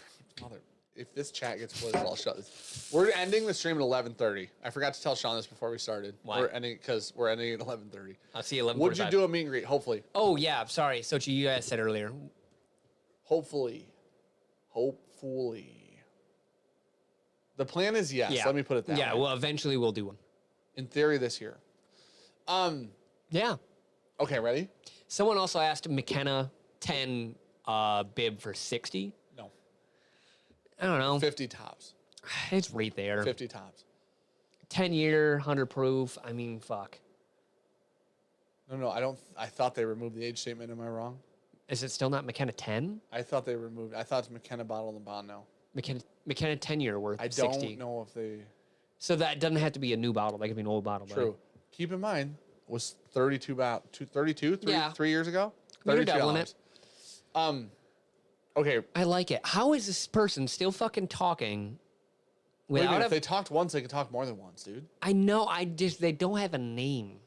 mother. If this chat gets closed, I'll shut this. We're ending the stream at 11:30. I forgot to tell Sean this before we started. Why? We're ending because we're ending at 11:30. I'll see you 11:45. Would you do a meet and greet? Hopefully. Oh yeah, sorry, Sochi. You guys said earlier. Hopefully. The plan is yes. Yeah. Let me put it that way. Yeah. Well, eventually we'll do one. In theory, this year. Yeah. Okay, ready? Someone also asked McKenna 10 bib for 60. No. I don't know. 50 tops. It's right there. 50 tops. 10-year, 100 proof. I mean, fuck. No, I don't. I thought they removed the age statement. Am I wrong? Is it still not McKenna 10? I thought it's McKenna bottle and bond now. McKenna 10-year worth I 60. don't know if they. So that doesn't have to be a new bottle. That could be an old bottle. True. Keep in mind, was 32 about 32 3 years ago. You're doubling it. Okay. I like it. How is this person still fucking talking? Wait a minute, Without if they talked once, they could talk more than once, dude. I know. They don't have a name.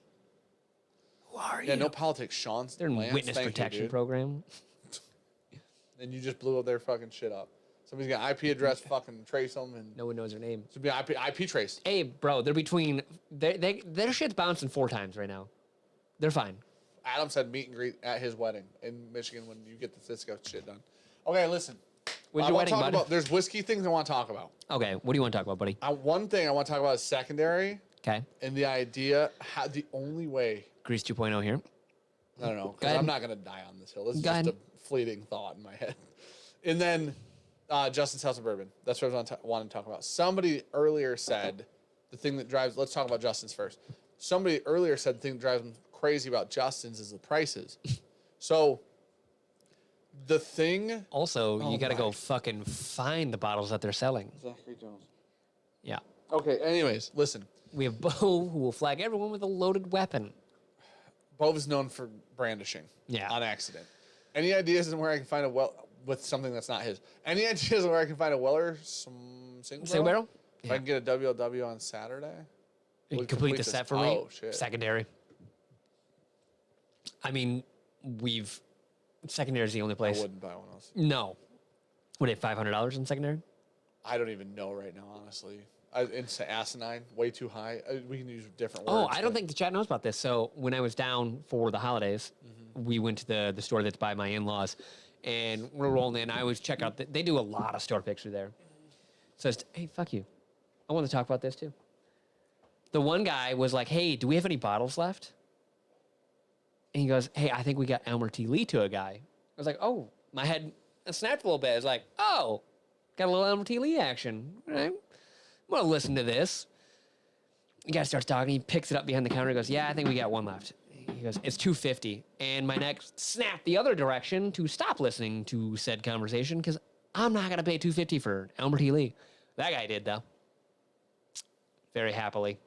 Who are Yeah, you? no politics, Sean. They're in Lance, witness thank you, protection dude. program. And you just blew up their fucking shit up. Somebody's got IP address, fucking trace them, and No one knows their name. should be IP trace. Hey, bro, they're between. Their shit's bouncing 4 times right now. They're fine. Adam said meet and greet at his wedding in Michigan when you get the Cisco shit done. Okay, listen. When's I your want wedding, to talk bud? about. There's whiskey things I want to talk about. Okay, what do you want to talk about, buddy? One thing I want to talk about is secondary Okay, and the idea. How the only way. Grease 2.0 here. I don't know. Go 'Cause ahead. I'm not gonna die on this hill. This is Go just ahead. a fleeting thought in my head. And then Justin's House of Bourbon. That's what I was wanting to talk about. Somebody earlier said the thing that drives. Let's talk about Justin's first. Somebody earlier said the thing that drives them crazy about Justin's is the prices. So the thing. Also, Oh you got to go my. fucking find the bottles that they're selling. Zachary Jones. Yeah. Okay. Anyways, listen. We have Bo, who will flag everyone with a loaded weapon. Bove is known for brandishing. Yeah. On accident. Any ideas on where I can find with something that's not his? Any ideas on where I can find a Weller single Single barrel? If I can get a WLW on Saturday. You We'll complete the this. set for me. Oh shit. Secondary. I mean, secondary is the only I place. wouldn't buy one else. No. Would it $500 in secondary? I don't even know right now, honestly. It's asinine, way too high. We can use different Oh, words. I don't think the chat knows about this. So when I was down for the holidays, we went to the store that's by my in-laws, and we're rolling in. I always check out. They do a lot of store picks through there. So it's, hey, fuck you. I want to talk about this too. The one guy was like, hey, do we have any bottles left? And he goes, hey, I think we got Elmer T. Lee to a guy. I was like, oh, my head snapped a little bit. I was like, oh, got a little Elmer T. Lee action. All right. I'm going to listen to this. The guy starts talking. He picks it up behind the counter. He goes, yeah, I think we got one left. He goes, it's $2.50. And my neck snapped the other direction to stop listening to said conversation because I'm not going to pay $2.50 for Elmer T. Lee. That guy did, though. Very happily.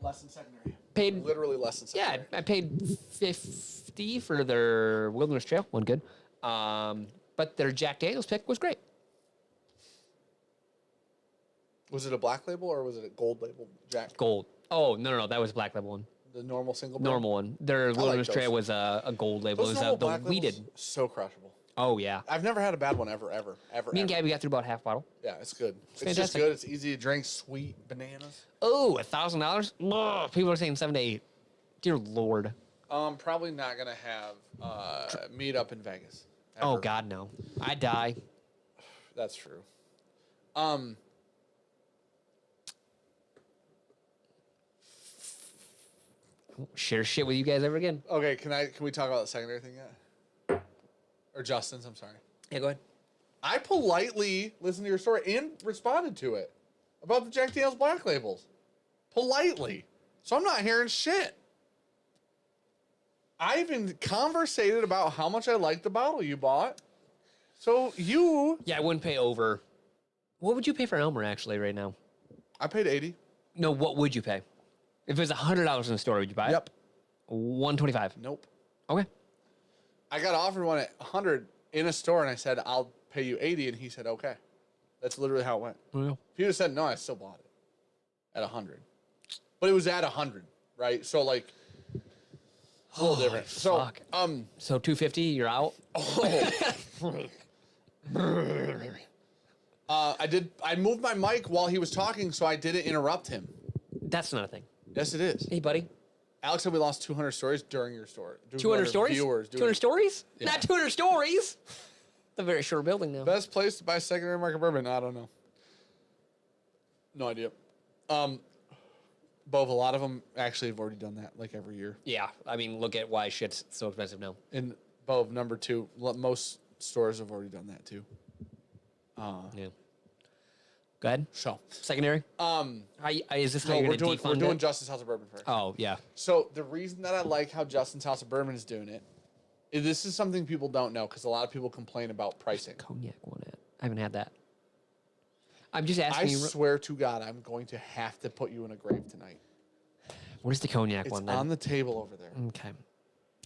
Less than secondary. Paid Literally less than Yeah, secondary. I paid $50 for their Wilderness Trail. One good. But their Jack Daniels pick was great. Was it a black label or was it a gold label, Jack? Gold. Oh, no. That was a black label one. The normal single barrel? Normal one. Their Wilderness Trail was a gold label. Those It was normal the black weeded. labels, so crushable. Oh, yeah. I've never had a bad one ever. Me and ever. Gabby got through about half a bottle. Yeah, it's good. It's just fantastic. good. It's easy to drink. Sweet bananas. Oh, $1,000? People are saying 7 to 8. Dear Lord. Probably not gonna have meet up in Vegas. Oh, ever. God, no. I'd die. That's true. Share shit with you guys ever again. Okay, can we talk about the secondary thing yet? Or Justin's, I'm sorry. Yeah, go ahead. I politely listened to your story and responded to it about the Jack Daniel's black labels. Politely. So I'm not hearing shit. I even conversated about how much I liked the bottle you bought. So you... Yeah, I wouldn't pay over. What would you pay for Elmer, actually, right now? I paid 80. No, what would you pay? If it was $100 in the store, would you buy it? Yep. 125. Nope. Okay. I got offered one at 100 in a store, and I said, I'll pay you 80, and he said, okay. That's literally how it went. Well, If he would have said no, I still bought it at 100. But it was at 100, right? So, like, it's a little different. So, fuck. So 250, you're out. I moved my mic while he was talking, so I didn't interrupt him. That's not a thing. Yes, it is. Hey, buddy. Alex said we lost 200 stories during your story. 200 stories? Viewers. 200 stories? Yeah. Not 200 stories. It's a very short building now. Best place to buy secondary market bourbon? I don't know. No idea. Bove, a lot of them actually have already done that, like every year. Yeah, I mean, look at why shit's so expensive now. And Bove, number 2, most stores have already done that too. Yeah. Go ahead. So, Secondary? Is this how no, you're we're going to defund doing it? Justin's House of Bourbon first. Oh, yeah. So the reason that I like how Justin's House of Bourbon is doing it is this is something people don't know because a lot of people complain about pricing. Cognac one at. I haven't had that. I'm just I asking you. swear to God, I'm going to have to put you in a grave tonight. Where's the cognac It's one then? on the table over there. Okay.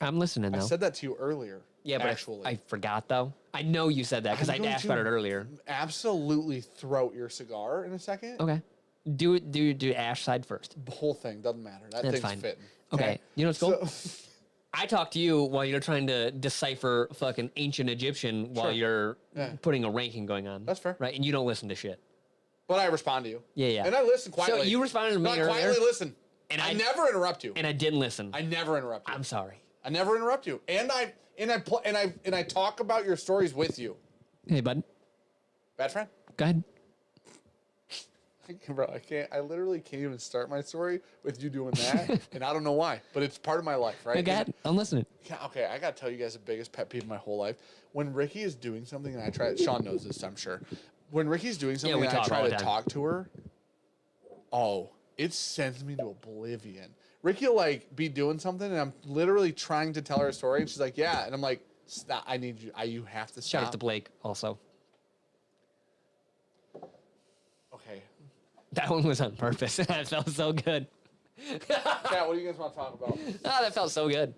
I'm listening I though. said that to you earlier. Yeah, but actually, I forgot though. I know you said that because I'm I going asked to about it earlier. Absolutely throat your cigar in a second. Okay. Do ash side first. The whole thing doesn't matter. That That's thing's fine. fitting. Okay. You know what's cool? So, I talk to you while you're trying to decipher fucking ancient Egyptian while Sure. you're Yeah. putting a ranking going on. That's fair. Right? And you don't listen to shit. but I respond to you. Yeah. And I listen quietly. So you responded to me No, I earlier, quietly listen. and I I- never interrupt you. and I didn't listen. I never interrupt you. I'm sorry. I never interrupt you. And I talk about your stories with you. Hey, bud. Bad friend? Go ahead. Bro, I literally can't even start my story with you doing that. And I don't know why, but it's part of my life, right? Hey, go ahead. I'm listening. Okay, I gotta tell you guys the biggest pet peeve of my whole life. When Ricky is doing something and I try, Sean knows this, I'm sure. When Ricky's doing something we and I talk try all to the time. talk to her, it sends me to oblivion. Ricky will like be doing something and I'm literally trying to tell her a story and she's like, yeah. And I'm like, stop, I need you, you have to Shout out stop. to Blake also. Okay. That one was on purpose. That felt so good. Cat, what do you guys want to talk about? Oh, that felt so good.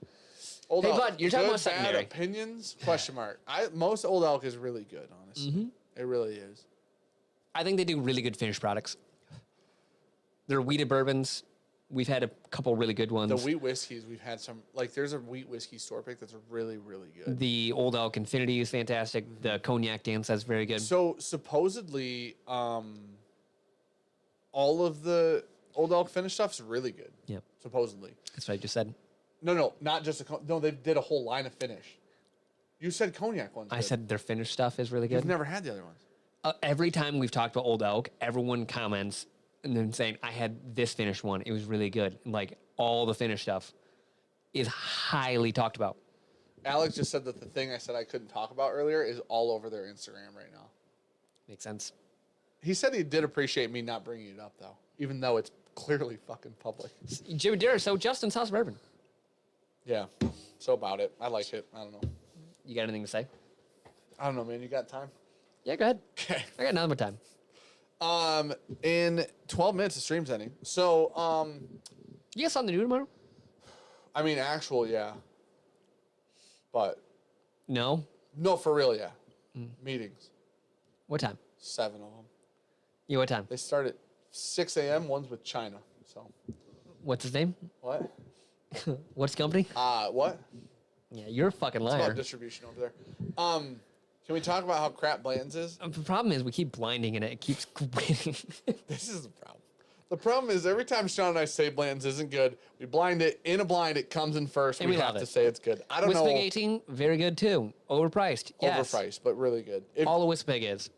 Old Hey, elk. bud, you're talking Good, about secondary. Bad opinions? Question mark. Most old elk is really good, honestly. Mm-hmm. It really is. I think they do really good finished products. They're weeded bourbons. We've had a couple really good ones. The wheat whiskeys, we've had some, like there's a wheat whiskey store pick that's really, really good. The Old Elk Infinity is fantastic. The Cognac Dan says very good. So supposedly, all of the old elk finish stuff is really good. Yep. Supposedly. That's what I just said. No, not just no, they did a whole line of finish. You said cognac ones. I said their finished stuff is really good. You've never had the other ones. Every time we've talked about Old Elk, everyone comments and then saying, I had this finished one. It was really good. And like all the finished stuff is highly talked about. Alex just said that the thing I said I couldn't talk about earlier is all over their Instagram right now. Makes sense. He said he did appreciate me not bringing it up, though, even though it's clearly fucking public. Jimmy Deere, so Justin's House Bourbon. Yeah, so about it. I like it. I don't know. You got anything to say? I don't know, man. You got time? Yeah, go ahead. Okay. I got nothing but time. In 12 minutes, the stream's ending. So, You got something to do tomorrow? I mean, yeah. But No. no, for real, yeah. Meetings. What time? 7 of them. Yeah, what time? They start at 6 a.m. One's with China. So. What's his name? What? What's the company? What? Yeah, you're a fucking It's liar. about distribution over there. Can we talk about how crap Blanton's is? The problem is we keep blinding and it keeps winning. This is the problem. The problem is every time Sean and I say Blanton's isn't good, we blind it. In a blind, it comes in first. And we we have love to it. say it's good. I don't know. Wispig 18, very good too. Overpriced. Yes. Overpriced, but really good. All a Wispig is.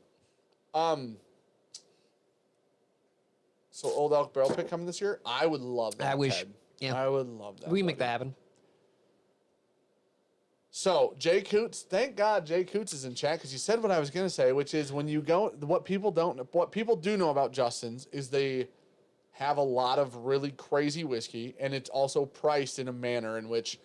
So Old Elk Barrel Pick coming this year? I would love that. I wish. Ted. Yeah. I would love that. We can make buddy. that happen. So Jay Coots, thank God Jay Coots is in chat because you said what I was gonna say, which is when you go, what people do know about Justin's is they have a lot of really crazy whiskey, and it's also priced in a manner in which,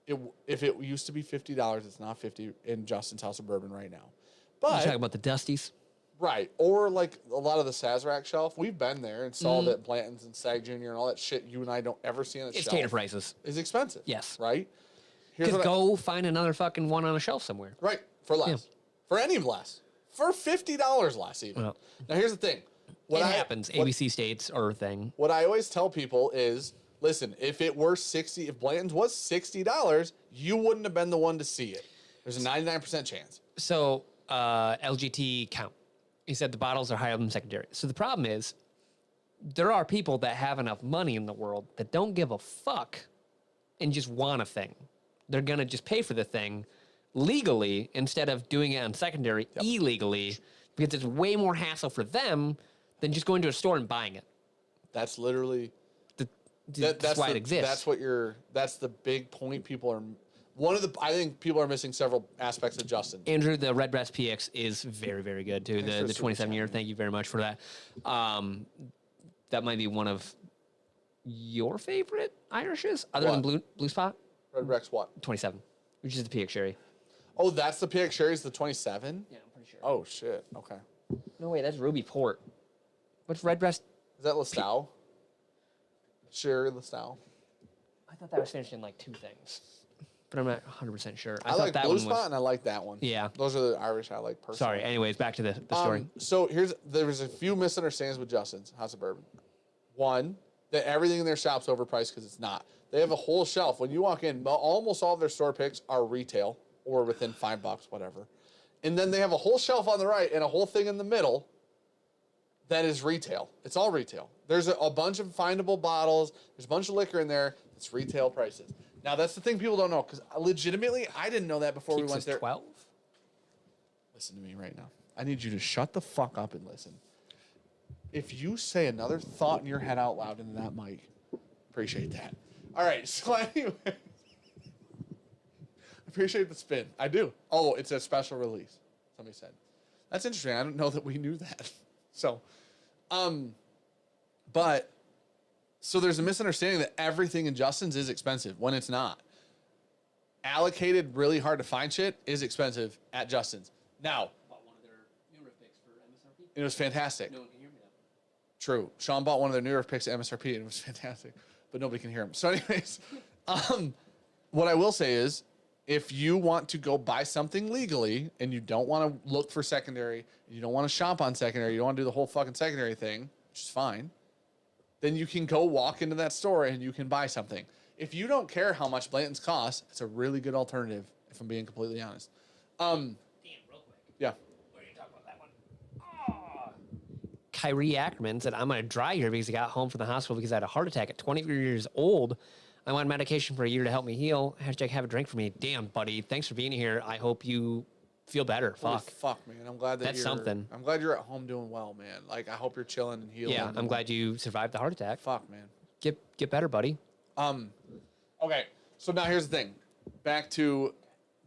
if it used to be $50, it's not $50 in Justin's House of Bourbon right now. You're But talking about the Dusties. right, or like a lot of the Sazerac shelf, we've been there and saw that Blanton's and Sag Jr. and all that shit you and I don't ever see on the It's shelf tater prices. is expensive. Yes. Right. Here's Because what go find another fucking one on a shelf somewhere. Right, for less. Yeah. For any less. For $50 less even. Well, now here's the thing. It happens. ABC states are a thing. What I always tell people is, listen, if Blanton's was $60, you wouldn't have been the one to see it. There's a 99% chance. So, LGT count. He said the bottles are higher than secondary. So the problem is, there are people that have enough money in the world that don't give a fuck and just want a thing. They're going to just pay for the thing legally instead of doing it on secondary illegally because it's way more hassle for them than just going to a store and buying it. That's literally That's why it exists. That's the big point people are I think people are missing several aspects of Justin. Andrew, the Red Breast PX is very, very good too. Thanks for The 27 year. Thank you very much for that. That might be one of your favorite Irishes other than Blue Spot. Red Rex what? 27, which is the PX Sherry. Oh, that's the PX Sherry's the 27? Yeah, I'm pretty sure. Oh, shit. Okay. No, wait, that's Ruby Port. What's Red Breast? Is that LaSalle? Sherry LaSalle? I thought that was finished in like 2 things, but I'm not 100% sure. I thought like that Blue one Spot was. and I like that one. Yeah. Those are the Irish I like personally. Sorry. Anyways, back to the story. So there was a few misunderstandings with Justin's House of Bourbon. One, that everything in their shop's overpriced because it's not. They have a whole shelf. When you walk in, almost all of their store picks are retail or within $5, whatever. And then they have a whole shelf on the right and a whole thing in the middle that is retail. It's all retail. There's a bunch of findable bottles. There's a bunch of liquor in there. It's retail prices. Now, that's the thing people don't know because legitimately, I didn't know that before we went there. 12? Listen to me right now. I need you to shut the fuck up and listen. If you say another thought in your head out loud into that mic, appreciate that. All right, so anyway. Appreciate the spin. I do. Oh, it's a special release, somebody said. That's interesting. I don't know that we knew that. So, so there's a misunderstanding that everything in Justin's is expensive when it's not. Allocated, really hard to find shit is expensive at Justin's. Now, Bought one of their newer picks for MSRP. it was fantastic. No one can hear me though. True. Sean bought one of their newer picks at MSRP and it was fantastic, but nobody can hear him. So anyways, what I will say is if you want to go buy something legally and you don't want to look for secondary, you don't want to shop on secondary, you don't want to do the whole fucking secondary thing, which is fine, then you can go walk into that store and you can buy something. If you don't care how much Blanton's costs, it's a really good alternative, if I'm being completely honest. Dan, real quick. Yeah. We're going to talk about that one. Oh. Kyrie Ackerman said, I'm going to dry here because I got home from the hospital because I had a heart attack at 24 years old. I want medication for a year to help me heal. Hashtag have a drink for me. Damn, buddy. Thanks for being here. I hope you feel better. Holy Fuck. fuck, man. I'm glad that That's something. I'm glad you're at home doing well, man. Like, I hope you're chilling and healing. Yeah, I'm glad you survived the heart attack. Fuck, man. Get better, buddy. Okay, so now here's the thing. Back to,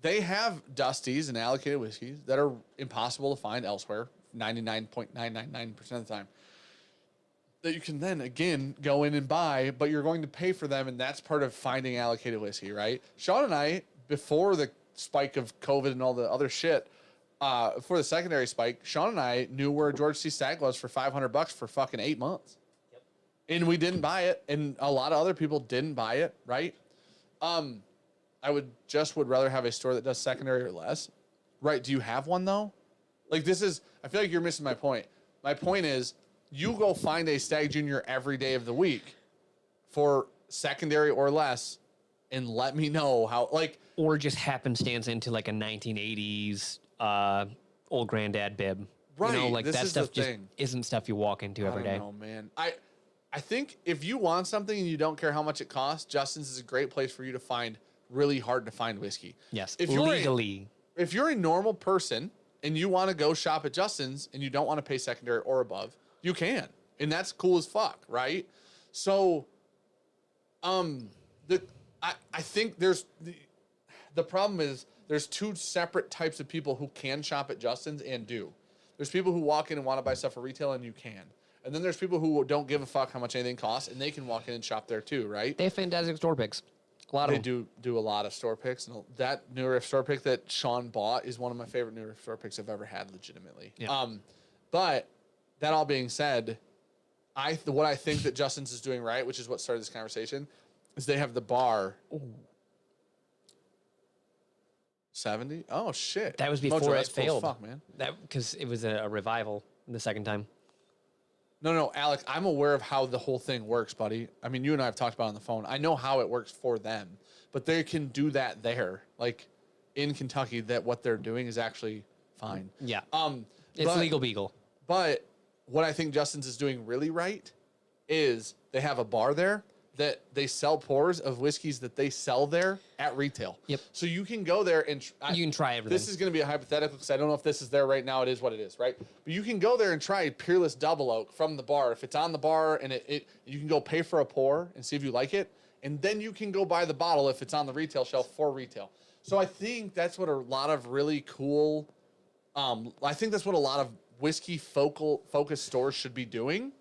they have Dusties and allocated whiskeys that are impossible to find elsewhere, 99.999% of the time, that you can then, again, go in and buy, but you're going to pay for them, and that's part of finding allocated whiskey, right? Sean and I, before the spike of COVID and all the other shit, for the secondary spike, Sean and I knew where George C. Stagg was for $500 for fucking 8 months. and we didn't buy it, and a lot of other people didn't buy it, right? I would rather have a store that does secondary or less, right? Do you have one though? Like I feel like you're missing my point. My point is, you go find a Stag Junior every day of the week for secondary or less, and let me know how, like, or just happenstance into like a 1980s old granddad bib. right? You know, like this that is stuff the just thing. isn't stuff you walk into every day. I don't know, man. I think if you want something and you don't care how much it costs, Justin's is a great place for you to find really hard to find whiskey. Yes, if you're legally. If you're a normal person and you want to go shop at Justin's and you don't want to pay secondary or above, you can, and that's cool as fuck, right? So, I think there's the problem is there's two separate types of people who can shop at Justin's and do. There's people who walk in and want to buy stuff for retail, and you can. And then there's people who don't give a fuck how much anything costs, and they can walk in and shop there too, right? They have fantastic store picks. A lot of They them. do a lot of store picks, and that New Riff store pick that Sean bought is one of my favorite New Riff store picks I've ever had, legitimately. Yeah. But that all being said, what I think that Justin's is doing right, which is what started this conversation, is they have the bar. Ooh. 70? Oh shit! That was before Mojo, it that's cool as failed. fuck, man. That because it was a revival the second time. No, Alec, I'm aware of how the whole thing works, buddy. I mean, you and I have talked about it on the phone. I know how it works for them, but they can do that there. Like in Kentucky, that what they're doing is actually fine. Yeah. It's legal beagle. But what I think Justin's is doing really right is they have a bar there that they sell pours of whiskeys that they sell there at retail. Yep. So you can go there and you can try everything. This is going to be a hypothetical because I don't know if this is there right now. It is what it is, right? But you can go there and try Peerless Double Oak from the bar. If it's on the bar and you can go pay for a pour and see if you like it. And then you can go buy the bottle if it's on the retail shelf for retail. So I think that's what a lot of really cool, I think that's what a lot of whiskey focused stores should be doing.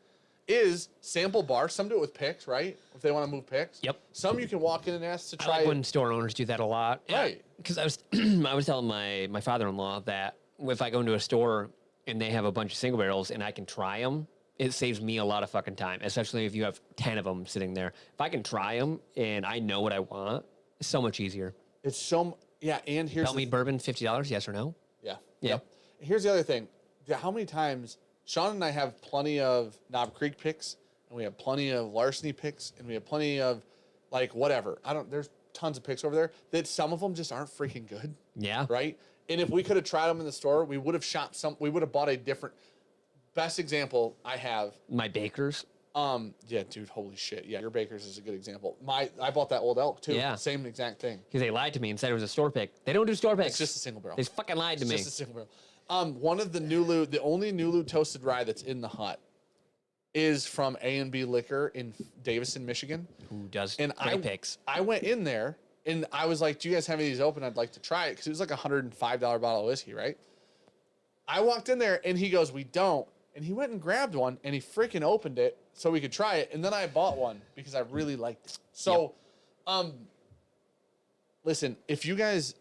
Is sample bars. Some do it with picks, right? If they want to move picks. Yep. Some you can walk in and ask to try. I like when store owners do that a lot. Right. Because I was I was telling my father-in-law that if I go into a store and they have a bunch of single barrels and I can try them, it saves me a lot of fucking time, especially if you have 10 of them sitting there. If I can try them and I know what I want, it's so much easier. It's so, yeah, and here's Tell me bourbon, $50, yes or no? Yeah. Yeah. Yep. Here's the other thing. How many times Sean and I have plenty of Knob Creek picks, and we have plenty of Larceny picks, and we have plenty of like whatever. There's tons of picks over there that some of them just aren't freaking good. Yeah. Right? And if we could have tried them in the store, we would have we would have bought a different. Best example I have. My Bakers. Yeah, dude, holy shit. Yeah, your Baker's is a good example. I bought that Old Elk too. Yeah. Same exact thing. Because they lied to me and said it was a store pick. They don't do store picks. It's just a single barrel. They fucking lied to me. Just a single barrel. One of the only Nulu toasted rye that's in the hut is from A&B Liquor in Davison, Michigan. Who does and great picks. I went in there and I was like, do you guys have any of these open? I'd like to try it because it was like a $105 bottle of whiskey, right? I walked in there and he goes, we don't. And he went and grabbed one and he freaking opened it so we could try it. And then I bought one because I really liked it. So, listen, if you guys,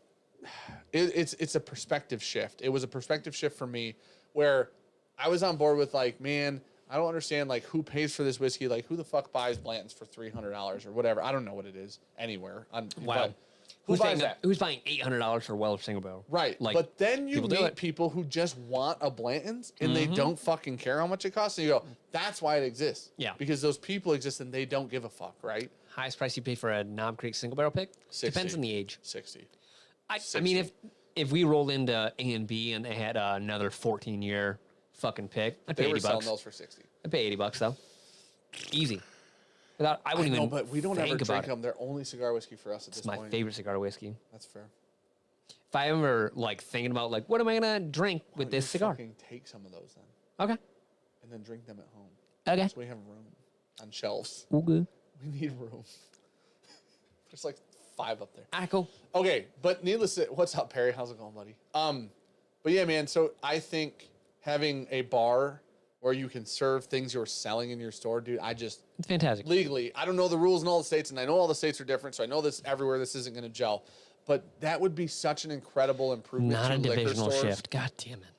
it's a perspective shift. It was a perspective shift for me where I was on board with like, man, I don't understand like who pays for this whiskey. Like who the fuck buys Blanton's for $300 or whatever? I don't know what it is anywhere. Wow. Who buys that? Who's buying $800 for a Welsh single barrel? Right. Like, but then you people do meet it. people who just want a Blanton's and they don't fucking care how much it costs. And you go, that's why it exists. Yeah. Because those people exist and they don't give a fuck, right? Highest price you pay for a Knob Creek single barrel pick? 60. Depends on the age. 60. I mean, if we rolled into A&B and they had another 14-year fucking pick, I'd pay They were $80. selling those for 60. I'd pay $80 though. Easy. I wouldn't even. No, but we don't ever think drink about them. They're only cigar whiskey for us at this It's my point. favorite cigar whiskey. That's fair. If I ever like thinking about like what am I gonna drink Why with don't this you cigar? fucking take some of those then, Okay. and then drink them at home. Okay. So we have room on shelves. Okay. We need room. There's like 5 up there. Alright, cool. Okay, but needless to what's up, Perry? How's it going, buddy? But yeah, man. So I think having a bar where you can serve things you're selling in your store, dude. It's fantastic. Legally, I don't know the rules in all the states, and I know all the states are different, so I know this everywhere. This isn't going to gel, but that would be such an incredible improvement. Not to a liquor divisional stores. shift. God damn it.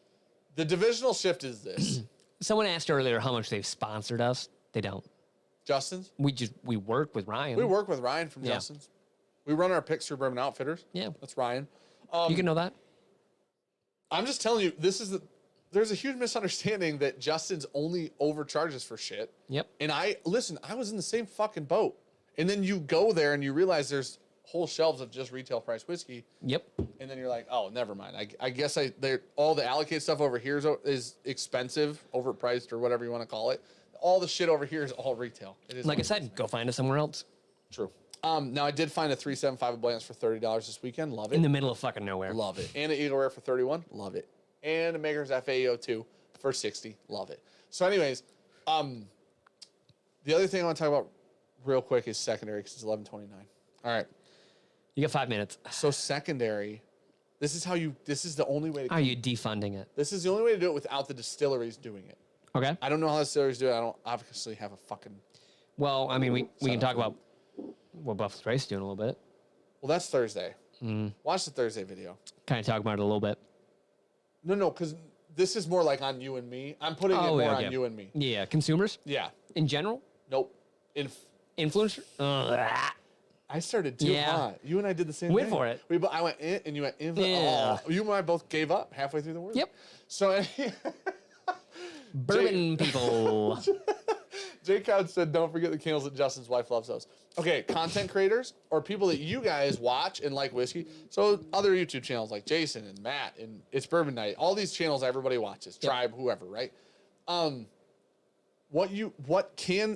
The divisional shift is this: Someone asked earlier how much they've sponsored us. They don't. Justin's. We work with Ryan. We work with Ryan from Yeah. Justin's. We run our picks through Bourbon Outfitters. Yeah. That's Ryan. You can know that. I'm just telling you, there's a huge misunderstanding that Justin's only overcharges for shit. Yep. And I was in the same fucking boat. And then you go there and you realize there's whole shelves of just retail price whiskey. Yep. And then you're like, oh, never mind. I guess all the allocated stuff over here is expensive, overpriced, or whatever you want to call it. All the shit over here is all retail. It is Like I said, go find us somewhere else. True. Now I did find a 375 of Blanton's for $30 this weekend. Love it. In the middle of fucking nowhere. Love it. And an Eagle Rare for 31. Love it. And a Maker's FAEO2 for 60. Love it. So anyways, the other thing I want to talk about real quick is secondary because it's 11:29. All right. You got 5 minutes. So secondary, this is the only way to How are you defunding it? This is the only way to do it without the distilleries doing it. Okay. I don't know how the distilleries do it. I don't obviously have a fucking... Well, I mean, we can talk about what Buffalo Trace is doing a little bit. Well, that's Thursday. Watch the Thursday video. Kind of talk about it a little bit. No, because this is more like on you and me. I'm putting it more on you and me. Yeah, consumers Yeah. in general? Nope. Influencer? I started too hot. You and I did the same Went thing. for it. I went in and you went in. Yeah. Oh, you and I both gave up halfway through the word. Yep. So Bourbon people. Jay Couch said, don't forget the candles that Justin's wife loves those. Okay, content creators or people that you guys watch and like whiskey. So other YouTube channels like Jason and Matt and It's Bourbon Night. All these channels everybody watches. Yep. Tribe, whoever, right? What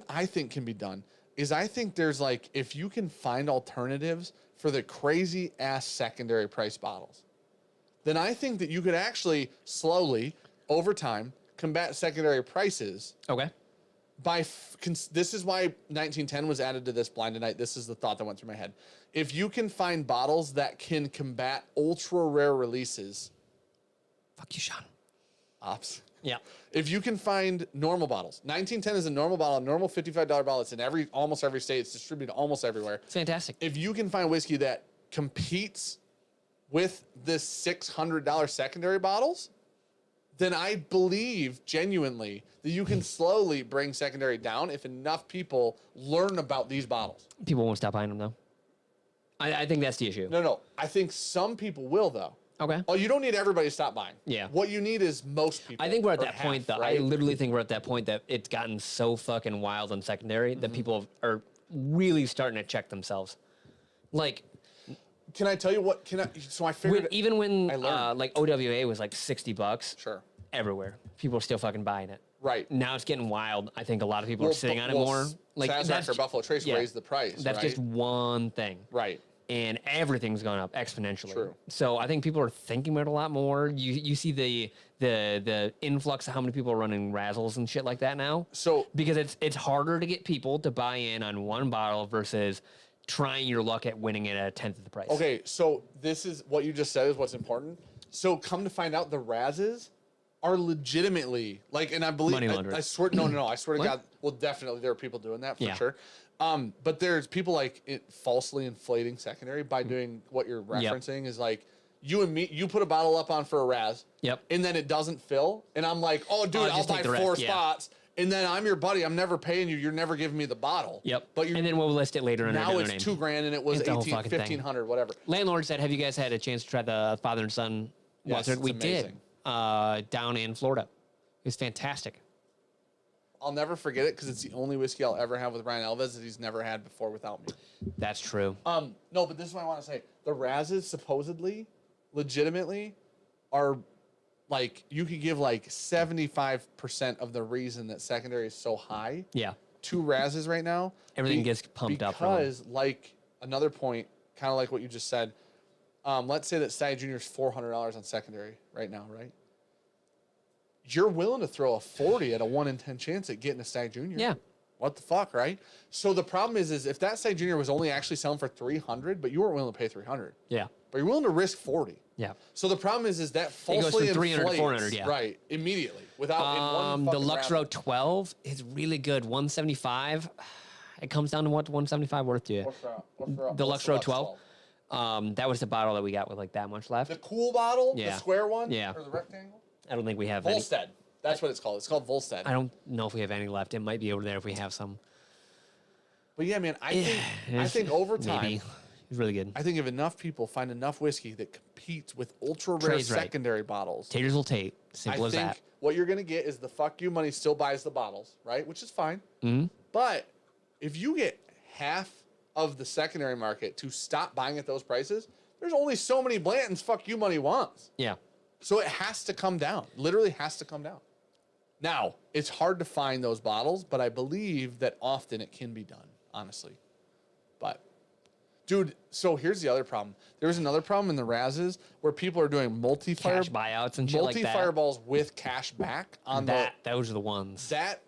I think can be done is I think there's like, if you can find alternatives for the crazy ass secondary price bottles, then I think that you could actually slowly, over time, combat secondary prices Okay. this is why 1910 was added to this blind tonight. This is the thought that went through my head. If you can find bottles that can combat ultra rare releases, Fuck you, Sean. ops. Yeah. If you can find normal bottles, 1910 is a normal bottle, a normal $55 bottle. It's in almost every state. It's distributed almost everywhere. It's fantastic. If you can find whiskey that competes with the $600 secondary bottles, then I believe genuinely that you can slowly bring secondary down if enough people learn about these bottles. People won't stop buying them, though. I think that's the issue. No. I think some people will, though. Okay. Oh, you don't need everybody to stop buying. Yeah. What you need is most people. I think we're at or that half, point, though. right? I literally think we're at that point that it's gotten so fucking wild on secondary that people are really starting to check themselves. Like, Can I tell you what? So I figured. even when I learned. like OWA was like $60 Sure. everywhere, people are still fucking buying it. Right. Now it's getting wild. I think a lot of people are sitting on it more. Like Sazerac or Buffalo Trace raised the price. That's right? just one thing. Right. And everything's gone up exponentially. True. So I think people are thinking about it a lot more. You see the influx of how many people are running razzles and shit like that now. So because it's harder to get people to buy in on one bottle versus trying your luck at winning it at a tenth of the price. okay, so this is what you just said is what's important. So come to find out, the razzes are legitimately like, and I believe Money laundering. I swear, no, I swear to What? God, well, definitely there are people doing that for Yeah. sure. But there's people like falsely inflating secondary by doing what you're referencing is like you and me. You put a bottle up on for a raz, Yep. and then it doesn't fill, and I'm like, oh, dude, I'll just take buy the rest, 4 yeah. spots, and then I'm your buddy. I'm never paying you. You're never giving me the bottle. Yep. But and then we'll list it later under now another it's name. $2,000 and it was It's a whole 18, fucking thing. 1,500, whatever. Landlord said, "Have you guys had a chance to try the father and son Yes, Walter?" it's We did. amazing. Down in Florida. It was fantastic. I'll never forget it because it's the only whiskey I'll ever have with Ryan Alves that he's never had before without me. That's true. No, but this is what I want to say. The Razes supposedly, legitimately, are like, you could give like 75% of the reason that secondary is so high Yeah. to Razes right now. Everything gets pumped up for them. Because, like, another point, kind of like what you just said, let's say that Stagg Jr. is $400 on secondary right now, right? You're willing to throw a 40 at a 1 in 10 chance at getting a Stagg Jr. Yeah. What the fuck, right? So the problem is if that Stagg Jr. was only actually selling for 300, but you weren't willing to pay 300, Yeah. but you're willing to risk 40. Yeah. So the problem is that It goes falsely from 300 to inflates, 400, yeah. right, immediately without in one The fucking Lux raffle. Row 12 is really good. 175. It comes down to what 175 worth to you. The Lux Row 12. That was the bottle that we got with like that much left. The cool bottle, Yeah. the square one, Yeah. or the rectangle. I don't think we have any. Volstead. That's what it's called. It's called Volstead. I don't know if we have any left. It might be over there if we have some. But yeah, man, I think over time, Maybe. It's really good. I think if enough people find enough whiskey that competes with ultra rare Trey's right. secondary bottles, Taters will Tate. I Simple as think that. what you're gonna get is the fuck you money still buys the bottles, right? Which is fine. Mhm. But if you get half of the secondary market to stop buying at those prices, there's only so many Blantons fuck you money wants. Yeah. So it has to come down. Literally has to come down. Now, it's hard to find those bottles, but I believe that often it can be done, honestly. But, dude, so here's the other problem. There's another problem in the Razes where people are doing Cash buyouts and shit like that. multi-fireballs with cash back on Those are the ones. that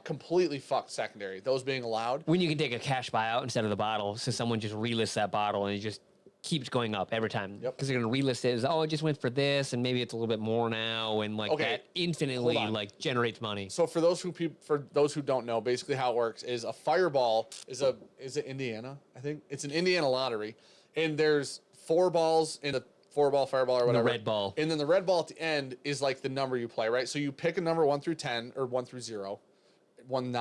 completely fucked secondary. Those being allowed. When you can take a cash buyout instead of the bottle, so someone just relists that bottle and it just keeps going up every time. Yep. Because they're gonna relist it as, oh, it just went for this, and maybe it's a little bit more now, and like Okay, that infinitely hold on. like generates money. So for those who don't know, basically how it works is a fireball is it Indiana? I think it's an Indiana lottery, and there's 4 balls in the 4-ball fireball or whatever. red ball. And then the red ball at the end is like the number you play, right? So you pick a number 1 through 10 or 1 through 0. 1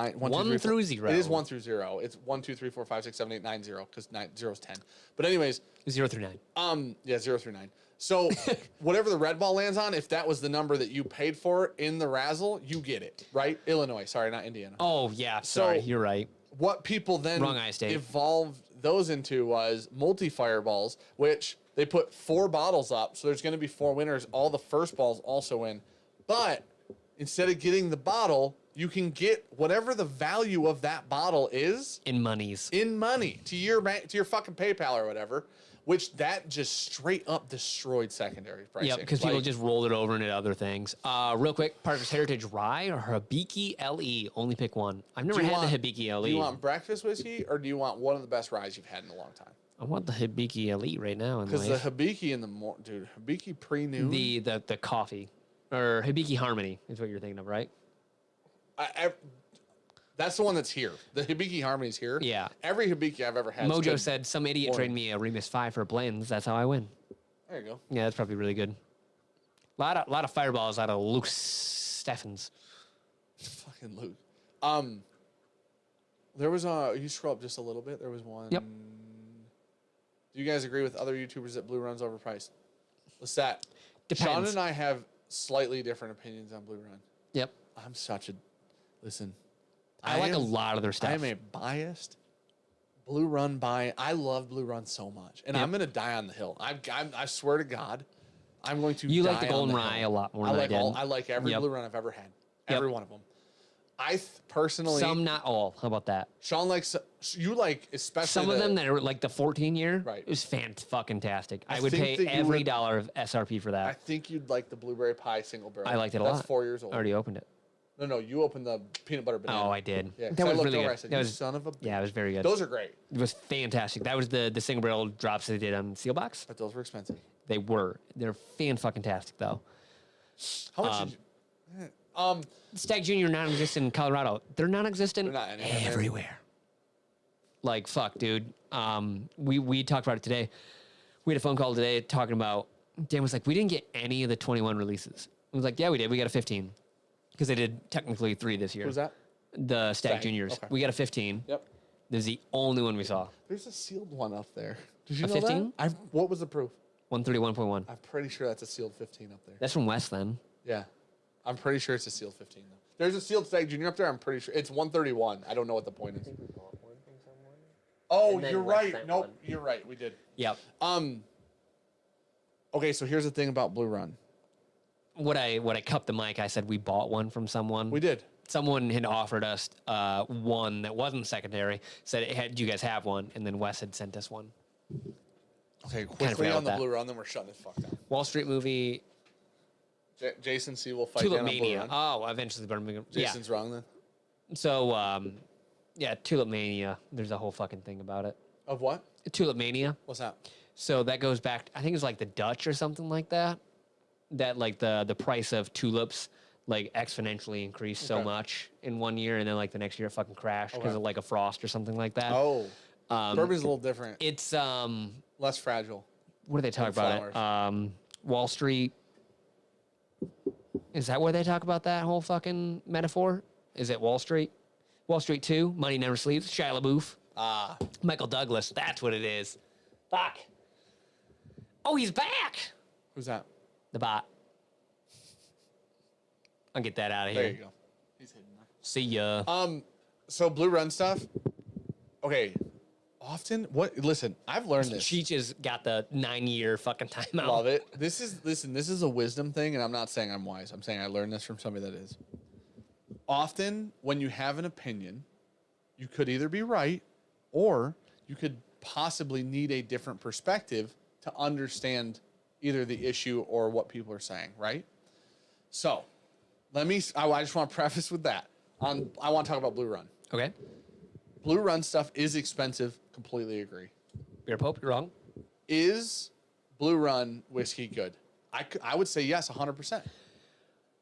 through 0. It is 1 through 0. It's 1, 2, 3, 4, 5, 6, 7, 8, 9, 0 because 0 is 10. But anyways, 0 through 9. Yeah, 0 through 9. So whatever the red ball lands on, if that was the number that you paid for in the razzle, you get it, right? Illinois, sorry, not Indiana. Oh yeah, sorry, So- you're right. What people then Wrong eye state. evolved those into was multi-fireballs, which they put 4 bottles up. So there's going to be 4 winners. All the first balls also win. But instead of getting the bottle, you can get whatever the value of that bottle is In monies. in money to your bank, to your fucking PayPal or whatever, which that just straight up destroyed secondary pricing. Yeah, because people just rolled it over into other things. Real quick, Parker's Heritage Rye or Hibiki LE? Only pick one. I've never had the Hibiki LE. Do you want breakfast whiskey or do you want one of the best ryes you've had in a long time? I want the Hibiki LE right now in Because life. the Hibiki in the dude, Hibiki pre-noon. The coffee or Hibiki Harmony is what you're thinking of, right? That's the one that's here. The Hibiki Harmony's here. Yeah. Every Hibiki I've ever had. is Mojo good. said some idiot Boring. traded me a Remus 5 for blends. That's how I win. There you go. Yeah, that's probably really good. Lot of fireballs out of Luke Steffens. Fucking Luke. There was you scroll up just a little bit. There was one. Yep. Do you guys agree with other YouTubers that Blue Run's overpriced? What's that? Depends. Sean and I have slightly different opinions on Blue Run. Yep. I'm such a listen. I like a lot of their stuff. I am a biased Blue Run buy. I love Blue Run so much, and Yep. I'm gonna die on the hill. I swear to God, I'm going to. You die like the on Golden the Rye hill. a lot more I than like I did. all. I like every Yep. Blue Run I've ever had. Yep. Every one of them. I personally. Some, not all. How about that? Sean likes. You like especially Some of them that are like the 14 year. Right. It was fantastic. I I would think pay that you every would- dollar of SRP for I that. think you'd like the blueberry pie single barrel. I liked it a That's lot. 4 years old. I already opened it. No, you opened the peanut butter banana. Oh, I did. Yeah, 'cause that I was looked really over, good. I said, that "You was son of a." Yeah, it was very good. Those are great, It was fantastic. That was the single barrel drops they did on Sealbox. but those were expensive. They were. They're fan-fucking-tastic, though. How much? Did you, Stag Junior non-existent in Colorado. They're non-existent They're not anywhere near- everywhere. Like fuck, dude. We talked about it today. We had a phone call today talking about. Dan was like, we didn't get any of the 21 releases. I was like, yeah, we did. We got a 15 because they did technically 3 this year. Who's that? The Stag Stag, Juniors. okay. We got a 15. Yep. This is the only one we saw. There's a sealed one up there. Did you A know 15? that? What was the proof? 131.1. I'm pretty sure that's a sealed 15 up there. That's from West then. Yeah. I'm pretty sure it's a sealed 15 though. There's a sealed Stag Junior up there. I'm pretty sure it's 131. I don't know what the point is. Oh, And then you're West right. sent Nope, one. you're right. We did. Yep. Okay, so here's the thing about Blue Run. When I cupped the mic, I said we bought one from someone. We did. Someone had offered us one that wasn't secondary. Said, "Do you guys have one?" And then Wes had sent us one. Okay, forgot quickly on about the that. Blue Run, then we're shutting this fuck down. Wall Street movie, Jason C will fight Tulip down on Blue Mania. Run. Oh, eventually Birmingham. Yeah. Jason's wrong then. So, yeah, Tulip Mania. There's a whole fucking thing about it. Of what? Tulip Mania. What's that? So that goes back. I think it's like the Dutch or something like that. That like the price of tulips like exponentially increased so Okay. much in 1 year, and then like the next year it fucking crashed because Okay. of like a frost or something like that. Oh, bourbon's a little different. It's Less fragile. what do they talk Like about it? Wall Street. Is that where they talk about that whole fucking metaphor? Is it Wall Street? Wall Street 2, Money Never Sleeps, Shia LaBeouf. Michael Douglas. That's what it is. Fuck. Oh, he's back. Who's that? The bot. I'll get that out of here. There you go. He's hidden there. See ya. So Blue Run stuff. Okay. Often, listen, I've learned this. Cheech has got the 9-year fucking timeout. Love it. This is a wisdom thing, and I'm not saying I'm wise. I'm saying I learned this from somebody that is. Often, when you have an opinion, you could either be right, or you could possibly need a different perspective to understand either the issue or what people are saying, right? So, I just want to preface with that. I want to talk about Blue Run. Okay. Blue Run stuff is expensive. Completely agree. Beer Pope, you're wrong. Is Blue Run whiskey good? I would say yes, 100%. I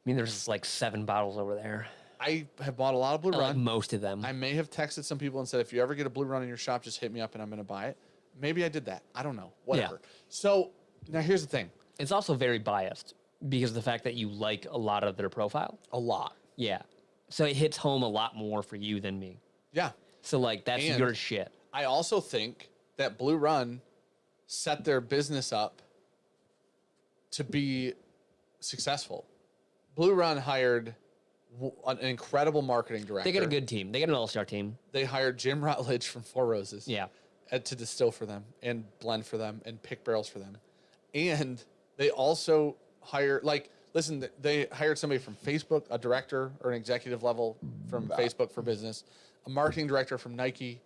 mean, there's like 7 bottles over there. I have bought a lot of Blue I like Run. most of them. I may have texted some people and said, if you ever get a Blue Run in your shop, just hit me up and I'm going to buy it. Maybe I did that. I don't know. Whatever. Yeah. So now here's the thing. It's also very biased because of the fact that you like a lot of their profile. A lot. Yeah. So it hits home a lot more for you than me. Yeah. So like that's And your shit. I also think that Blue Run set their business up to be successful. Blue Run hired an incredible marketing director. They got a good team. They got an all-star team. They hired Jim Rutledge from Four Roses. Yeah. To distill for them and blend for them and pick barrels for them. And they also hire, they hired somebody from Facebook, a director or an executive level from Facebook for business, a marketing director from Nike,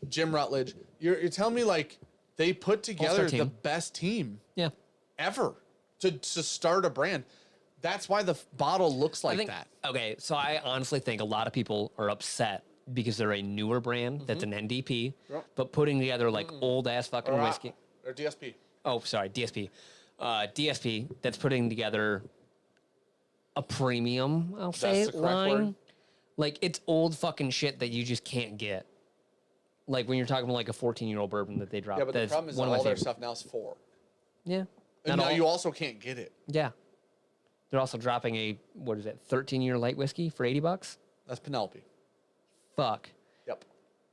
Jim Rutledge. You're telling me like they put together the best team Yeah. ever to start a brand. That's why the bottle looks like that. Okay, so I honestly think a lot of people are upset because they're a newer brand that's an NDP, but putting together like old ass fucking whiskey. Or DSP. Oh, sorry, DSP. DSP that's putting together a premium, I'll say, the correct line. word. Like it's old fucking shit that you just can't get. Like when you're talking about like a 14-year-old bourbon that they dropped. Yeah, but the that's problem is one of my all their favorite. stuff now is 4. Yeah. And Not now all. you also can't get it. Yeah. They're also dropping a 13-year light whiskey for $80. That's Penelope. Fuck. Yep.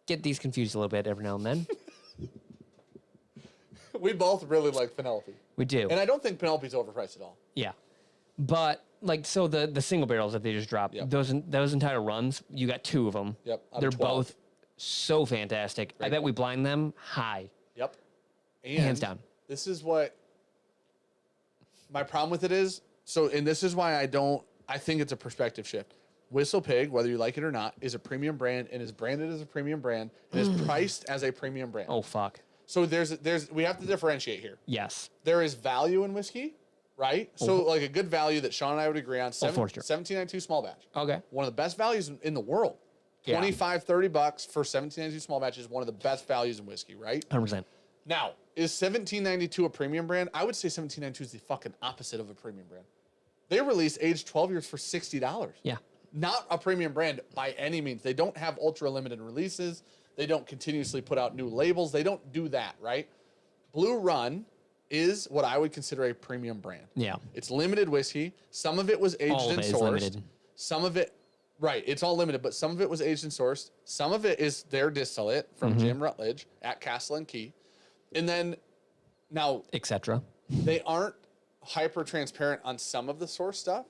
Get these confused a little bit every now and then. We both really like Penelope. We do. And I don't think Penelope's overpriced at all. Yeah. But like so the single barrels that they just dropped, Yep. those entire runs, you got 2 of them. Yep, out of They're 12. both so fantastic. I bet we blind them high. Yep. And Hands down. This is what my problem with it is. And this is why I think it's a perspective shift. Whistle Pig, whether you like it or not, is a premium brand and is branded as a premium brand and is priced as a premium brand. Oh fuck. So we have to differentiate here. Yes. There is value in whiskey, right? So like a good value that Sean and I would agree on, Forster. 1792 small batch. Okay. One of the best values in the world. Yeah. $25, $30 for 1792 small batch is one of the best values in whiskey, right? 100%. Now, is 1792 a premium brand? I would say 1792 is the fucking opposite of a premium brand. They release aged 12 years for $60. Yeah. Not a premium brand by any means. They don't have ultra limited releases. They don't continuously put out new labels. They don't do that, right? Blue Run is what I would consider a premium brand. Yeah. It's limited whiskey. Some of it was aged All of and it is sourced. limited. Some of it, right, it's all limited, but some of it was aged and sourced. Some of it is their distillate from Jim Rutledge at Castle and Key. And then now Etc. they aren't hyper transparent on some of the source stuff,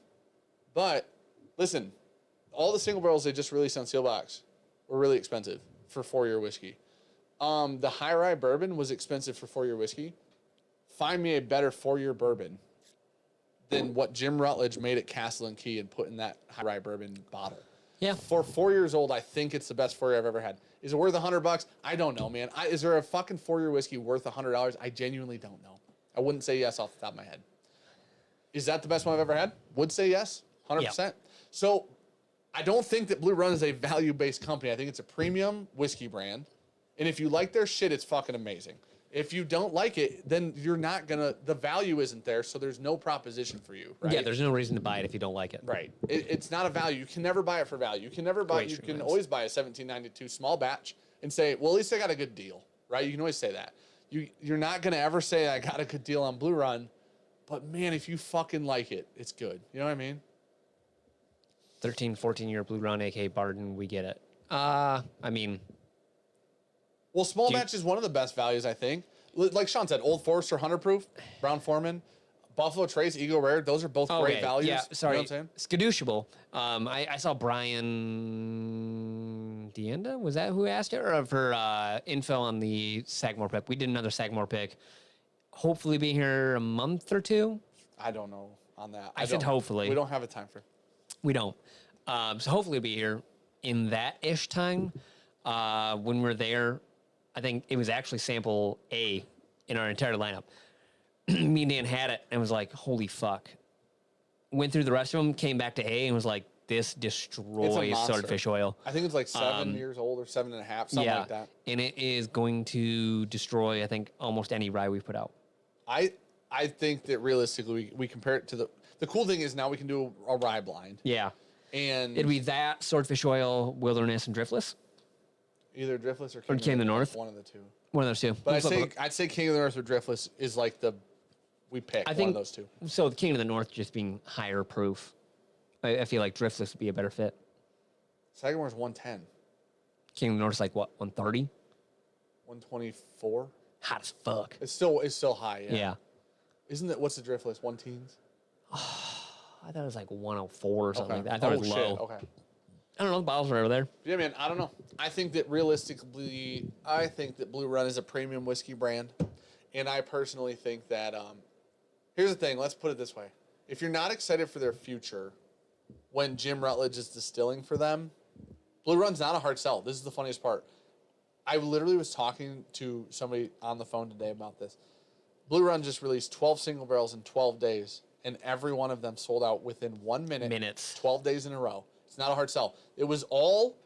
but listen, all the single barrels they just released on Sealbox were really expensive for 4-year whiskey. The high rye bourbon was expensive for 4-year whiskey. Find me a better 4-year bourbon than what Jim Rutledge made at Castle and Key and put in that high rye bourbon bottle. Yeah. For 4 years old, I think it's the best 4-year I've ever had. Is it worth $100? I don't know, man. Is there a fucking 4-year whiskey worth $100? I genuinely don't know. I wouldn't say yes off the top of my head. Is that the best one I've ever had? Would say yes, 100%. Yeah. So I don't think that Blue Run is a value-based company. I think it's a premium whiskey brand. And if you like their shit, it's fucking amazing. If you don't like it, then you're not gonna, the value isn't there, so there's no proposition for you, right? Yeah, there's no reason to buy it if you don't like it. Right. It's not a value. You can never buy it for value. You can never buy, Great you can streamlines. always buy a 1792 small batch and say, well, at least I got a good deal, right? You can always say that. You're not gonna ever say I got a good deal on Blue Run, but man, if you fucking like it, it's good. You know what I mean? 13, 14-year Blue Run, aka Barden, we get it. I mean, Well, small batch is one of the best values, I think. Like Sean said, Old Forester 100 proof, Brown Foreman, Buffalo Trace, Eagle Rare. Those are both great values. Yeah, sorry. You know what I'm Skadooshable. I saw Brian Dienda. Was that who asked it? Or for info on the Sagamore pick. We did another Sagamore pick. Hopefully be here a month or two. I don't know on that. I said hopefully. We don't have a time for. We don't. So hopefully be here in that-ish time. When we're there, I think it was actually sample A in our entire lineup. Me and Dan had it and was like, holy fuck. Went through the rest of them, came back to A and was like, this destroys swordfish oil. I think it's like 7 years old or 7.5, something like that. And it is going to destroy, I think, almost any rye we put out. I think that realistically, we compare it to the cool thing is now we can do a rye blind. Yeah. And it'd be that, swordfish oil, wilderness, and driftless. Either driftless or King of the North. One of the two. One of those two. But I'd say King of the North or driftless is like we pick one of those two. So the King of the North just being higher proof. I feel like driftless would be a better fit. Sagamore's 110. King of the North's like what, 130? 124. Hot as fuck. It's still high. Yeah. Isn't it? What's the driftless? 1 teens. I thought it was like 104 or something like that. I thought it was low. Okay. I don't know. The bottles are over there. Yeah, man. I don't know. I think that realistically, Blue Run is a premium whiskey brand, and I personally think that. Here's the thing. Let's put it this way: if you're not excited for their future, when Jim Rutledge is distilling for them, Blue Run's not a hard sell. This is the funniest part. I literally was talking to somebody on the phone today about this. Blue Run just released 12 single barrels in 12 days, and every one of them sold out within 1 minute. Minutes. 12 days in a row. It's not a hard sell. It was all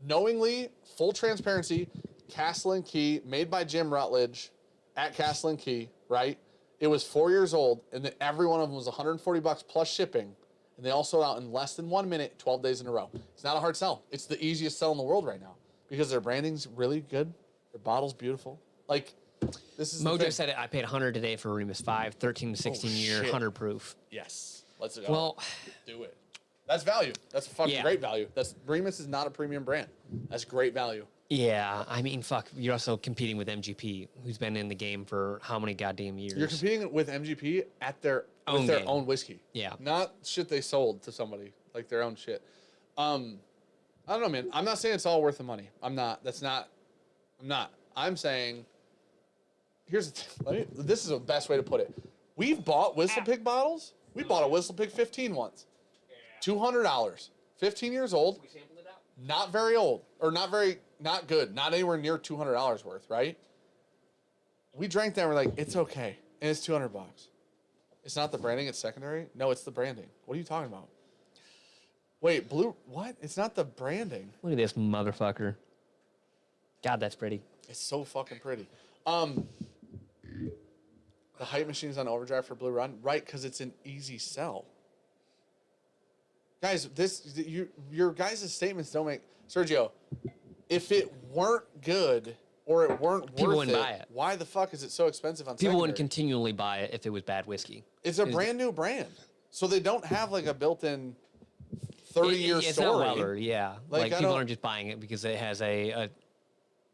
knowingly, full transparency, Castle and Key, made by Jim Rutledge at Castle and Key, right? It was 4 years old, and then every one of them was $140 plus shipping, and they all sold out in less than 1 minute, 12 days in a row. It's not a hard sell. It's the easiest sell in the world right now because their branding's really good. Their bottle's beautiful. Like, this is Mojo said it. I paid 100 today for Remus 5, 13 to 16 year, 100 proof. Yes. Let's go. Well, do it. That's value. That's fucking great value. Remus is not a premium brand. That's great value. Yeah, I mean, fuck. You're also competing with MGP, who's been in the game for how many goddamn years? You're competing with MGP at their own whiskey. Yeah. Not shit they sold to somebody, like their own shit. I don't know, man. I'm not saying it's all worth the money. I'm not. I'm saying, here's the thing. This is the best way to put it. We've bought Whistle Pig bottles. We bought a Whistle Pig 15 once. $200. 15 years old. We sampled it out. Not very old. Or not good. Not anywhere near $200 worth, right? We drank that and we're like, it's okay. And it's $200. It's not the branding, it's secondary? No, it's the branding. What are you talking about? Wait, what? It's not the branding. Look at this motherfucker. God, that's pretty. It's so fucking pretty. The hype machine's on overdrive for Blue Run, right? Because it's an easy sell. Guys, your guys' statements don't make... Sergio, if it weren't good or it weren't People worth wouldn't buy it. Why the fuck is it so expensive on People secondary? wouldn't continually buy it if it was bad whiskey. It's a brand new brand. So they don't have like a built-in 30-year It's story. not Weller, yeah. Like people don't- aren't just buying it because it has a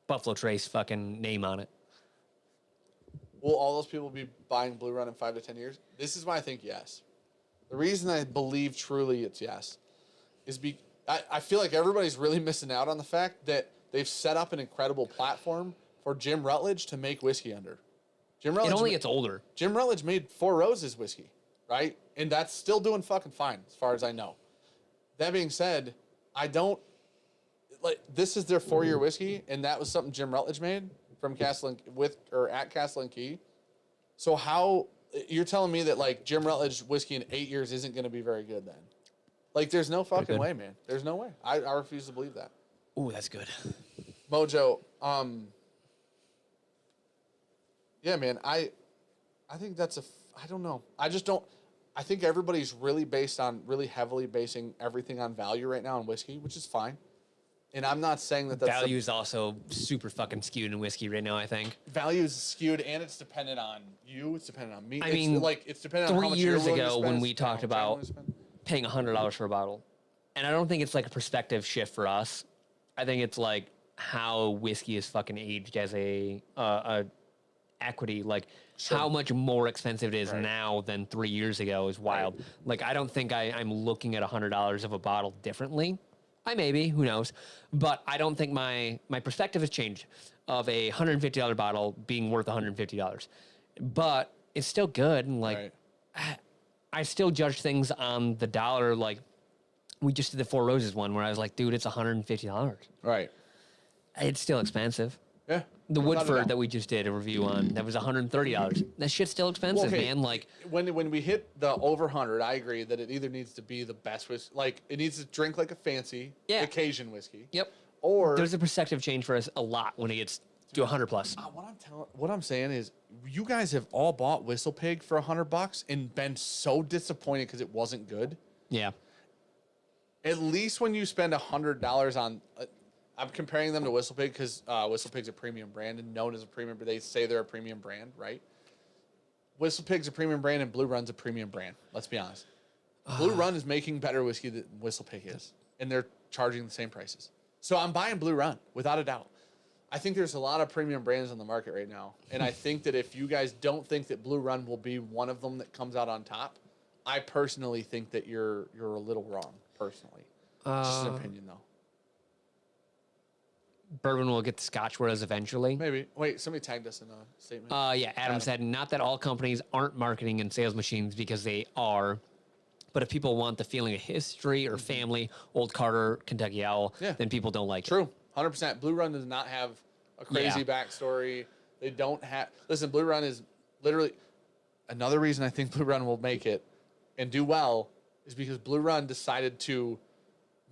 Buffalo Trace fucking name on it. Will all those people be buying Blue Run in 5 to 10 years? This is why I think yes. The reason I believe truly it's yes is I feel like everybody's really missing out on the fact that they've set up an incredible platform for Jim Rutledge to make whiskey under. Jim Rutledge It only gets older. Jim Rutledge made Four Roses whiskey, right? And that's still doing fucking fine as far as I know. That being said, this is their 4-year whiskey, and that was something Jim Rutledge made from at Castle and Key. So how you're telling me that like Jim Rutledge whiskey in 8 years isn't going to be very good then? Like, there's no fucking way, man. There's no way. I refuse to believe that. Ooh, that's good. Mojo, yeah, man, I think that's I don't know. I just don't, I think everybody's really heavily basing everything on value right now in whiskey, which is fine. And I'm not saying that that's... Value is also super fucking skewed in whiskey right now, I think. Value is skewed, and it's dependent on you. It's dependent on me. I mean, it's dependent on how much 3 years you're willing to ago spend, when we talked how much I'm about willing to spend. paying $100 for a bottle, and I don't think it's like a perspective shift for us. I think it's like how whiskey is fucking aged as a equity. Like Sure. how much more expensive it is Right. now than 3 years ago is wild. Like I don't think I'm looking at $100 of a bottle differently. I may be, who knows? But I don't think my perspective has changed of a $150 bottle being worth $150. But it's still good, and like I still judge things on the dollar. Like we just did the Four Roses one where I was like, dude, it's $150. Right. It's still expensive. Yeah. The without a Woodford doubt. that we just did a review on, that was $130. That shit's still expensive, Okay, man. Like, when we hit the over 100, I agree that it either needs to be the best whiskey, like it needs to drink like a fancy occasion whiskey. yep. Or There's a perspective change for us a lot when it gets to 100 plus. what I'm saying is, you guys have all bought Whistle Pig for $100 and been so disappointed because it wasn't good. Yeah. At least when you spend $100 on, I'm comparing them to Whistle Pig because Whistle Pig's a premium brand and known as a premium, but they say they're a premium brand, right? Whistle Pig's a premium brand and Blue Run's a premium brand. Let's be honest. Blue Run is making better whiskey than Whistle Pig is, and they're charging the same prices. So I'm buying Blue Run without a doubt. I think there's a lot of premium brands on the market right now, and I think that if you guys don't think that Blue Run will be one of them that comes out on top, I personally think that you're a little wrong. Personally, just an opinion though. Bourbon will get the Scotch Whereas eventually. Maybe. Wait, somebody tagged us in a statement. Yeah, Adam said, not that all companies aren't marketing and sales machines, because they are. But if people want the feeling of history or family, Old Carter, Kentucky Owl, then people don't like it. True. 100%. Blue Run does not have a crazy backstory. They don't have... Listen, Blue Run is literally... Another reason I think Blue Run will make it and do well is because Blue Run decided to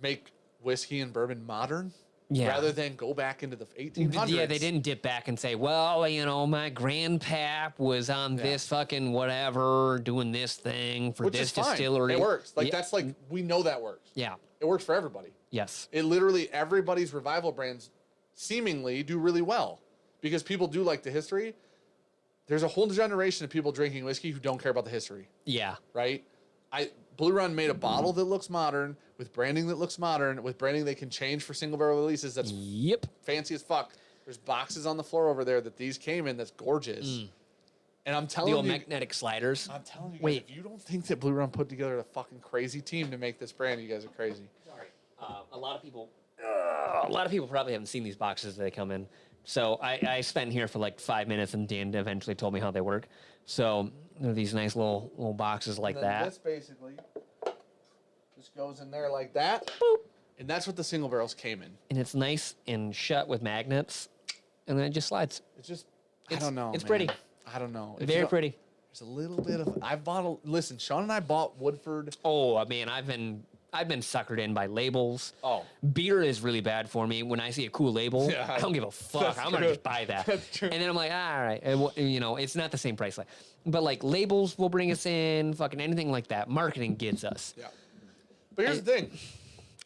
make whiskey and bourbon modern rather than go back into the 1800s. Yeah, they didn't dip back and say, well, you know, my grandpap was on this fucking whatever, doing this thing for Which this is fine. distillery. It works. Like, that's like... We know that works. Yeah. It works for everybody. Yes. It literally... Everybody's revival brands seemingly do really well because people do like the history. There's a whole generation of people drinking whiskey who don't care about the history. Yeah. Right? Blue Run made a bottle that looks modern, with branding that looks modern, with branding they can change for single barrel releases that's fancy as fuck. There's boxes on the floor over there that these came in that's gorgeous. And I'm telling you... The old magnetic sliders. I'm telling you guys, if you don't think that Blue Run put together a fucking crazy team to make this brand, you guys are crazy. Sorry. A lot of people probably haven't seen these boxes that they come in. So I spent here for like 5 minutes, and Dan eventually told me how they work. So they're these nice little boxes like that. This basically just goes in there like that. Boop. And that's what the single barrels came in. And it's nice and shut with magnets, and then it just slides. It's just, I don't know. It's man. pretty. I don't know. Very pretty. There's a little bit of, listen, Sean and I bought Woodford. Oh, man, I've been suckered in by labels. Oh. Beer is really bad for me. When I see a cool label, I don't give a fuck. I'm going to just buy that. That's true. And then I'm like, all right. And, you know, it's not the same price. But, like, labels will bring us in, fucking anything like that. Marketing gets us. Yeah. But here's the thing.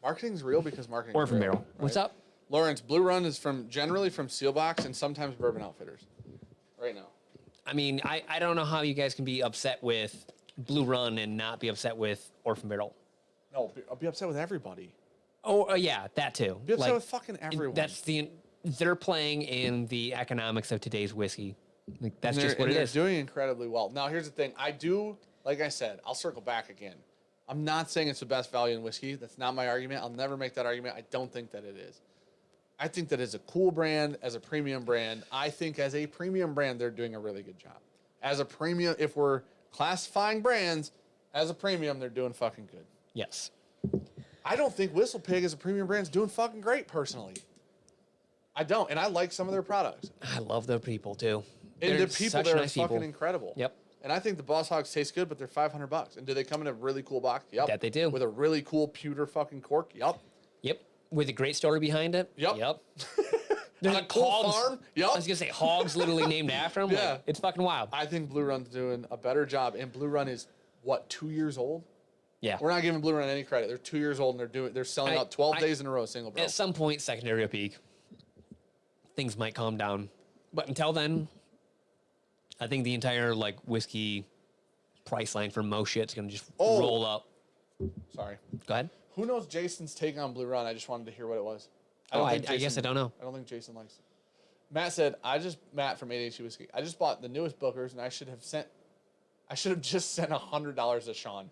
Marketing's real because marketing Orphan Barrel. Right? What's up? Lawrence, Blue Run is generally from Sealbox and sometimes Bourbon Outfitters. Right now. I mean, I don't know how you guys can be upset with Blue Run and not be upset with Orphan Barrel. No, I'll be upset with everybody. Oh, yeah, that too. Be upset with fucking everyone. They're playing in the economics of today's whiskey. Like, that's just what it is. They're doing incredibly well. Now, here's the thing. Like I said, I'll circle back again. I'm not saying it's the best value in whiskey. That's not my argument. I'll never make that argument. I don't think that it is. I think that as a cool brand, as a premium brand, I think as a premium brand, they're doing a really good job. As a premium, if we're classifying brands as a premium, they're doing fucking good. Yes. I don't think Whistle Pig as a premium brand is doing fucking great, personally. I don't, and I like some of their products. I love their people, too. And the people there are fucking people. incredible. Yep. And I think the Boss Hogs taste good, but they're $500. And do they come in a really cool box? Yep. That they do. With a really cool pewter fucking cork? Yep. Yep. With a great story behind it? Yep. Yep. There's a cool farm? Yep. I was going to say hogs literally named after them. Yeah. Like, it's fucking wild. I think Blue Run's doing a better job. And Blue Run is, 2 years old? Yeah. We're not giving Blue Run any credit. They're 2 years old, and they're selling out 12 days in a row, single barrel. At some point, secondary or peak, things might calm down. But until then, I think the entire, whiskey price line for most shit's going to just roll up. Sorry. Go ahead. Who knows Jason's take on Blue Run? I just wanted to hear what it was. I guess I don't know. I don't think Jason likes it. Matt said, Matt from ADHD Whiskey, I just bought the newest Bookers, and I should have just sent $100 to Sean.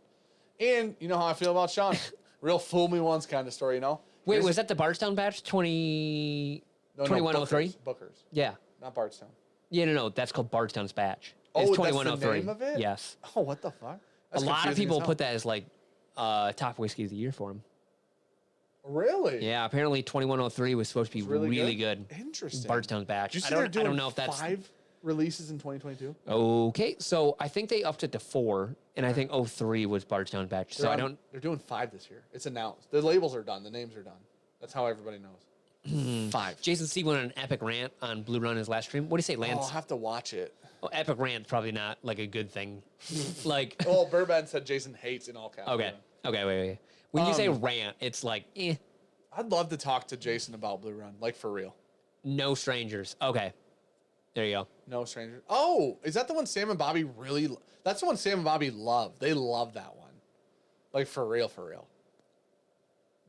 And you know how I feel about Sean. Real fool me once kind of story, you know? Wait, was that the Bardstown batch? 2103? Bookers. Yeah. Not Bardstown. Yeah, no. That's called Bardstown's batch. Oh, It's that's 2103. the name of it? Yes. Oh, what the fuck? A lot of people put that as like top whiskey of the year for him. Really? Yeah, apparently 2103 was supposed to be really good. Interesting. Bardstown's batch. I don't know if that's 5 releases in 2022. Okay, so I think they upped it to 4, and I think 03 was Bardstown's batch. So They're doing 5 this year. It's announced. The labels are done. The names are done. That's how everybody knows. 5. Jason C went on an epic rant on Blue Run his last stream. What do you say, Lance? I'll have to watch it. Well, epic rant's probably not like a good thing. Like, Oh, Bourbon said Jason hates in all caps. okay, wait. When you say rant, it's like, I'd love to talk to Jason about Blue Run, like for real. no strangers. Okay, there you go. No stranger. Oh, is that the one Sam and Bobby really? That's the one Sam and Bobby love. They love that one, like for real, for real.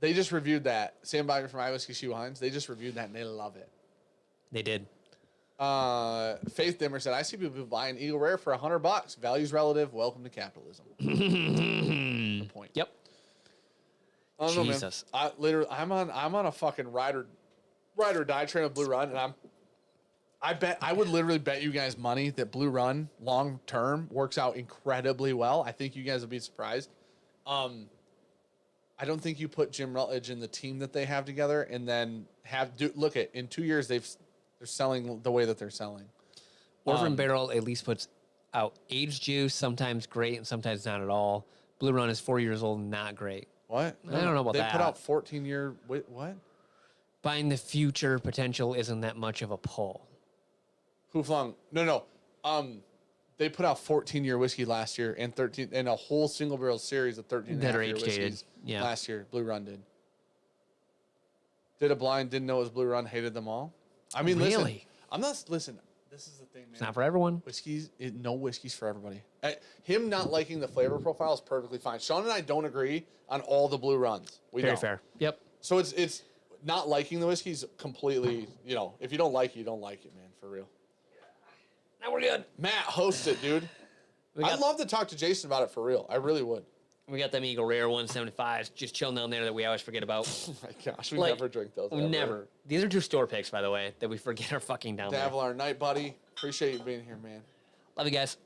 They just reviewed that. Sam and Bobby from I Whiskey She Wines. They just reviewed that and they love it. They did. Faith Dimmer said, "I see people buying Eagle Rare for $100. Values relative. Welcome to capitalism." Good point. Yep. I don't know, Jesus. man. I'm on a fucking ride or die train of Blue Run, and I would literally bet you guys money that Blue Run long term works out incredibly well. I think you guys will be surprised. I don't think you put Jim Rutledge in the team that they have together, and then look at in 2 years they're selling the way that they're selling. Orphan Barrel at least puts out aged juice, sometimes great and sometimes not at all. Blue Run is 4 years old, not great. What? I don't know about that. They put out 14-year. Wait, what? Buying the future potential isn't that much of a pull. Who flung? No. They put out 14-year whiskey last year and 13 and a whole single barrel series of 13 That are year age dated. whiskeys Yeah. last year. Blue Run did a blind, didn't know it was Blue Run, hated them all. I mean, Really? listen. This is the thing, man. It's not for everyone. No whiskeys for everybody. Him not liking the flavor profile is perfectly fine. Sean and I don't agree on all the Blue Runs. Very don't. fair. Yep. So it's not liking the whiskeys completely. You know, if you don't like it, you don't like it, man. For real. Now we're good. Matt, host it, dude. I'd love to talk to Jason about it for real. I really would. We got them Eagle Rare 175s just chilling down there that we always forget about. Oh my gosh, we Like, never drink those. Never. These are 2 store picks, by the way, that we forget are fucking down there. Davlar, night buddy. Appreciate you being here, man. Love you guys.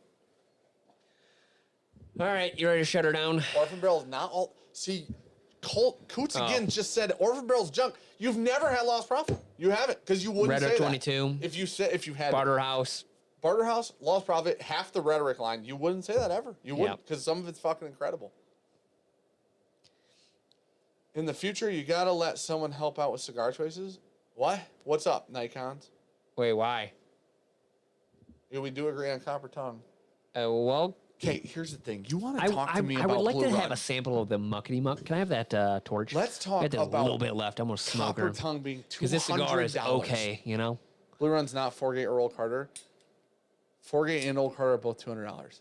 All right, you ready to shut her down? Orphan Barrel's not all. See, Coots again just said Orphan Barrel's junk. You've never had lost profit. You haven't, because you wouldn't Red say Oak that. 22. If you had Barter House. Barter House, lost profit, half the rhetoric line, you wouldn't say that ever. You wouldn't, because some of it's fucking incredible. In the future, you gotta let someone help out with cigar choices. What? What's up, Nikons? Wait, why? Yeah, we do agree on Copper Tongue. Well, Okay, here's the thing. You want to talk to me I about would like Blue to Run. have a sample of the muckety muck. Can I have that torch? Let's talk I got about a little bit left. I'm gonna smoke Copper her. Tongue being $200. Because this cigar is okay, you know? Blue Run's not Forgate or Old Carter. Forgate and Old Carter are both $200,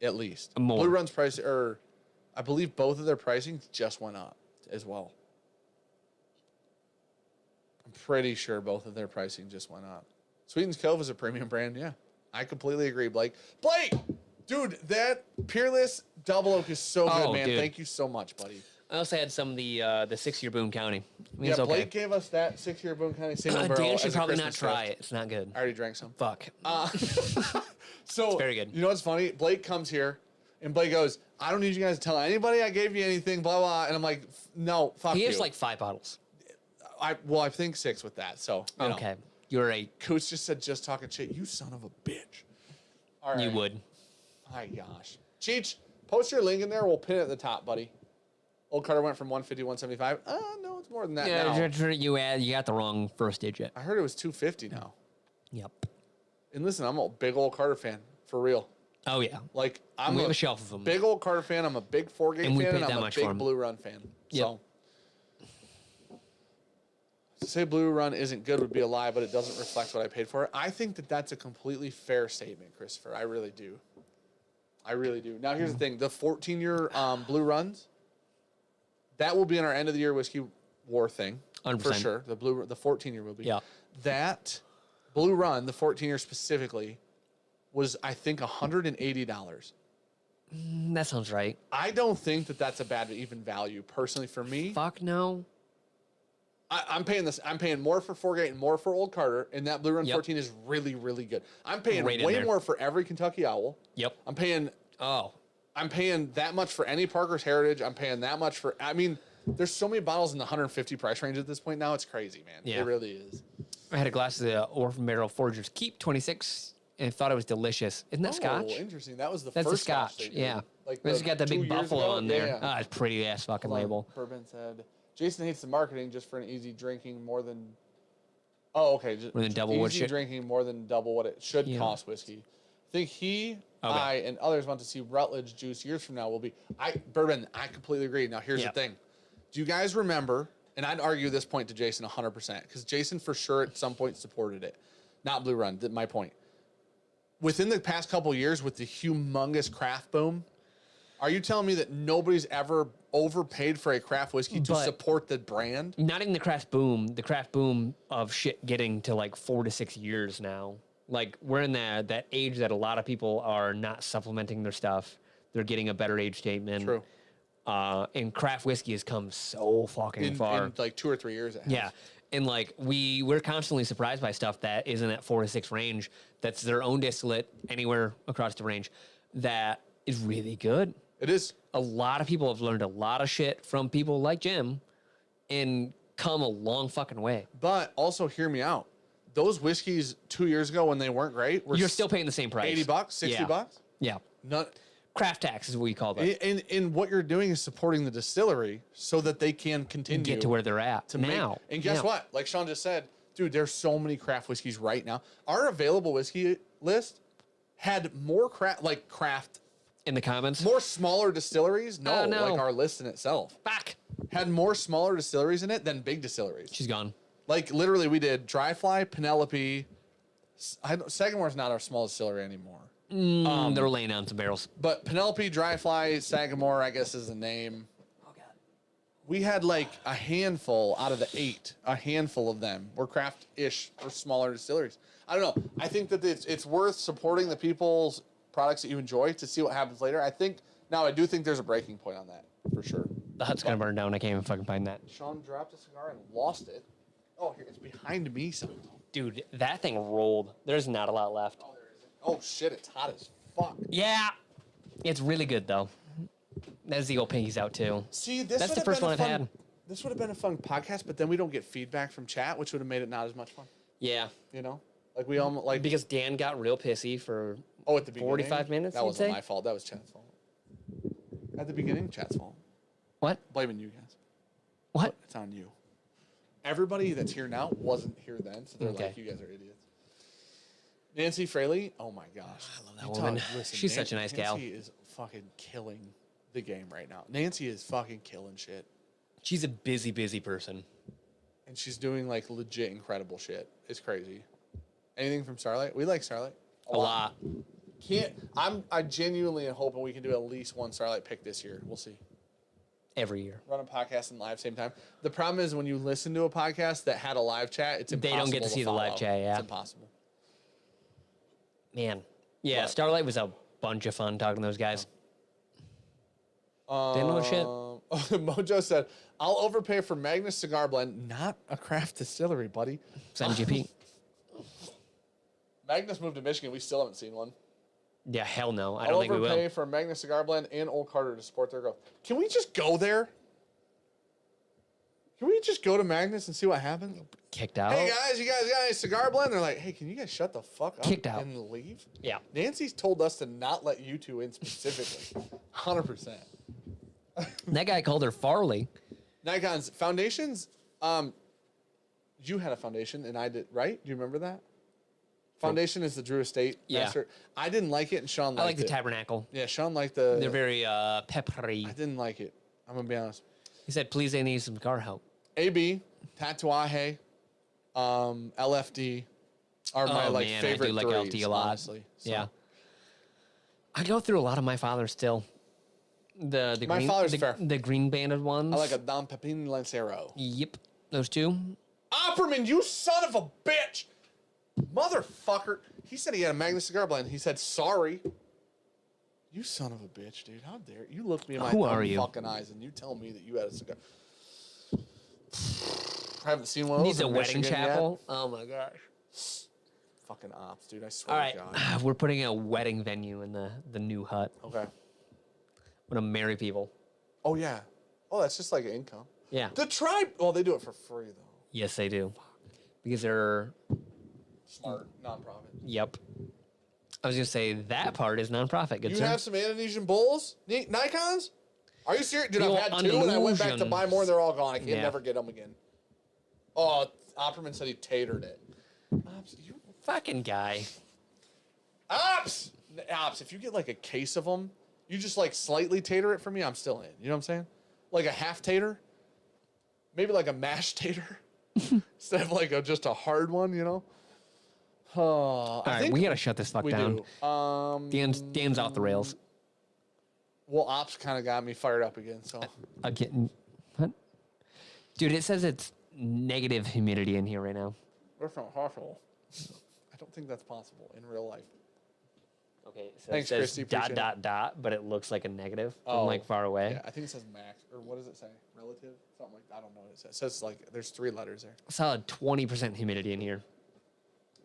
at least. More. Blue Run's price, I believe both of their pricing just went up as well. I'm pretty sure both of their pricing just went up. Sweetens Cove is a premium brand, yeah. I completely agree, Blake. Blake, dude, that Peerless Double Oak is so good, man. Dude. Thank you so much, buddy. I also had some of the 6-year Boone County. I mean, Yeah, it's okay. Blake gave us that 6-year Boone County single barrel. Dan should as a probably not Christmas try gift. it. It's not good. I already drank some. Fuck. So very good. You know what's funny? Blake comes here, and Blake goes, "I don't need you guys to tell anybody I gave you anything." Blah blah. And I'm like, "No, fuck He you." has like 5 bottles. I think 6 with that. So you know. Okay. You're right. Coots just said, "Just talking shit." You son of a bitch. All right. You would. My gosh, Cheech, post your link in there. We'll pin it at the top, buddy. Old Carter went from 150 to 175. No, it's more than that now. You got the wrong first digit. I heard it was 250 now. Yep. And listen, I'm a big old Carter fan for real. Oh, yeah. Like We have a shelf of them. Big old Carter fan. I'm a big Forgate And we fan, paid and that I'm a much for big 'em. Blue Run fan. Yep. So to say Blue Run isn't good would be a lie, but it doesn't reflect what I paid for it. I think that that's a completely fair statement, Christopher. I really do. I really do. Now here's the thing: the 14-year Blue Runs, that will be in our end of the year whiskey war thing. for 100%. sure. The 14-year will be. Yeah. That Blue Run, the 14-year specifically, was I think $180. That sounds right. I don't think that that's a bad even value personally for me. Fuck no. I'm paying this. I'm paying more for Foregate and more for Old Carter, and that Blue Run 14 is really, really good. I'm paying Right in way there. more for every Kentucky Owl. Yep. I'm paying that much for any Parker's Heritage. I'm paying that much for. I mean, there's so many bottles in the 150 price range at this point now. It's crazy, man. Yeah. It really is. I had a glass of the Orphan Barrel Forager's Keep 26 and thought it was delicious. Isn't that Scotch? Oh, interesting. That was the That's first the Scotch. they Yeah. did. Like It's got the 2 big years buffalo ago? on there. Yeah. Ah, it's pretty ass fucking label. Bourbon said, Jason hates the marketing just for an easy drinking more than. Oh, okay. Just More than double what easy shit- drinking more than double what it should Yeah. cost whiskey. I think I, and others want to see Rutledge juice years from now will be. Bourbon, I completely agree. Now, here's Yeah. the thing. Do you guys remember, and I'd argue this point to Jason 100%, because Jason for sure at some point supported it. Not Blue Run, my point. Within the past couple years with the humongous craft boom, are you telling me that nobody's ever overpaid for a craft whiskey to But- support the brand? Not even the craft boom of shit getting to like 4 to 6 years now. Like we're in that age that a lot of people are not supplementing their stuff. They're getting a better age statement. True. And craft whiskey has come so fucking far. In like 2 or 3 years. It has. Yeah. And like we're constantly surprised by stuff that is in that 4 to 6 range. That's their own distillate anywhere across the range that is really good. It is. A lot of people have learned a lot of shit from people like Jim and come a long fucking way. But also hear me out. Those whiskeys 2 years ago when they weren't great were You're still paying the same price. $80, $60. Yeah. Not Craft tax is what we call it. and what you're doing is supporting the distillery so that they can continue Get to where they're at to now. make. And guess Yeah. what? Like Sean just said, dude, there's so many craft whiskeys right now. Our available whiskey list had more craft, In the comments. more smaller distilleries. No, no. like our list in itself Back. had more smaller distilleries in it than big distilleries. She's gone. Like literally, we did Dry Fly, Penelope. Sagamore's not our small distillery anymore. They're laying down some barrels. But Penelope, Dry Fly, Sagamore, I guess is the name. Oh god. We had like a handful out of the 8. A handful of them were craft-ish or smaller distilleries. I don't know. I think that it's worth supporting the people's products that you enjoy to see what happens later. I do think there's a breaking point on that for sure. The hut's gonna burn down. I can't even fucking find that. Sean dropped a cigar and lost it. Oh, here it's behind me somehow. Dude, that thing rolled. There's not a lot left. Oh, there it is. Oh shit, it's hot as fuck. Yeah. It's really good though. That's the old pinkies out too. See, this That's the would've first been one a I've fun- had. This would have been a fun podcast, but then we don't get feedback from chat, which would have made it not as much fun. Yeah. You know, like we almost like Because Dan got real pissy for at the beginning 45 minutes, That you'd wasn't say? my fault. That was Chat's fault. At the beginning, Chat's fault. what? Blaming you guys. What? It's on you. Everybody that's here now wasn't here then, so they're Okay. like, you guys are idiots. Nancy Fraley, oh my gosh. I love that woman. She's such a nice gal. Nancy is fucking killing the game right now. Nancy is fucking killing shit. She's a busy person. And she's doing like legit incredible shit. It's crazy. Anything from Starlight? We like Starlight. A lot. I genuinely am hoping we can do at least one Starlight pick this year. We'll see. Every year. Run a podcast and live same time. The problem is when you listen to a podcast that had a live chat, it's impossible. They don't get to see the live follow. chat, yeah. It's impossible. Man. Yeah, But- Starlight was a bunch of fun talking to those guys. They know shit. Mojo said, I'll overpay for Magnus Cigar Blend, not a craft distillery, buddy. It's MGP. Magnus moved to Michigan. We still haven't seen one. Yeah, hell no. I I'll don't think we overpay will. for Magnus Cigar Blend and Old Carter to support their growth. Can we just go there? Can we just go to Magnus and see what happens? Kicked out. Hey guys, you guys got any cigar blend? They're like, hey, can you guys shut the fuck up Kicked out. and leave? Yeah. Nancy's told us to not let you two in specifically. 100%. That guy called her Farley. Nikon's foundations. You had a foundation and I did, right? Do you remember that? Foundation is the Drew Estate Yeah. master. I didn't like it and Sean liked I like the it. Tabernacle. Yeah, Sean liked the. They're very peppery. I didn't like it. I'm gonna be honest. He said, please, they need some car help. AB, Tatuaje, LFD are my Oh, like man, I favorite do like threes, LFD a lot. honestly. So, Yeah. I go through a lot of my father's still. The My green, father's the, fair. the green banded ones. I like a Don Pepin Lancero. Yep. those two. Opperman, you son of a bitch! Motherfucker. He said he had a Magnus cigar blend. He said, sorry. You son of a bitch, dude. How dare you look me in my fucking eyes and you tell me that you had a cigar. I haven't seen one of those. Needs a wedding chapel. Yet. Oh my gosh. Fucking ops, dude. I swear All right. to God. We're putting a wedding venue in the new hut. Okay. I'm gonna marry people. Oh, yeah. Oh, that's just like income. Yeah. The tribe. Well, they do it for free, though. Yes, they do. Because they're smart, nonprofit. Yep. I was gonna say that part is nonprofit. Good you sir. have some Indonesian bowls, Nikons? Are you serious? Dude, I've had two and I went back to buy more. They're all gone. I can never get them again. Oh, Opperman said he tatered it. Ops, you fucking guy. Ops, if you get like a case of them, you just like slightly tater it for me. I'm still in. You know what I'm saying? Like a half tater, maybe like a mashed tater instead of like just a hard one. You know. All right, we gotta shut this fuck down. Dan's off the rails. Well, Ops kind of got me fired up again. So again, what? Dude, it says it's negative humidity in here right now. We're from Hartford. I don't think that's possible in real life. Okay, so thanks, it says Christy. but it looks like a negative from like far away. Yeah, I think it says max, or what does it say? Relative? Something like that. I don't know what it says. It says like there's 3 letters there. Solid 20% humidity in here.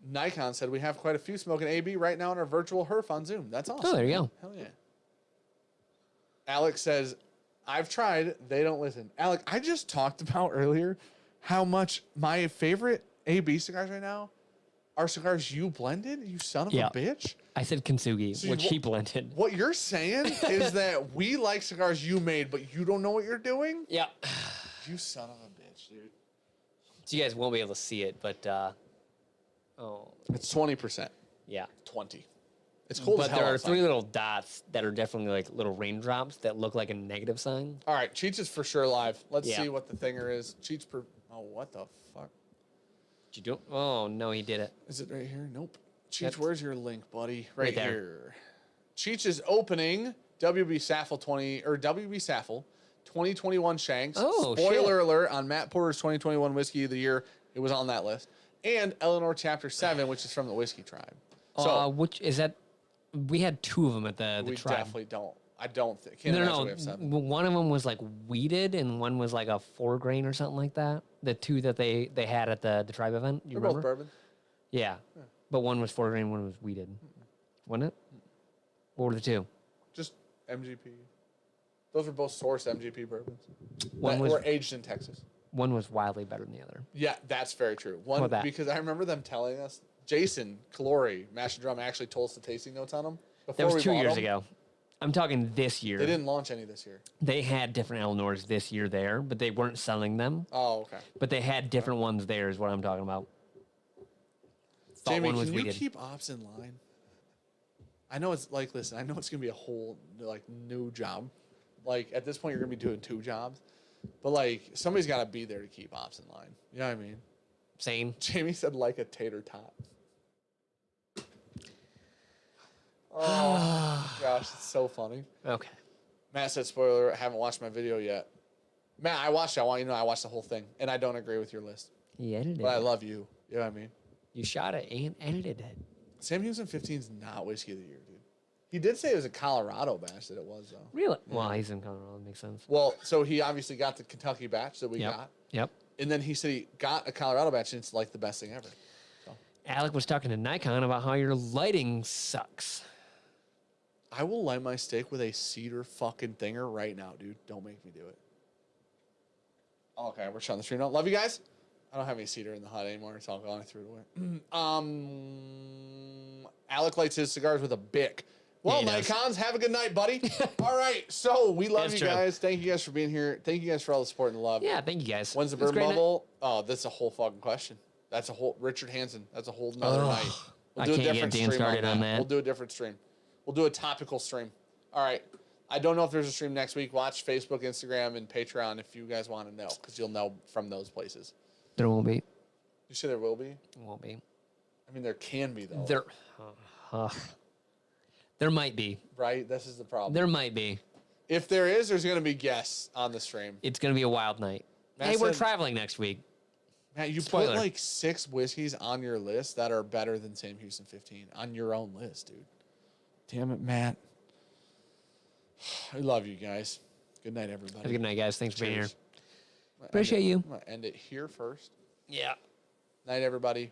Nikon said we have quite a few smoking AB right now in our virtual HERF on Zoom. That's awesome. Oh, there you go. Hell yeah. Alex says, I've tried. They don't listen. Alex, I just talked about earlier how much my favorite AB cigars right now are cigars you blended, you son of a bitch. I said Kintsugi, so which he blended. What you're saying is that we like cigars you made, but you don't know what you're doing? Yeah. You son of a bitch, dude. So you guys won't be able to see it, but it's 20%. Yeah. 20. It's cold as hell. But there are 3 little dots that are definitely like little raindrops that look like a negative sign. All right, Cheech is for sure live. Let's see what the thinger is. Cheech per... Oh, what the fuck? Did you do it? Oh, no, he did it. Is it right here? Nope. Cheech, where's your link, buddy? Right there. Here. Cheech is opening WB Saffel 2021 Shanks. Oh, Spoiler alert on Matt Porter's 2021 Whiskey of the Year. It was on that list. And Eleanor Chapter 7, which is from the Whiskey Tribe. So, which is that? We had 2 of them at the we tribe. Definitely don't. I don't think. No. We have 7. One of them was like weeded, and one was like a 4 grain or something like that. The 2 that they had at the tribe event. You They're remember? both bourbon. Yeah. But one was 4 grain, one was weeded. Wasn't it? What were the 2? Just MGP. Those were both sourced MGP bourbons. One were aged in Texas. One was wildly better than the other. Yeah, that's very true. Because I remember them telling us, Jason Calori, Master Drum, actually told us the tasting notes on them. That was 2 years ago. I'm talking this year. They didn't launch any this year. They had different Eleanors this year there, but they weren't selling them. Oh, okay. But they had different ones there is what I'm talking about. Jamie, can you keep ops in line? I know it's like, listen, I know it's going to be a whole like new job. Like at this point, you're going to be doing 2 jobs. But like somebody's got to be there to keep ops in line. You know what I mean? Same. Jamie said like a tater tot. Oh, gosh, it's so funny. Okay. Matt said, spoiler, I haven't watched my video yet. Matt, I watched it. I want you to know I watched the whole thing, and I don't agree with your list. He edited it. But I love you. You know what I mean? You shot it and edited it. Sam Houston 15 is not Whiskey of the Year, dude. He did say it was a Colorado batch that it was, though. Really? Yeah. Well, he's in Colorado. That makes sense. Well, so he obviously got the Kentucky batch that we got. Yep. And then he said he got a Colorado batch, and it's like the best thing ever. So. Alec was talking to Nikon about how your lighting sucks. I will light my steak with a cedar fucking thinger right now, dude. Don't make me do it. Okay, we're shutting the stream now. Love you guys. I don't have any cedar in the hut anymore. It's all gone. I threw it away. Alec lights his cigars with a Bic. Well, Nikons, have a good night, buddy. All right, so we love you guys. Thank you guys for being here. Thank you guys for all the support and love. Yeah, thank you guys. When's the bourbon bubble? Oh, that's a whole fucking question. That's a whole Richard Hansen. That's a whole nother night. We'll do a different stream on that. We'll do a different stream. We'll do a topical stream. All right. I don't know if there's a stream next week. Watch Facebook, Instagram, and Patreon if you guys want to know, because you'll know from those places. There won't be. You say there will be? Won't be. I mean, there can be, though. There might be. Right? This is the problem. There might be. If there is, there's going to be guests on the stream. It's going to be a wild night. Hey, we're traveling next week. Matt, you Spoiler. put like 6 whiskeys on your list that are better than Sam Houston 15 on your own list, dude. Damn it, Matt. I love you guys. Good night, everybody. Have a good night, guys. Thanks for being here. Cheers. Appreciate you. I'm going to end it here first. Yeah. Night, everybody.